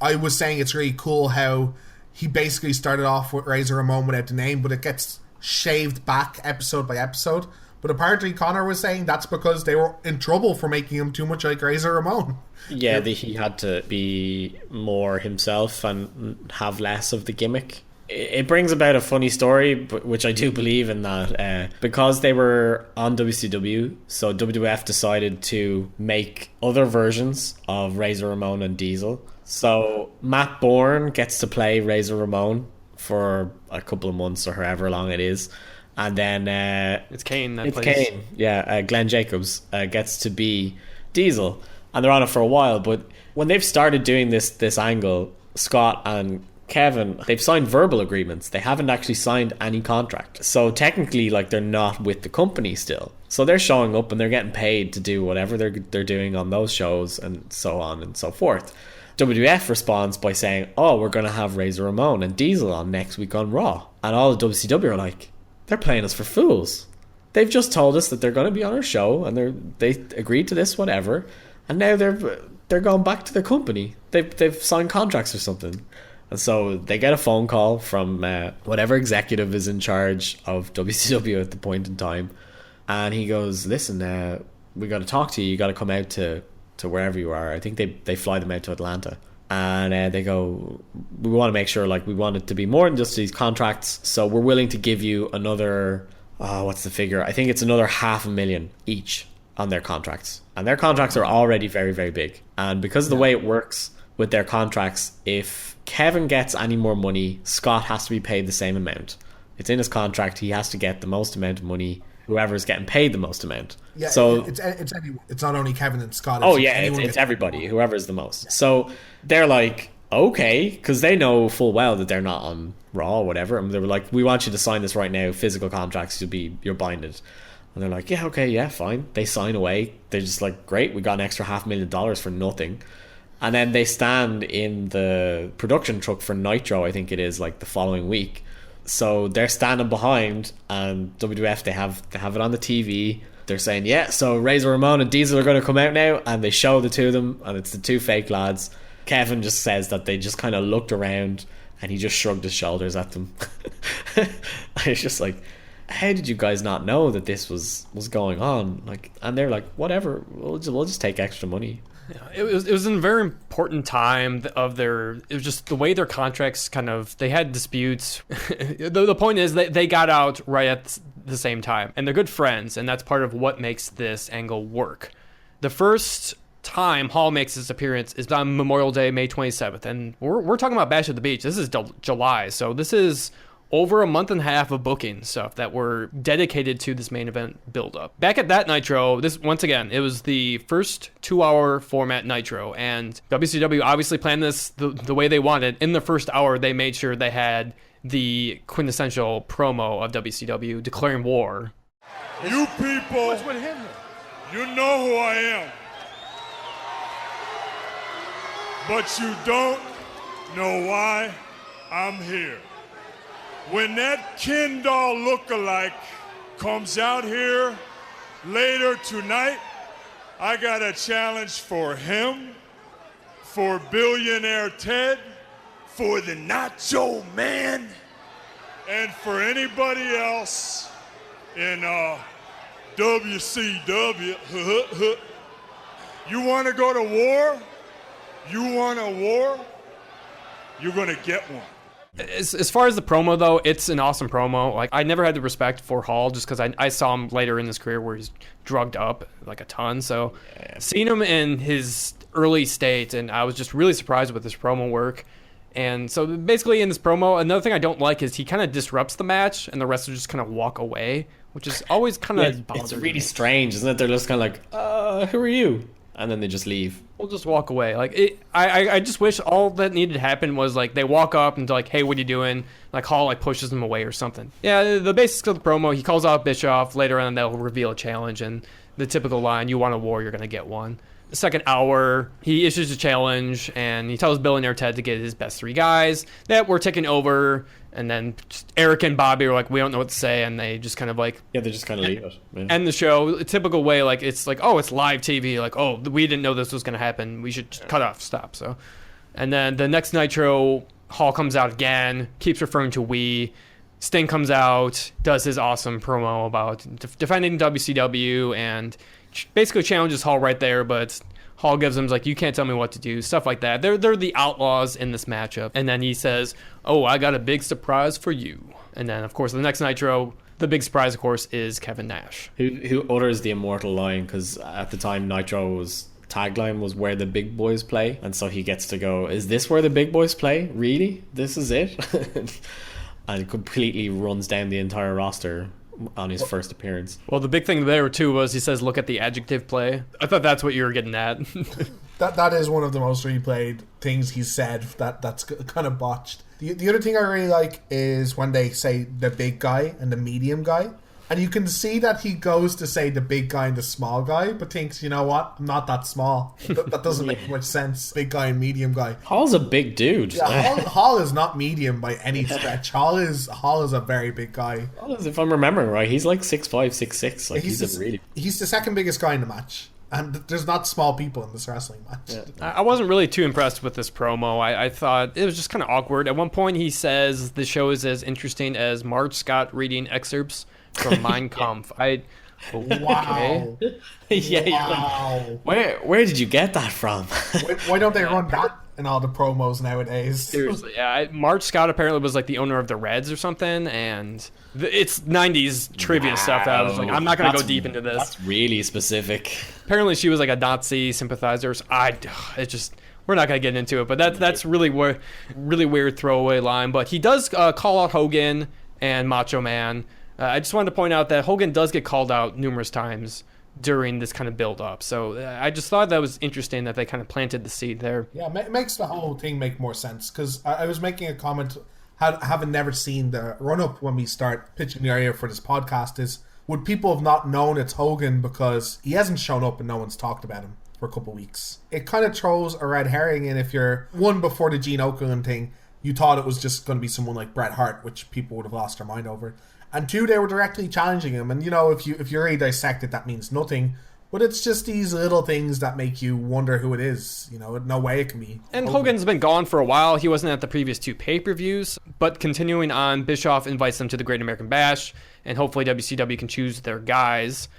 I was saying it's really cool how he basically started off with Razor Ramon without the name, but it gets shaved back episode by episode. But apparently Conor was saying that's because they were in trouble for making him too much like Razor Ramon. Yeah, he had to be more himself and have less of the gimmick. It brings about a funny story, which I do believe in, that because they were on WCW, so WWF decided to make other versions of Razor Ramon and Diesel. So Matt Bourne gets to play Razor Ramon for a couple of months or however long it is. And then it's Kane. It's Kane. Yeah, Glenn Jacobs gets to be Diesel, and they're on it for a while. But when they've started doing this angle, Scott and Kevin, they've signed verbal agreements. They haven't actually signed any contract. So technically, like, they're not with the company still. So they're showing up and they're getting paid to do whatever they're doing on those shows and so on and so forth. WWF responds by saying, oh, we're going to have Razor Ramon and Diesel on next week on Raw. And all of WCW are like, they're playing us for fools. They've just told us that they're going to be on our show and they agreed to this, whatever. And now they're going back to their company. They've signed contracts or something. And so they get a phone call from whatever executive is in charge of WCW at the point in time. And he goes, listen, we got to talk to you. You got to come out to wherever you are. I think they fly them out to Atlanta. And they go, we want to make sure, like, we want it to be more than just these contracts. So we're willing to give you another, what's the figure? I think it's another $500,000 each on their contracts. And their contracts are already very, very big. And because of the way it works with their contracts, if Kevin gets any more money, Scott has to be paid the same amount. It's in his contract. He has to get the most amount of money, whoever's getting paid the most amount. Yeah, so it's not only Kevin and Scott. It's everybody, whoever's the most. Yeah. So they're like, okay, because they know full well that they're not on Raw or whatever. And they were like, we want you to sign this right now. Physical contracts, you're binded. And they're like, yeah, okay, yeah, fine. They sign away. They're just like, great, we got an extra $500,000 for nothing. And then they stand in the production truck for Nitro, I think it is, like the following week. So they're standing behind, and WWF, they have it on the TV. They're saying, yeah, so Razor Ramon and Diesel are going to come out now, and they show the two of them, and it's the two fake lads. Kevin just says that they just kind of looked around, and he just shrugged his shoulders at them. It's just like, how did you guys not know that this was going on? Like, and they're like, whatever, we'll just take extra money. Yeah, it was a very important time of their. It was just the way their contracts kind of, they had disputes. The point is that they got out right at the same time, and they're good friends, and that's part of what makes this angle work. The first time Hall makes his appearance is on Memorial Day, May 27th, and we're talking about Bash at the Beach. This is July, so this is over a month and a half of booking stuff that were dedicated to this main event build-up. Back at that Nitro, this once again, it was the first 2-hour format Nitro, and WCW obviously planned this the way they wanted. In the first hour, they made sure they had the quintessential promo of WCW declaring war. You people, you know who I am, but you don't know why I'm here. When that Ken doll lookalike comes out here later tonight, I got a challenge for him, for Billionaire Ted, for the Nacho Man, and for anybody else in WCW. You want to go to war? You want a war? You're going to get one. As far as the promo, though, it's an awesome promo. Like, I never had the respect for Hall just because I saw him later in his career where he's drugged up like a ton. So seeing him in his early state, and I was just really surprised with his promo work. And so basically in this promo, another thing I don't like is he kind of disrupts the match and the wrestlers just kind of walk away, which is always kind of it's really strange, isn't it? They're just kind of like, who are you? And then they just leave. We'll just walk away. Like, I just wish all that needed to happen was, like, they walk up and like, hey, what are you doing? Like, Hall, like, pushes them away or something. Yeah, the basics of the promo, he calls out Bischoff. Later on, they'll reveal a challenge, and the typical line, you want a war, you're going to get one. The second hour, he issues a challenge, and he tells Billionaire Ted to get his best 3 guys that were taking over, and then Eric and Bobby are like, we don't know what to say, and they just kind of like... Yeah, they just kind of leave it. Yeah. End the show, a typical way, like, it's like, oh, it's live TV, like, oh, we didn't know this was going to happen, we should cut off, stop, so... And then the next Nitro, Hall comes out again, keeps referring to we. Sting comes out, does his awesome promo about defending WCW, and basically challenges Hall right there, but Hall gives him, like, you can't tell me what to do, stuff like that. They're the outlaws in this matchup. And then he says, oh, I got a big surprise for you. And then, of course, the next Nitro, the big surprise, of course, is Kevin Nash. Who utters the immortal line, because at the time Nitro's tagline was where the big boys play, and so he gets to go, is this where the big boys play? Really? This is it? And completely runs down the entire roster on his first appearance. Well, the big thing there too was he says, "Look at the adjective play." I thought that's what you were getting at. That is one of the most replayed things he's said. That's kind of botched. The other thing I really like is when they say the big guy and the medium guy. And you can see that he goes to say the big guy and the small guy, but thinks, you know what, I'm not that small. That doesn't make much sense. Big guy and medium guy. Hall's a big dude. Yeah, Hall is not medium by any stretch. Hall is a very big guy. Hall is, if I'm remembering right, he's like 6'5", 6'6". Like he's the second biggest guy in the match. And there's not small people in this wrestling match. Yeah. I wasn't really too impressed with this promo. I thought it was just kind of awkward. At one point, he says the show is as interesting as Marge Scott reading excerpts from Mein Kampf. Wow. Yeah. Wow. Where did you get that from? Why don't they run that in all the promos nowadays? Seriously, yeah. Marge Scott apparently was like the owner of the Reds or something, and it's 90s trivia stuff that I was like, I'm not going to go deep into this. That's really specific. Apparently she was like a Nazi sympathizer. We're not going to get into it, but that's really weird throwaway line. But he does call out Hogan and Macho Man. I just wanted to point out that Hogan does get called out numerous times during this kind of build-up. So I just thought that was interesting that they kind of planted the seed there. Yeah, it makes the whole thing make more sense. Because I was making a comment, having never seen the run-up when we start pitching the area for this podcast, is would people have not known it's Hogan because he hasn't shown up and no one's talked about him for a couple of weeks? It kind of throws a red herring in if you're, one, before the Gene Okerlund thing, you thought it was just going to be someone like Bret Hart, which people would have lost their mind over. And two, they were directly challenging him. And, you know, if you really dissect it, that means nothing. But it's just these little things that make you wonder who it is. You know, no way it can be. And Hogan's been gone for a while. He wasn't at the previous two pay-per-views. But continuing on, Bischoff invites them to the Great American Bash. And hopefully WCW can choose their guys.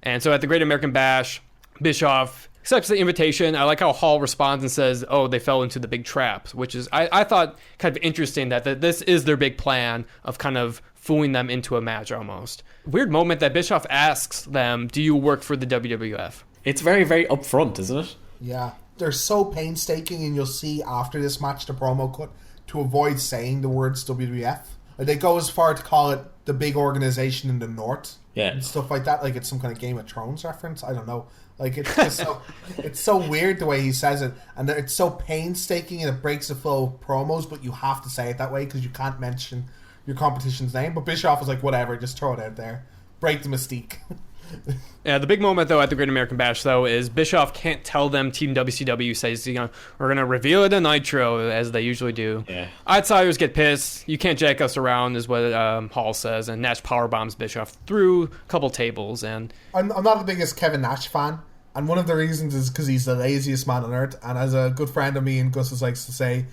And so at the Great American Bash, Bischoff accepts the invitation. I like how Hall responds and says, "Oh, they fell into the big trap," which is, I thought, kind of interesting that this is their big plan of kind of fooling them into a match almost. Weird moment that Bischoff asks them, "Do you work for the WWF?" It's very, very upfront, isn't it? Yeah. They're so painstaking, and you'll see after this match the promo cut to avoid saying the words WWF. They go as far to call it the big organization in the North. Yeah. And stuff like that. Like it's some kind of Game of Thrones reference. I don't know. Like it's just it's so weird the way he says it, and it's so painstaking, and it breaks the flow of promos. But you have to say it that way because you can't mention your competition's name. But Bischoff was like, whatever, just throw it out there, break the mystique. Yeah, the big moment though at the Great American Bash though is Bischoff can't tell them Team WCW says, you know, we're gonna reveal it in Nitro as they usually do. Yeah. Outsiders get pissed. You can't jack us around is what Hall says, and Nash powerbombs Bischoff through a couple tables. And I'm not the biggest Kevin Nash fan, and one of the reasons is because he's the laziest man on earth. And as a good friend of me and Gus likes to say,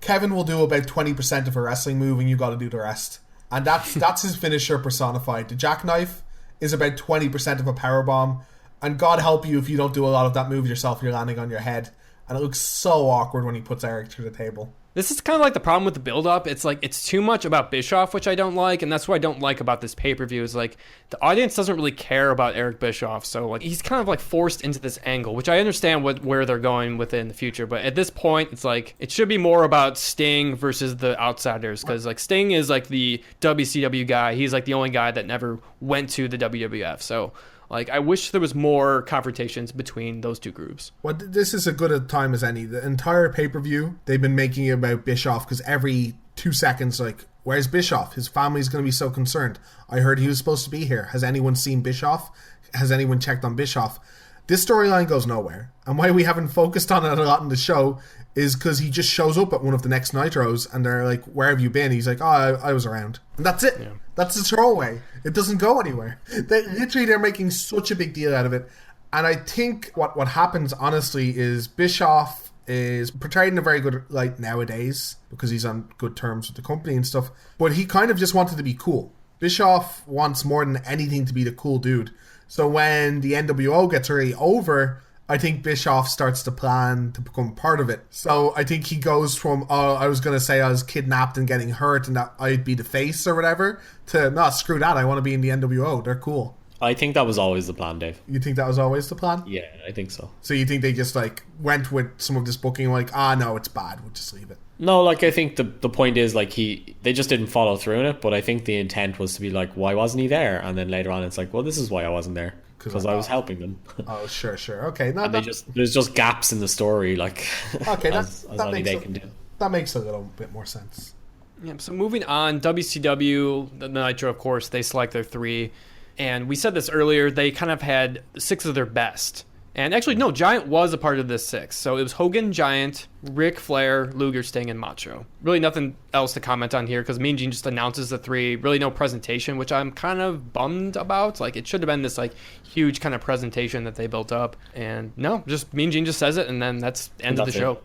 Kevin will do about 20% of a wrestling move, and you got to do the rest. And that's his finisher personified. The jackknife is about 20% of a powerbomb, and God help you if you don't do a lot of that move yourself, you're landing on your head, and it looks so awkward when he puts Eric through the table. This is kind of like the problem with the build-up. It's like it's too much about Bischoff, which I don't like, and that's what I don't like about this pay-per-view is like the audience doesn't really care about Eric Bischoff, so like he's kind of like forced into this angle, which I understand where they're going with it in the future, but at this point it's like it should be more about Sting versus the Outsiders, because like Sting is like the WCW guy. He's like the only guy that never went to the WWF, so like, I wish there was more confrontations between those two groups. Well, this is as good a time as any. The entire pay-per-view, they've been making it about Bischoff because every 2 seconds, like, where's Bischoff? His family's going to be so concerned. I heard he was supposed to be here. Has anyone seen Bischoff? Has anyone checked on Bischoff? This storyline goes nowhere. And why we haven't focused on it a lot in the show is because he just shows up at one of the next Nitros and they're like, where have you been? He's like, oh, I was around. And that's it. Yeah. That's the throwaway. It doesn't go anywhere. They're making such a big deal out of it. And I think what happens, honestly, is Bischoff is portrayed in a very good light nowadays because he's on good terms with the company and stuff. But he kind of just wanted to be cool. Bischoff wants more than anything to be the cool dude. So when the NWO gets really over, I think Bischoff starts to plan to become part of it. So I think he goes from, oh, I was going to say I was kidnapped and getting hurt and that I'd be the face or whatever, to, no, screw that, I want to be in the NWO. They're cool. I think that was always the plan, Dave. You think that was always the plan? Yeah, I think so. So you think they just like went with some of this booking like, no, it's bad, we'll just leave it? No, like I think the point is like they just didn't follow through in it, but I think the intent was to be like, why wasn't he there? And then later on it's like, well, this is why I wasn't there. Because I was helping them. Oh, sure. Okay. No, there's just gaps in the story, like okay, as only they can do. That makes a little bit more sense. Yeah, so moving on, WCW, the Nitro, of course, they select their 3. And we said this earlier, they kind of had 6 of their best. And actually, no, Giant was a part of this 6. So it was Hogan, Giant, Ric Flair, Luger, Sting, and Macho. Really nothing else to comment on here because Mean Gene just announces the 3. Really no presentation, which I'm kind of bummed about. Like, it should have been this, like, huge kind of presentation that they built up. And no, just Mean Gene just says it, and then that's the end of the show.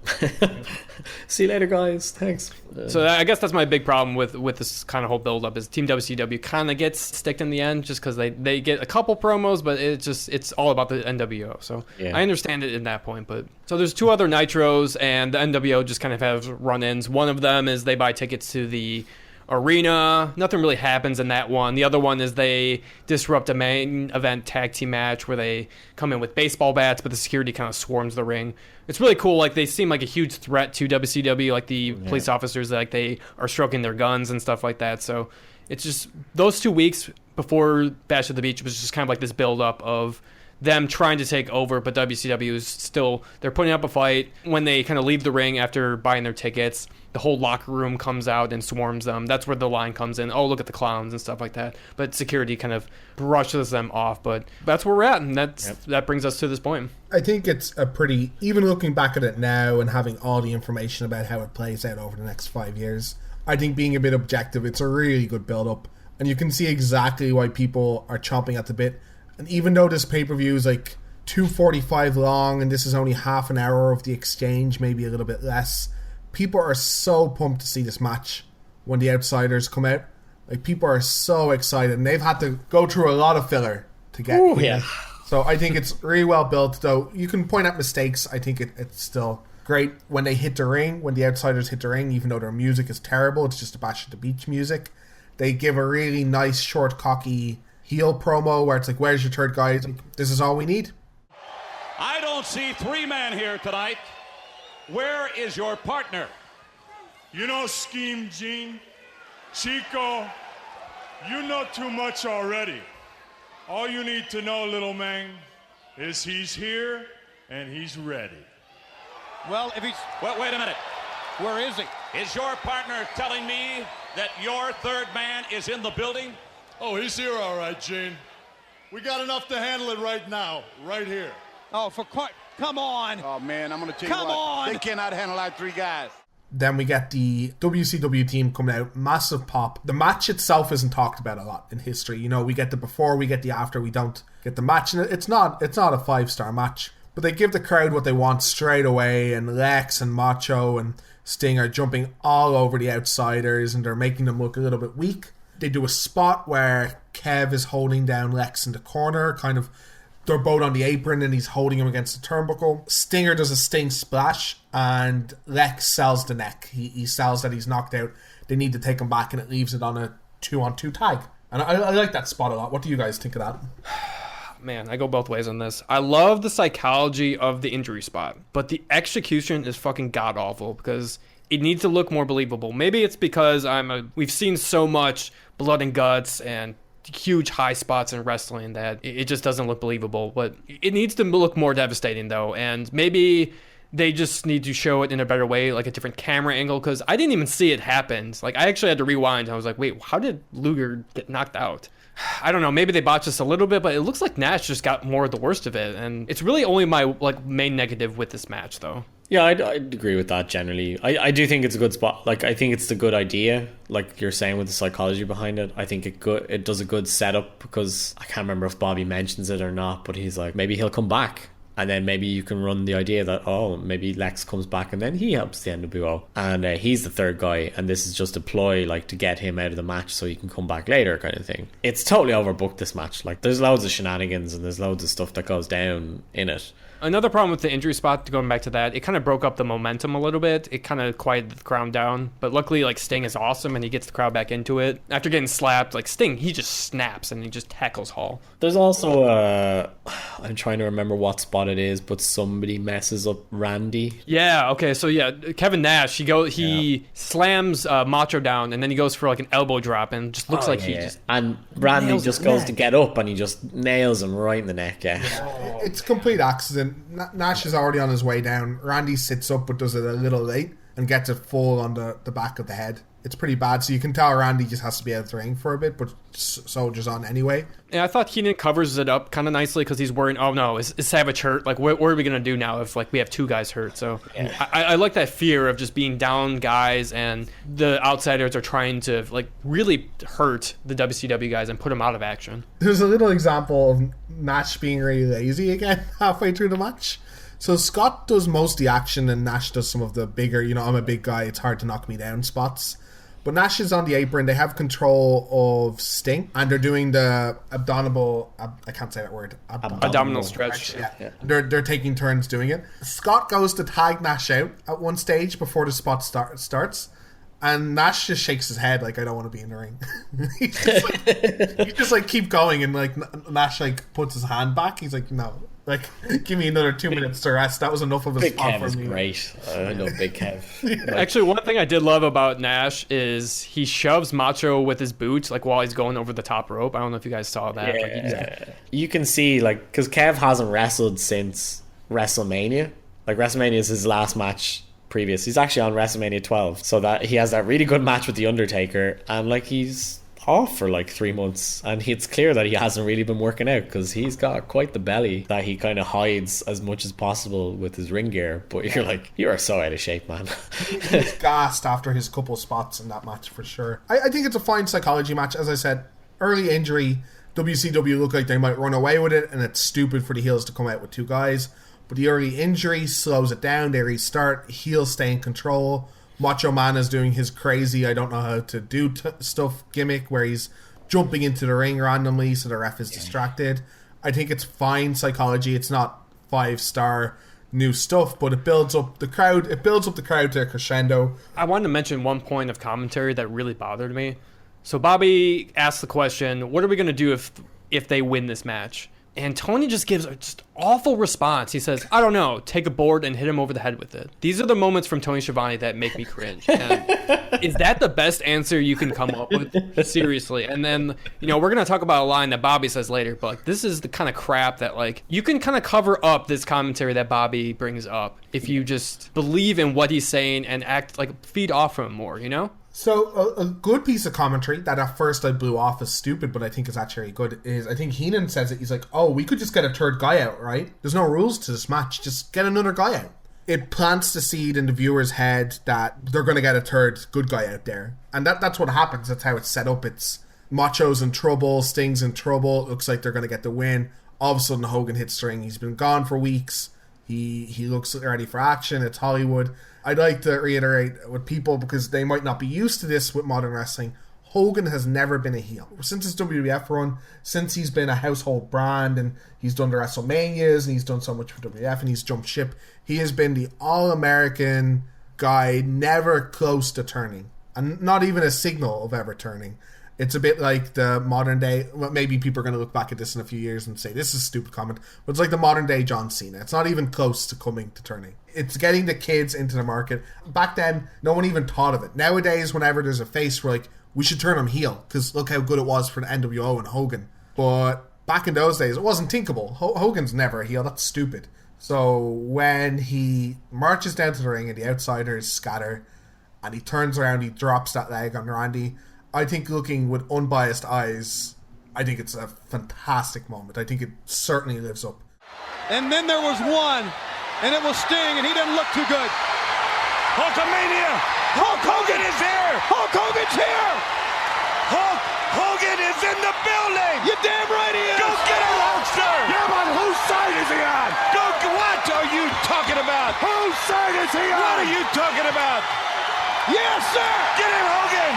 See you later, guys. Thanks. So I guess that's my big problem with this kind of whole build-up is Team WCW kind of gets sticked in the end just because they get a couple promos, but it's all about the NWO. So yeah. I understand it in that point. But so there's 2 other Nitros, and the NWO just kind of have run-ins. One of them is they buy tickets to the arena. Nothing really happens in that one. The other one is they disrupt a main event tag team match where they come in with baseball bats, but the security kind of swarms the ring. It's really cool. Like, they seem like a huge threat to WCW. Like, the police officers, like, they are stroking their guns and stuff like that. So it's just those 2 weeks before Bash at the Beach was just kind of like this build-up of them trying to take over, but WCW is still, they're putting up a fight. When they kind of leave the ring after buying their tickets, the whole locker room comes out and swarms them. That's where the line comes in. Oh, look at the clowns and stuff like that. But security kind of brushes them off. But that's where we're at, and that brings us to this point. I think it's a pretty, even looking back at it now and having all the information about how it plays out over the next 5 years, I think being a bit objective, it's a really good build-up. And you can see exactly why people are chomping at the bit. And even though this pay-per-view is like 2:45 long and this is only half an hour of the exchange, maybe a little bit less, people are so pumped to see this match when the Outsiders come out. Like, people are so excited, and they've had to go through a lot of filler to get here. Yeah. So I think it's really well built, though you can point out mistakes. I think it's still great when they hit the ring, when the Outsiders hit the ring, even though their music is terrible. It's just a Bash at the Beach music. They give a really nice, short, cocky heel promo where it's like, where's your third guy? Like, this is all we need. I don't see 3 men here tonight. Where is your partner? You know Scheme Gene? Chico, you know too much already. All you need to know, little man, is he's here and he's ready. Well, if he's... Well, wait a minute. Where is he? Is your partner telling me that your third man is in the building? Oh, he's here all right, Gene. We got enough to handle it right now, right here. Oh, come on. Oh, man, I'm going to tell you what. They cannot handle our 3 guys. Then we get the WCW team coming out, massive pop. The match itself isn't talked about a lot in history. You know, we get the before, we get the after, we don't get the match. And it's not a 5-star match, but they give the crowd what they want straight away. And Lex and Macho and Sting are jumping all over the Outsiders, and they're making them look a little bit weak. They do a spot where Kev is holding down Lex in the corner, kind of, they're both on the apron and he's holding him against the turnbuckle. Stinger does a Sting splash and Lex sells the neck. He sells that he's knocked out. They need to take him back and it leaves it on a 2-on-2 tag. And I like that spot a lot. What do you guys think of that? Man, I go both ways on this. I love the psychology of the injury spot, but the execution is fucking god-awful because it needs to look more believable. Maybe it's because we've seen so much blood and guts and huge high spots in wrestling that it just doesn't look believable. But it needs to look more devastating, though. And maybe they just need to show it in a better way, like a different camera angle, because I didn't even see it happen. Like, I actually had to rewind. And I was like, wait, how did Luger get knocked out? I don't know. Maybe they botched this a little bit, but it looks like Nash just got more of the worst of it. And it's really only my main negative with this match, though. Yeah, I'd agree with that generally. I do think it's a good spot. Like, I think it's a good idea, like you're saying, with the psychology behind it. I think it does a good setup because I can't remember if Bobby mentions it or not, but he's like, maybe he'll come back. And then maybe you can run the idea that, oh, maybe Lex comes back and then he helps the NWO. And he's the third guy. And this is just a ploy, like, to get him out of the match so he can come back later kind of thing. It's totally overbooked, this match. Like, there's loads of shenanigans and there's loads of stuff that goes down in it. Another problem with the injury spot, going back to that, it kind of broke up the momentum a little bit. It kind of quieted the crowd down. But luckily, like, Sting is awesome and he gets the crowd back into it. After getting slapped, like, Sting, he just snaps and he just tackles Hall. There's also I'm trying to remember what spot it is, but somebody messes up Randy. Yeah, okay, so yeah, Kevin Nash, he slams Macho down and then he goes for like an elbow drop and just looks he just... And Randy just goes to get up and he just nails him right in the neck, It's a complete accident. Nash is already on his way down. Randy sits up but does it a little late and gets it full on the back of the head. It's pretty bad, so you can tell Randy just has to be out of the ring for a bit, but Soldier's on anyway. Yeah, I thought Heenan covers it up kind of nicely because he's worrying, oh no, is Savage hurt? Like, what are we going to do now if, like, we have two guys hurt? So I like that fear of just being down guys and the outsiders are trying to, like, really hurt the WCW guys and put them out of action. There's a little example of Nash being really lazy again halfway through the match. So Scott does most of the action and Nash does some of the bigger, I'm a big guy, it's hard to knock me down spots. But Nash is on the apron, they have control of Sting, and they're doing the abdominal stretch. Yeah. They're taking turns doing it. Scott goes to tag Nash out at one stage before the spot starts, and Nash just shakes his head like, I don't want to be in the ring. he just keep going, and like Nash puts his hand back. He's like, no. Like, give me another 2 minutes to rest. That was enough of a Big spot Kev for is me. Great. I love Big Kev. Actually, one thing I did love about Nash is he shoves Macho with his boot, like, while he's going over the top rope. I don't know if you guys saw that. Yeah. You can see, like, because Kev hasn't wrestled since WrestleMania. Like, WrestleMania is his last match previous. He's actually on WrestleMania 12. So that he has that really good match with The Undertaker. And, like, he's off for like 3 months, and it's clear that he hasn't really been working out because he's got quite the belly that he kind of hides as much as possible with his ring gear. But you're like, you are so out of shape, man. He's gassed after his couple spots in that match for sure. I think it's a fine psychology match. As I said, early injury, WCW look like they might run away with it, and it's stupid for the heels to come out with two guys. But the early injury slows it down. They restart. Heels stay in control. Macho Man is doing his crazy, I don't know how to do stuff gimmick where he's jumping into the ring randomly so the ref is distracted. I think it's fine psychology. It's not 5-star new stuff, but it builds up the crowd. It builds up the crowd to a crescendo. I wanted to mention one point of commentary that really bothered me. So Bobby asked the question, what are we going to do if they win this match? And Tony just gives a just awful response. He says, I don't know, take a board and hit him over the head with it. These are the moments from Tony Schiavone that make me cringe. And is that the best answer you can come up with? Seriously. And then, we're going to talk about a line that Bobby says later, but like, this is the kind of crap that, like, you can kind of cover up this commentary that Bobby brings up if you just believe in what he's saying and act like feed off from him more, So a good piece of commentary that at first I blew off as stupid, but I think is actually good, is I think Heenan says it. He's like, oh, we could just get a third guy out, right? There's no rules to this match. Just get another guy out. It plants the seed in the viewer's head that they're going to get a third good guy out there. And that's what happens. That's how it's set up. It's Macho's in trouble, Sting's in trouble. It looks like they're going to get the win. All of a sudden Hogan hits the ring. He's been gone for weeks. He looks ready for action. It's Hollywood. I'd like to reiterate with people, because they might not be used to this with modern wrestling, Hogan has never been a heel. Since his WWF run, since he's been a household brand and he's done the WrestleManias and he's done so much for WWF and he's jumped ship, he has been the all-American guy, never close to turning. And not even a signal of ever turning. It's a bit like the modern day, well, maybe people are going to look back at this in a few years and say, this is a stupid comment, but it's like the modern day John Cena. It's not even close to coming to turning. It's getting the kids into the market. Back then, no one even thought of it. Nowadays, whenever there's a face, we're like, we should turn him heel, because look how good it was for the NWO and Hogan. But back in those days, it wasn't thinkable. Hogan's never a heel. That's stupid. So when he marches down to the ring and the outsiders scatter, and he turns around, he drops that leg on Randy, I think looking with unbiased eyes, I think it's a fantastic moment. I think it certainly lives up. And then there was one, and it was Sting, and he didn't look too good. Hulkamania! Hulk Hogan is here! Hulk Hogan's here! Hulk Hogan is in the building! You damn right he is! Go get him, Hulkster! Yeah, but whose side is he on? Go, Whose side is he on? What are you talking about? Yes, sir! Get him, Hogan!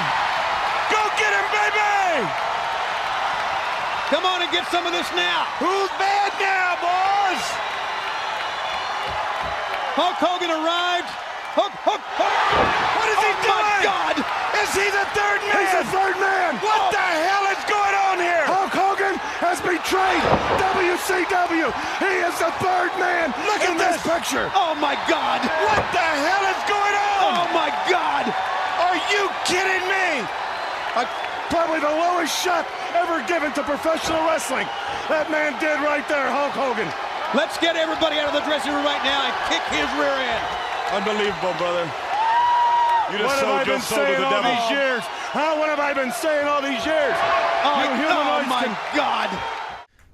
Go get him, baby! Come on and get some of this now. Who's bad now, boys? Hulk Hogan arrived. Hook. What is he doing? Oh, my God! Is he the third man? He's the third man! What the hell is going on here? Hulk Hogan has betrayed WCW. He is the third man. Look at this this picture. Oh, my God! What the hell is going on? Oh, my God! Are you kidding me? Probably the lowest shot ever given to professional wrestling. That man did right there, Hulk Hogan. Let's get everybody out of the dressing room right now and kick his rear end. Unbelievable, brother. You just What have I been saying the all devil. these years? Huh? What have I been saying all these years? Oh, my God!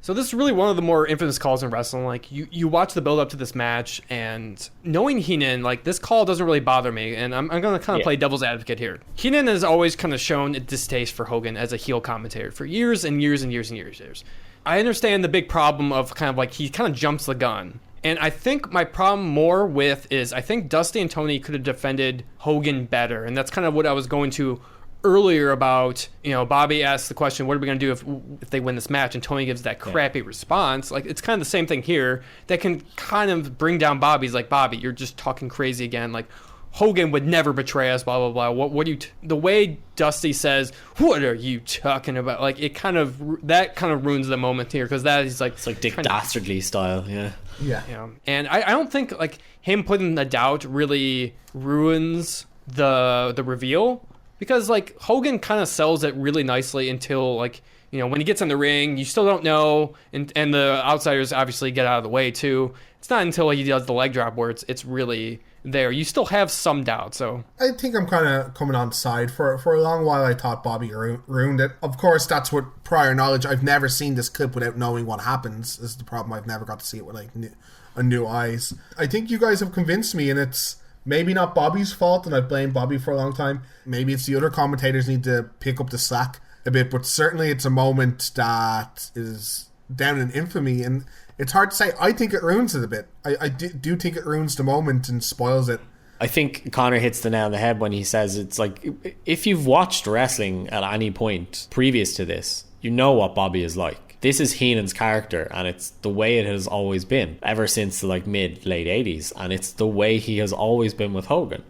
So this is really one of the more infamous calls in wrestling. Like you watch the build up to this match, and knowing Heenan, like this call doesn't really bother me. And I'm going to kind of play devil's advocate here. Heenan has always kind of shown a distaste for Hogan as a heel commentator for years and years and years and years. I understand the big problem of kind of like he kind of jumps the gun. And I think my problem more with is I think Dusty and Tony could have defended Hogan better. And that's kind of what I was going to earlier about, you know, Bobby asked the question, what are we going to do if they win this match? And Tony gives that crappy response. Like, it's kind of the same thing here that can kind of bring down Bobby's like, Bobby, you're just talking crazy again. Like, Hogan would never betray us, blah, blah, blah. What do you, the way Dusty says, what are you talking about? Like, it kind of, that kind of ruins the moment here, because that is like, it's like Dick Dastardly style, yeah. And I don't think like him putting the doubt really ruins the reveal, because like Hogan kind of sells it really nicely until like, you know, when he gets in the ring, you still don't know, and the outsiders obviously get out of the way too. It's not until he does the leg drop where it's really there. You still have some doubt. So I think I'm kind of coming on side. For a long while I thought Bobby ruined it. Of course, that's what prior knowledge. I've never seen this clip without knowing what happens is the problem. I've never got to see it with like new eyes. I think you guys have convinced me, and it's maybe not Bobby's fault, and I've blamed Bobby for a long time. Maybe it's the other commentators need to pick up the slack a bit, but certainly it's a moment that is down in infamy, and it's hard to say. I think it ruins it a bit. I do think it ruins the moment and spoils it. I think Conor hits the nail on the head when he says it's like, if you've watched wrestling at any point previous to this, you know what Bobby is like. This is Heenan's character, and it's the way it has always been ever since the like mid-late 80s, and it's the way he has always been with Hogan.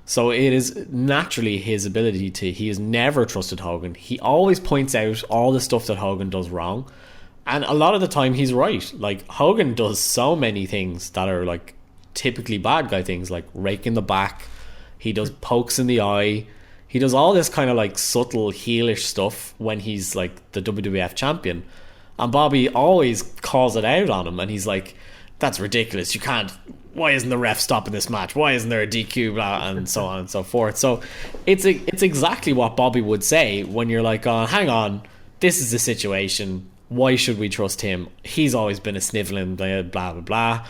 So it is naturally his ability to, he has never trusted Hogan. He always points out all the stuff that Hogan does wrong, and a lot of the time he's right. Like, Hogan does so many things that are like typically bad guy things, like rake in the back, he does pokes in the eye, he does all this kind of like subtle heelish stuff when he's like the WWF champion, and Bobby always calls it out on him, and he's like, that's ridiculous, you can't, why isn't the ref stopping this match, why isn't there a DQ, blah, and so on and so forth. So it's exactly what Bobby would say when you're like, oh, hang on, this is the situation, why should we trust him, he's always been a sniveling, blah blah blah.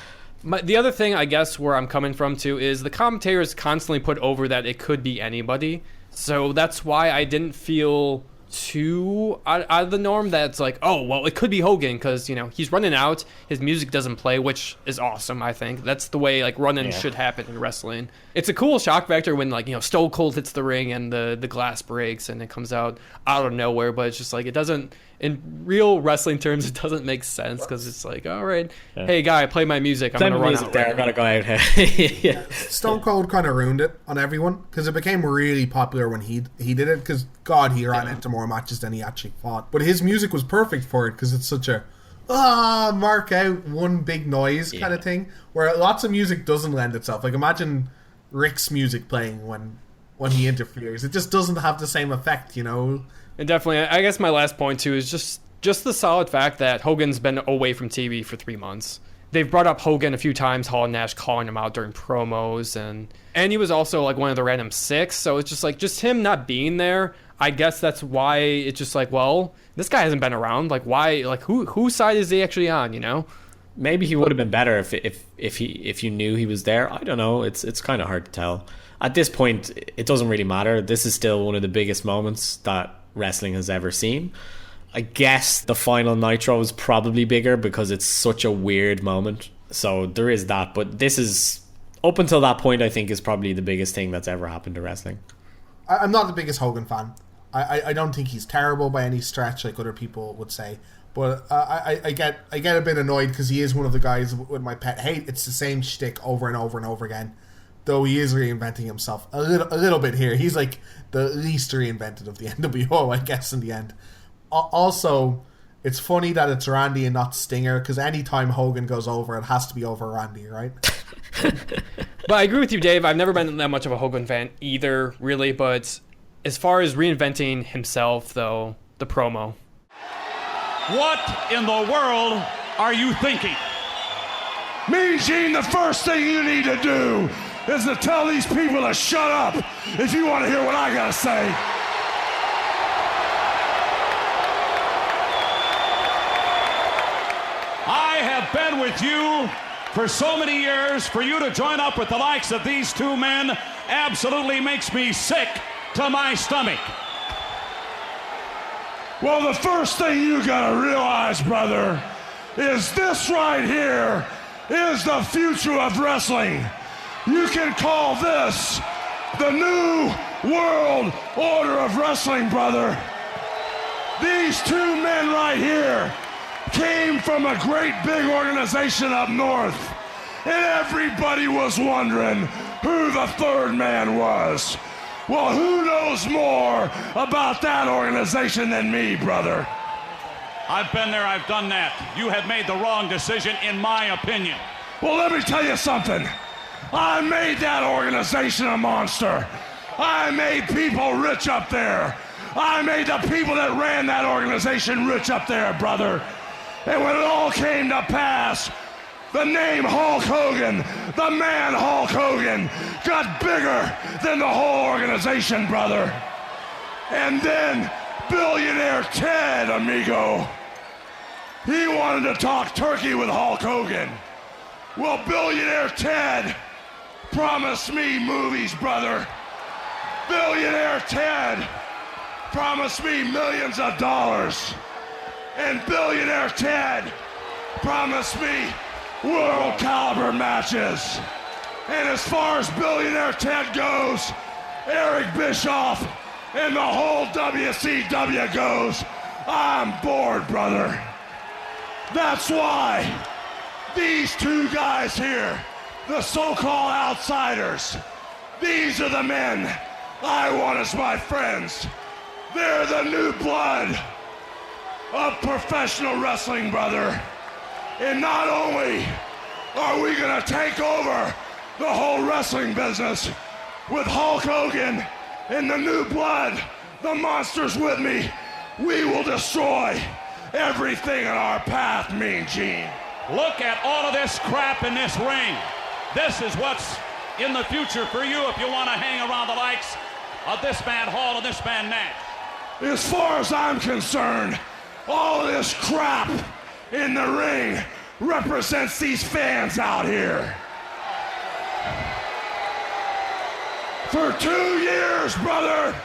The other thing, I guess, where I'm coming from too is the commentators constantly put over that it could be anybody. So that's why I didn't feel too out of the norm that it's like, oh, well, it could be Hogan because, you know, he's running out, his music doesn't play, which is awesome. I think that's the way like running should happen in wrestling. It's a cool shock factor when, like, you know, Stone Cold hits the ring and the glass breaks and it comes out of nowhere, but it's just like, it doesn't, in real wrestling terms, it doesn't make sense because it's like, all right, hey guy, play my music, I'm gonna run out there, right I gotta go out. Stone Cold kind of ruined it on everyone because it became really popular when he did it, because God, he ran into more matches than he actually fought, but his music was perfect for it because it's such a mark out one big noise kind of thing, where lots of music doesn't lend itself. Like, imagine Rick's music playing when he interferes, it just doesn't have the same effect, you know. And definitely, I guess my last point too is just the solid fact that Hogan's been away from TV for 3 months. They've brought up Hogan a few times, Hall and Nash calling him out during promos, and he was also like one of the random 6, so it's just like, just him not being there, I guess that's why it's just like, well, this guy hasn't been around, like, why, like, whose side is he actually on, you know? Maybe he would have been better if you knew he was there. I don't know, it's kind of hard to tell. At this point, it doesn't really matter. This is still one of the biggest moments that wrestling has ever seen. I guess the final Nitro is probably bigger because it's such a weird moment, so there is that, but this is up until that point, I think is probably the biggest thing that's ever happened to wrestling. I'm not the biggest Hogan fan. I don't think he's terrible by any stretch, like other people would say. But I get a bit annoyed because he is one of the guys with my pet hate. It's the same shtick over and over and over again. Though he is reinventing himself a little bit here. He's like the least reinvented of the NWO, I guess, in the end. Also, it's funny that it's Randy and not Stinger, because anytime Hogan goes over, it has to be over Randy, right? But I agree with you, Dave. I've never been that much of a Hogan fan either, really. But as far as reinventing himself, though, the promo. What in the world are you thinking? Mean Gene, the first thing you need to do is to tell these people to shut up if you want to hear what I gotta say. I have been with you for so many years. For you to join up with the likes of these two men absolutely makes me sick to my stomach. Well, the first thing you gotta realize, brother, is this right here is the future of wrestling. You can call this the new world order of wrestling, brother. These two men right here came from a great big organization up north, and everybody was wondering who the third man was. Well, who knows more about that organization than me, brother? I've been there, I've done that. You have made the wrong decision, in my opinion. Well, let me tell you something. I made that organization a monster. I made people rich up there. I made the people that ran that organization rich up there, brother. And when it all came to pass, the name Hulk Hogan, the man Hulk Hogan, got bigger than the whole organization, brother. And then billionaire Ted, amigo, he wanted to talk turkey with Hulk Hogan. Well, billionaire Ted promised me movies, brother. Billionaire Ted promised me millions of dollars. And billionaire Ted promised me world caliber matches. And as far as billionaire Ted goes, Eric Bischoff and the whole WCW goes, I'm bored, brother. That's why these two guys here, the so-called outsiders, these are the men I want as my friends. They're the new blood of professional wrestling, brother. And not only are we gonna take over the whole wrestling business with Hulk Hogan and the new blood, the monsters with me, we will destroy everything in our path, Mean Gene. Look at all of this crap in this ring. This is what's in the future for you if you want to hang around the likes of this man Hall and this man Nash. As far as I'm concerned, all of this crap in the ring represents these fans out here. For 2 years, brother,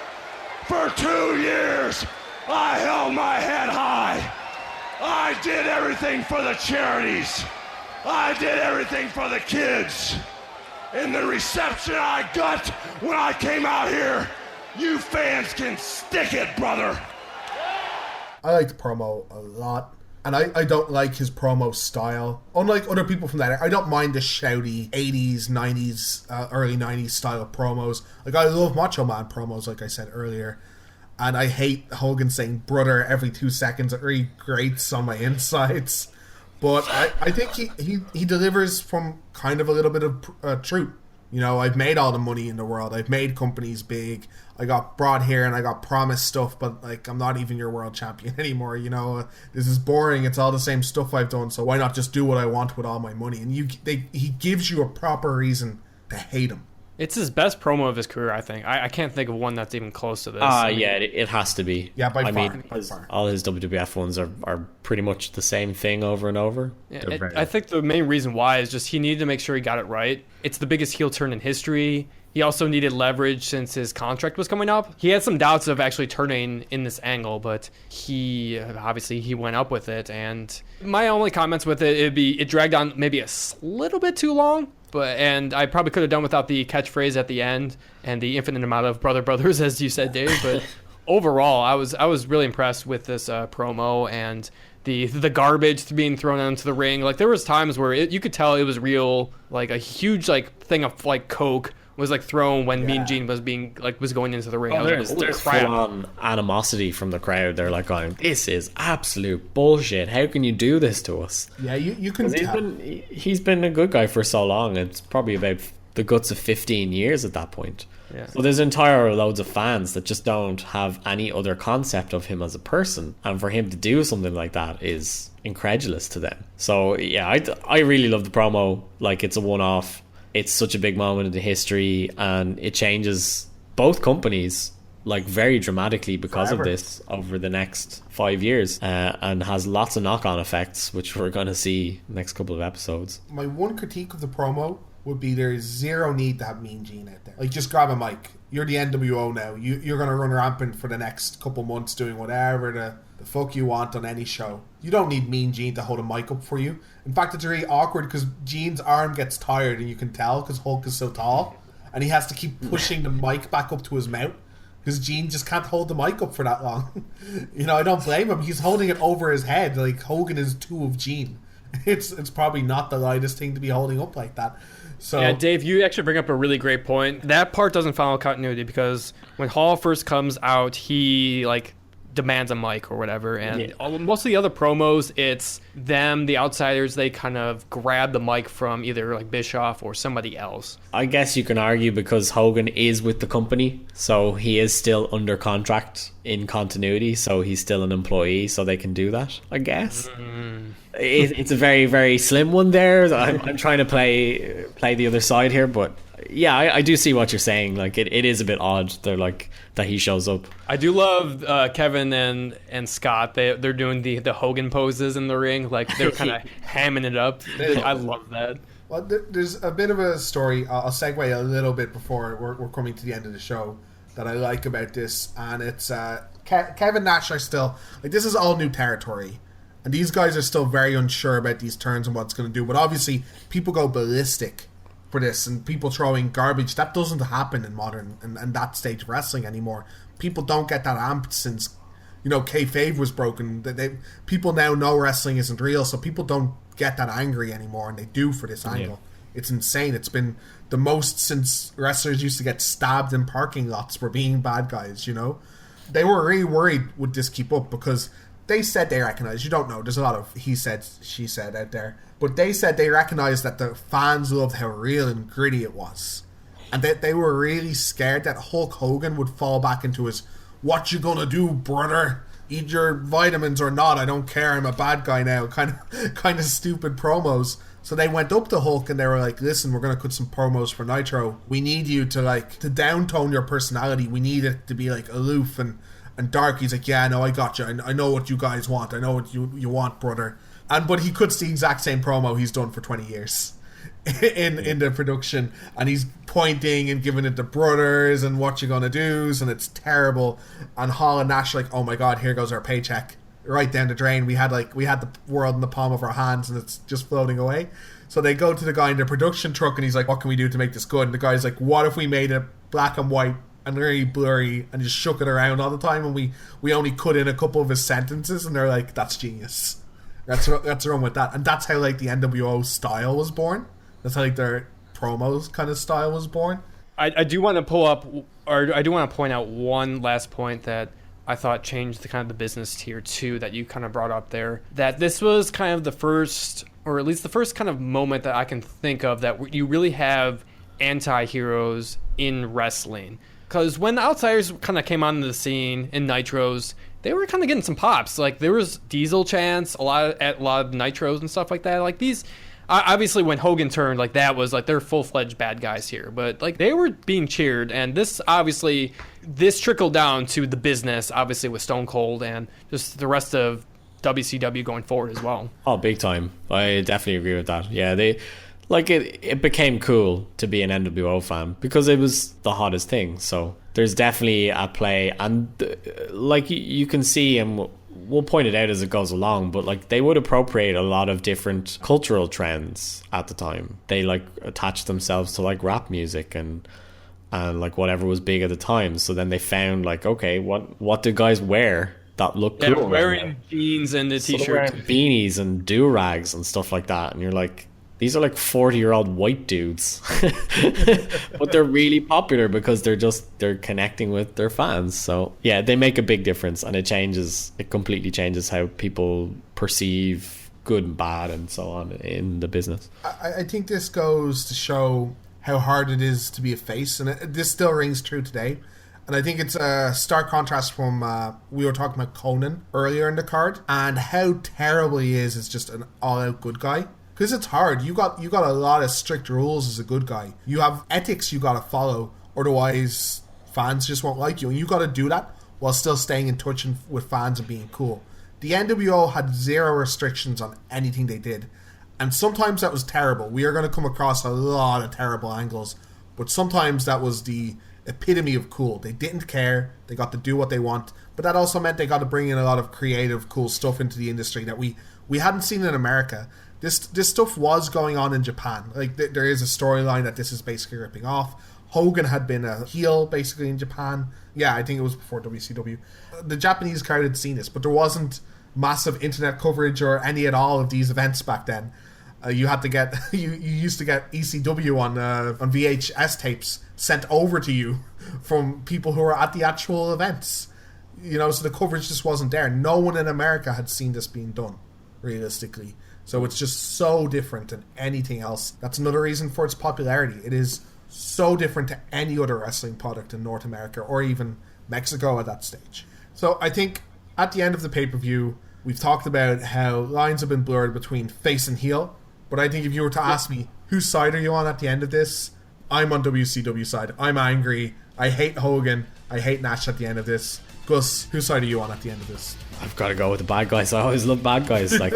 for 2 years, I held my head high. I did everything for the charities. I did everything for the kids. And the reception I got when I came out here, you fans can stick it, brother. I like the promo a lot. And I don't like his promo style. Unlike other people from that era, I don't mind the shouty 80s, 90s, early 90s style promos. Like, I love Macho Man promos, like I said earlier. And I hate Hogan saying brother every 2 seconds. It really grates on my insides. But I think he delivers from kind of a little bit of truth. You know, I've made all the money in the world. I've made companies big. I got brought here and I got promised stuff, but like, I'm not even your world champion anymore. You know, this is boring. It's all the same stuff I've done. So why not just do what I want with all my money? And he gives you a proper reason to hate him. It's his best promo of his career, I think. I can't think of one that's even close to this. Yeah, it has to be. Yeah, by far. All his WWF ones are pretty much the same thing over and over. Yeah, I think the main reason why is just he needed to make sure he got it right. It's the biggest heel turn in history. He also needed leverage since his contract was coming up. He had some doubts of actually turning in this angle, but he went up with it. And my only comments with it, it dragged on maybe a little bit too long. and I probably could have done without the catchphrase at the end and the infinite amount of brothers, as you said, Dave. But overall, I was really impressed with this promo and the garbage being thrown onto the ring. Like, there was times where you could tell it was real, like a huge like thing of like Coke was like thrown when Mean Gene was going into the ring. There's full-on animosity from the crowd. They're like going, "This is absolute bullshit. How can you do this to us?" Yeah, you can tell. He's been a good guy for so long. It's probably about the guts of 15 years at that point. Yeah. So there's entire loads of fans that just don't have any other concept of him as a person, and for him to do something like that is incredulous to them. So yeah, I really love the promo. Like, it's a one-off. It's such a big moment in the history, and it changes both companies like very dramatically because of this over the next 5 years, and has lots of knock-on effects, which we're going to see next couple of episodes. My one critique of the promo would be there is zero need to have Mean Gene out there. Like, just grab a mic. You're the NWO now. You're going to run rampant for the next couple months doing whatever the fuck you want on any show. You don't need Mean Gene to hold a mic up for you. In fact, it's really awkward because Gene's arm gets tired, and you can tell because Hulk is so tall, and he has to keep pushing the mic back up to his mouth because Gene just can't hold the mic up for that long. I don't blame him. He's holding it over his head. Like, Hogan is 2 of Gene. It's probably not the lightest thing to be holding up like that. So yeah, Dave, you actually bring up a really great point. That part doesn't follow continuity because when Hall first comes out, he demands a mic or whatever, and most of the other promos, it's them, the outsiders, they kind of grab the mic from either Bischoff or somebody else. I guess you can argue because Hogan is with the company, so he is still under contract in continuity, so he's still an employee, so they can do that, I guess. It's a very, very slim one there. I'm trying to play the other side here, but yeah, I do see what you're saying. Like, it is a bit odd. They're that he shows up. I do love Kevin and Scott. They're doing the Hogan poses in the ring. Like, they're kind of hamming it up. I love that. Well, there's a bit of a story. I'll segue a little bit before we're coming to the end of the show that I like about this, and it's Kevin Nash are still this is all new territory. And these guys are still very unsure about these turns and what it's going to do. But obviously, people go ballistic for this, and people throwing garbage. That doesn't happen in modern and that stage of wrestling anymore. People don't get that amped since, kayfabe was broken. People now know wrestling isn't real, so people don't get that angry anymore, and they do for this angle. It's insane. It's been the most since wrestlers used to get stabbed in parking lots for being bad guys, They were really worried would this keep up because they said they recognized, you don't know, there's a lot of he said, she said out there, but they said they recognized that the fans loved how real and gritty it was. And that they were really scared that Hulk Hogan would fall back into his, what you gonna do, brother? Eat your vitamins or not, I don't care, I'm a bad guy now, kind of stupid promos. So they went up to Hulk and they were like, listen, we're going to cut some promos for Nitro. We need you to downtone your personality. We need it to be aloof and dark. He's like, yeah, no, I got you. I know what you guys want. I know what you want, brother. But he cuts the exact same promo he's done for 20 years in the production, and he's pointing and giving it to brothers and what you gonna do, and it's terrible. And Hall and Nash oh my god, here goes our paycheck right down the drain. We had the world in the palm of our hands and it's just floating away. So they go to the guy in the production truck and he's like, what can we do to make this good? And the guy's like, what if we made it black and white and really blurry and just shook it around all the time, and we only cut in a couple of his sentences? And they're like, that's genius. Let's run with that. And that's how the NWO style was born. That's how their promos kind of style was born. I do want to point out one last point that I thought changed the kind of the business tier too, that you kind of brought up there. That this was kind of the first, or at least the first kind of moment that I can think of that you really have anti-heroes in wrestling. Because when the Outsiders kind of came onto the scene in Nitros, they were kind of getting some pops. There was Diesel chants at a lot of Nitros and stuff like that. These, obviously when Hogan turned, that was they're full-fledged bad guys here. But they were being cheered, and this trickled down to the business, obviously with Stone Cold and just the rest of WCW going forward as well. Oh, big time. I definitely agree with that. Yeah, it became cool to be an NWO fan because it was the hottest thing. So there's definitely a play, and you can see, and we'll point it out as it goes along, but like they would appropriate a lot of different cultural trends at the time. They like attached themselves to like rap music and like whatever was big at the time. So then they found like, okay, what do guys wear that look cool? They're wearing jeans and a t-shirt, beanies and do-rags and stuff like that, and you're like, these are like 40-year-old white dudes, but they're really popular because they're connecting with their fans. So yeah, they make a big difference, and it completely changes how people perceive good and bad and so on in the business. I think this goes to show how hard it is to be a face, and this still rings true today. And I think it's a stark contrast from we were talking about Conan earlier in the card, and how terrible he is as just an all-out good guy. Because it's hard. You got a lot of strict rules as a good guy. You have ethics you got to follow, otherwise fans just won't like you. And you got to do that while still staying in touch with fans and being cool. The NWO had zero restrictions on anything they did. And sometimes that was terrible. We are going to come across a lot of terrible angles. But sometimes that was the epitome of cool. They didn't care. They got to do what they want. But that also meant they got to bring in a lot of creative, cool stuff into the industry that we hadn't seen in America. This stuff was going on in Japan. Like there is a storyline that this is basically ripping off. Hogan had been a heel basically in Japan. Yeah, I think it was before WCW. The Japanese crowd had seen this, but there wasn't massive internet coverage or any at all of these events back then. You had to get you used to get ECW on VHS tapes sent over to you from people who were at the actual events. So the coverage just wasn't there. No one in America had seen this being done, realistically. So it's just so different than anything else. That's another reason for its popularity. It is so different to any other wrestling product in North America or even Mexico at that stage. So I think at the end of the pay-per-view, we've talked about how lines have been blurred between face and heel. But I think if you were to ask me, whose side are you on at the end of this? I'm on WCW side. I'm angry. I hate Hogan. I hate Nash at the end of this. Gus, whose side are you on at the end of this? I've got to go with the bad guys. I always love bad guys. Like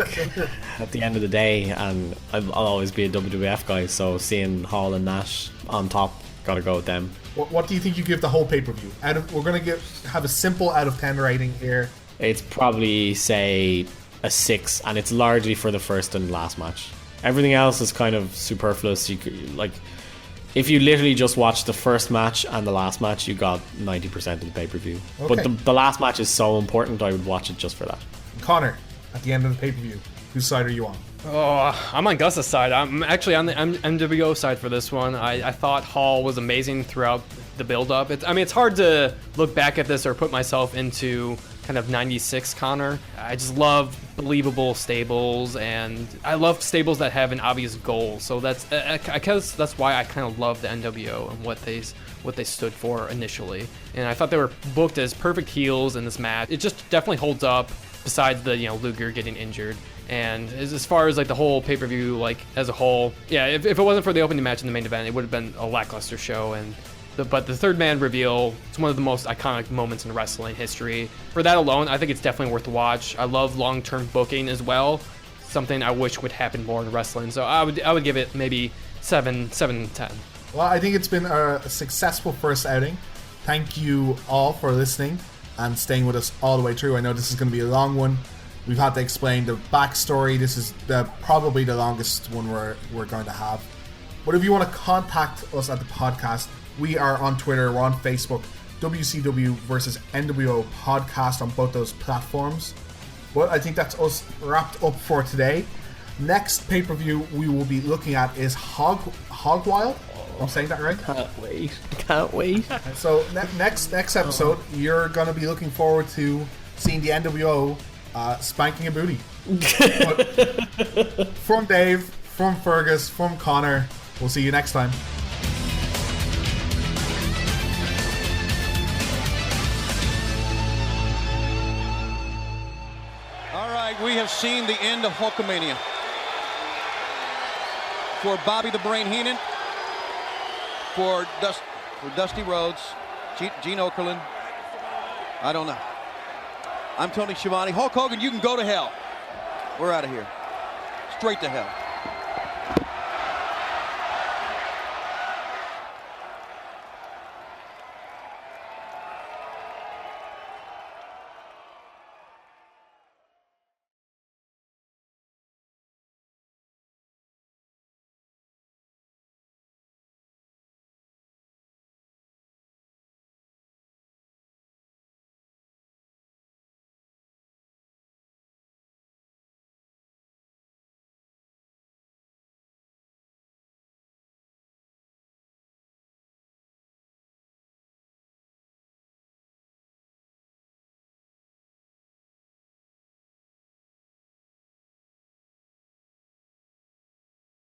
at the end of the day, and I'll always be a WWF guy. So seeing Hall and Nash on top, got to go with them. What do you think you give the whole pay-per-view? We're going to have a simple out of 10 rating here. It's probably say a 6, and it's largely for the first and last match. Everything else is kind of superfluous. If you literally just watch the first match and the last match, you got 90% of the pay-per-view. Okay. But the last match is so important, I would watch it just for that. Conor, at the end of the pay-per-view, whose side are you on? Oh, I'm on Gus's side. I'm actually on the NWO side for this one. I thought Hall was amazing throughout the build-up. It's hard to look back at this or put myself into kind of 96 Conor. I just love believable stables, and I love stables that have an obvious goal. So I guess that's why I kind of love the NWO and what they stood for initially. And I thought they were booked as perfect heels in this match. It just definitely holds up, besides the Luger getting injured. And as far as like the whole pay-per-view, like as a whole, yeah, if it wasn't for the opening match in the main event, it would have been a lackluster show. But the third man reveal, it's one of the most iconic moments in wrestling history. For that alone, I think it's definitely worth the watch. I love long-term booking as well. Something I wish would happen more in wrestling. So I would give it maybe 7, 10. Well, I think it's been a successful first outing. Thank you all for listening and staying with us all the way through. I know this is going to be a long one. We've had to explain the backstory. This is probably the longest one we're going to have. But if you want to contact us at the podcast, we are on Twitter, we're on Facebook, WCW versus NWO Podcast on both those platforms. But I think that's us wrapped up for today. Next pay-per-view we will be looking at is Hogwild. I'm saying that right? Can't wait. So next episode, you're going to be looking forward to seeing the NWO spanking a booty. From Dave, from Fergus, from Conor, we'll see you next time. We have seen the end of Hulkamania. For Bobby the Brain Heenan, for Dusty Rhodes, Gene Okerlund, I don't know. I'm Tony Schiavone. Hulk Hogan, you can go to hell. We're out of here. Straight to hell.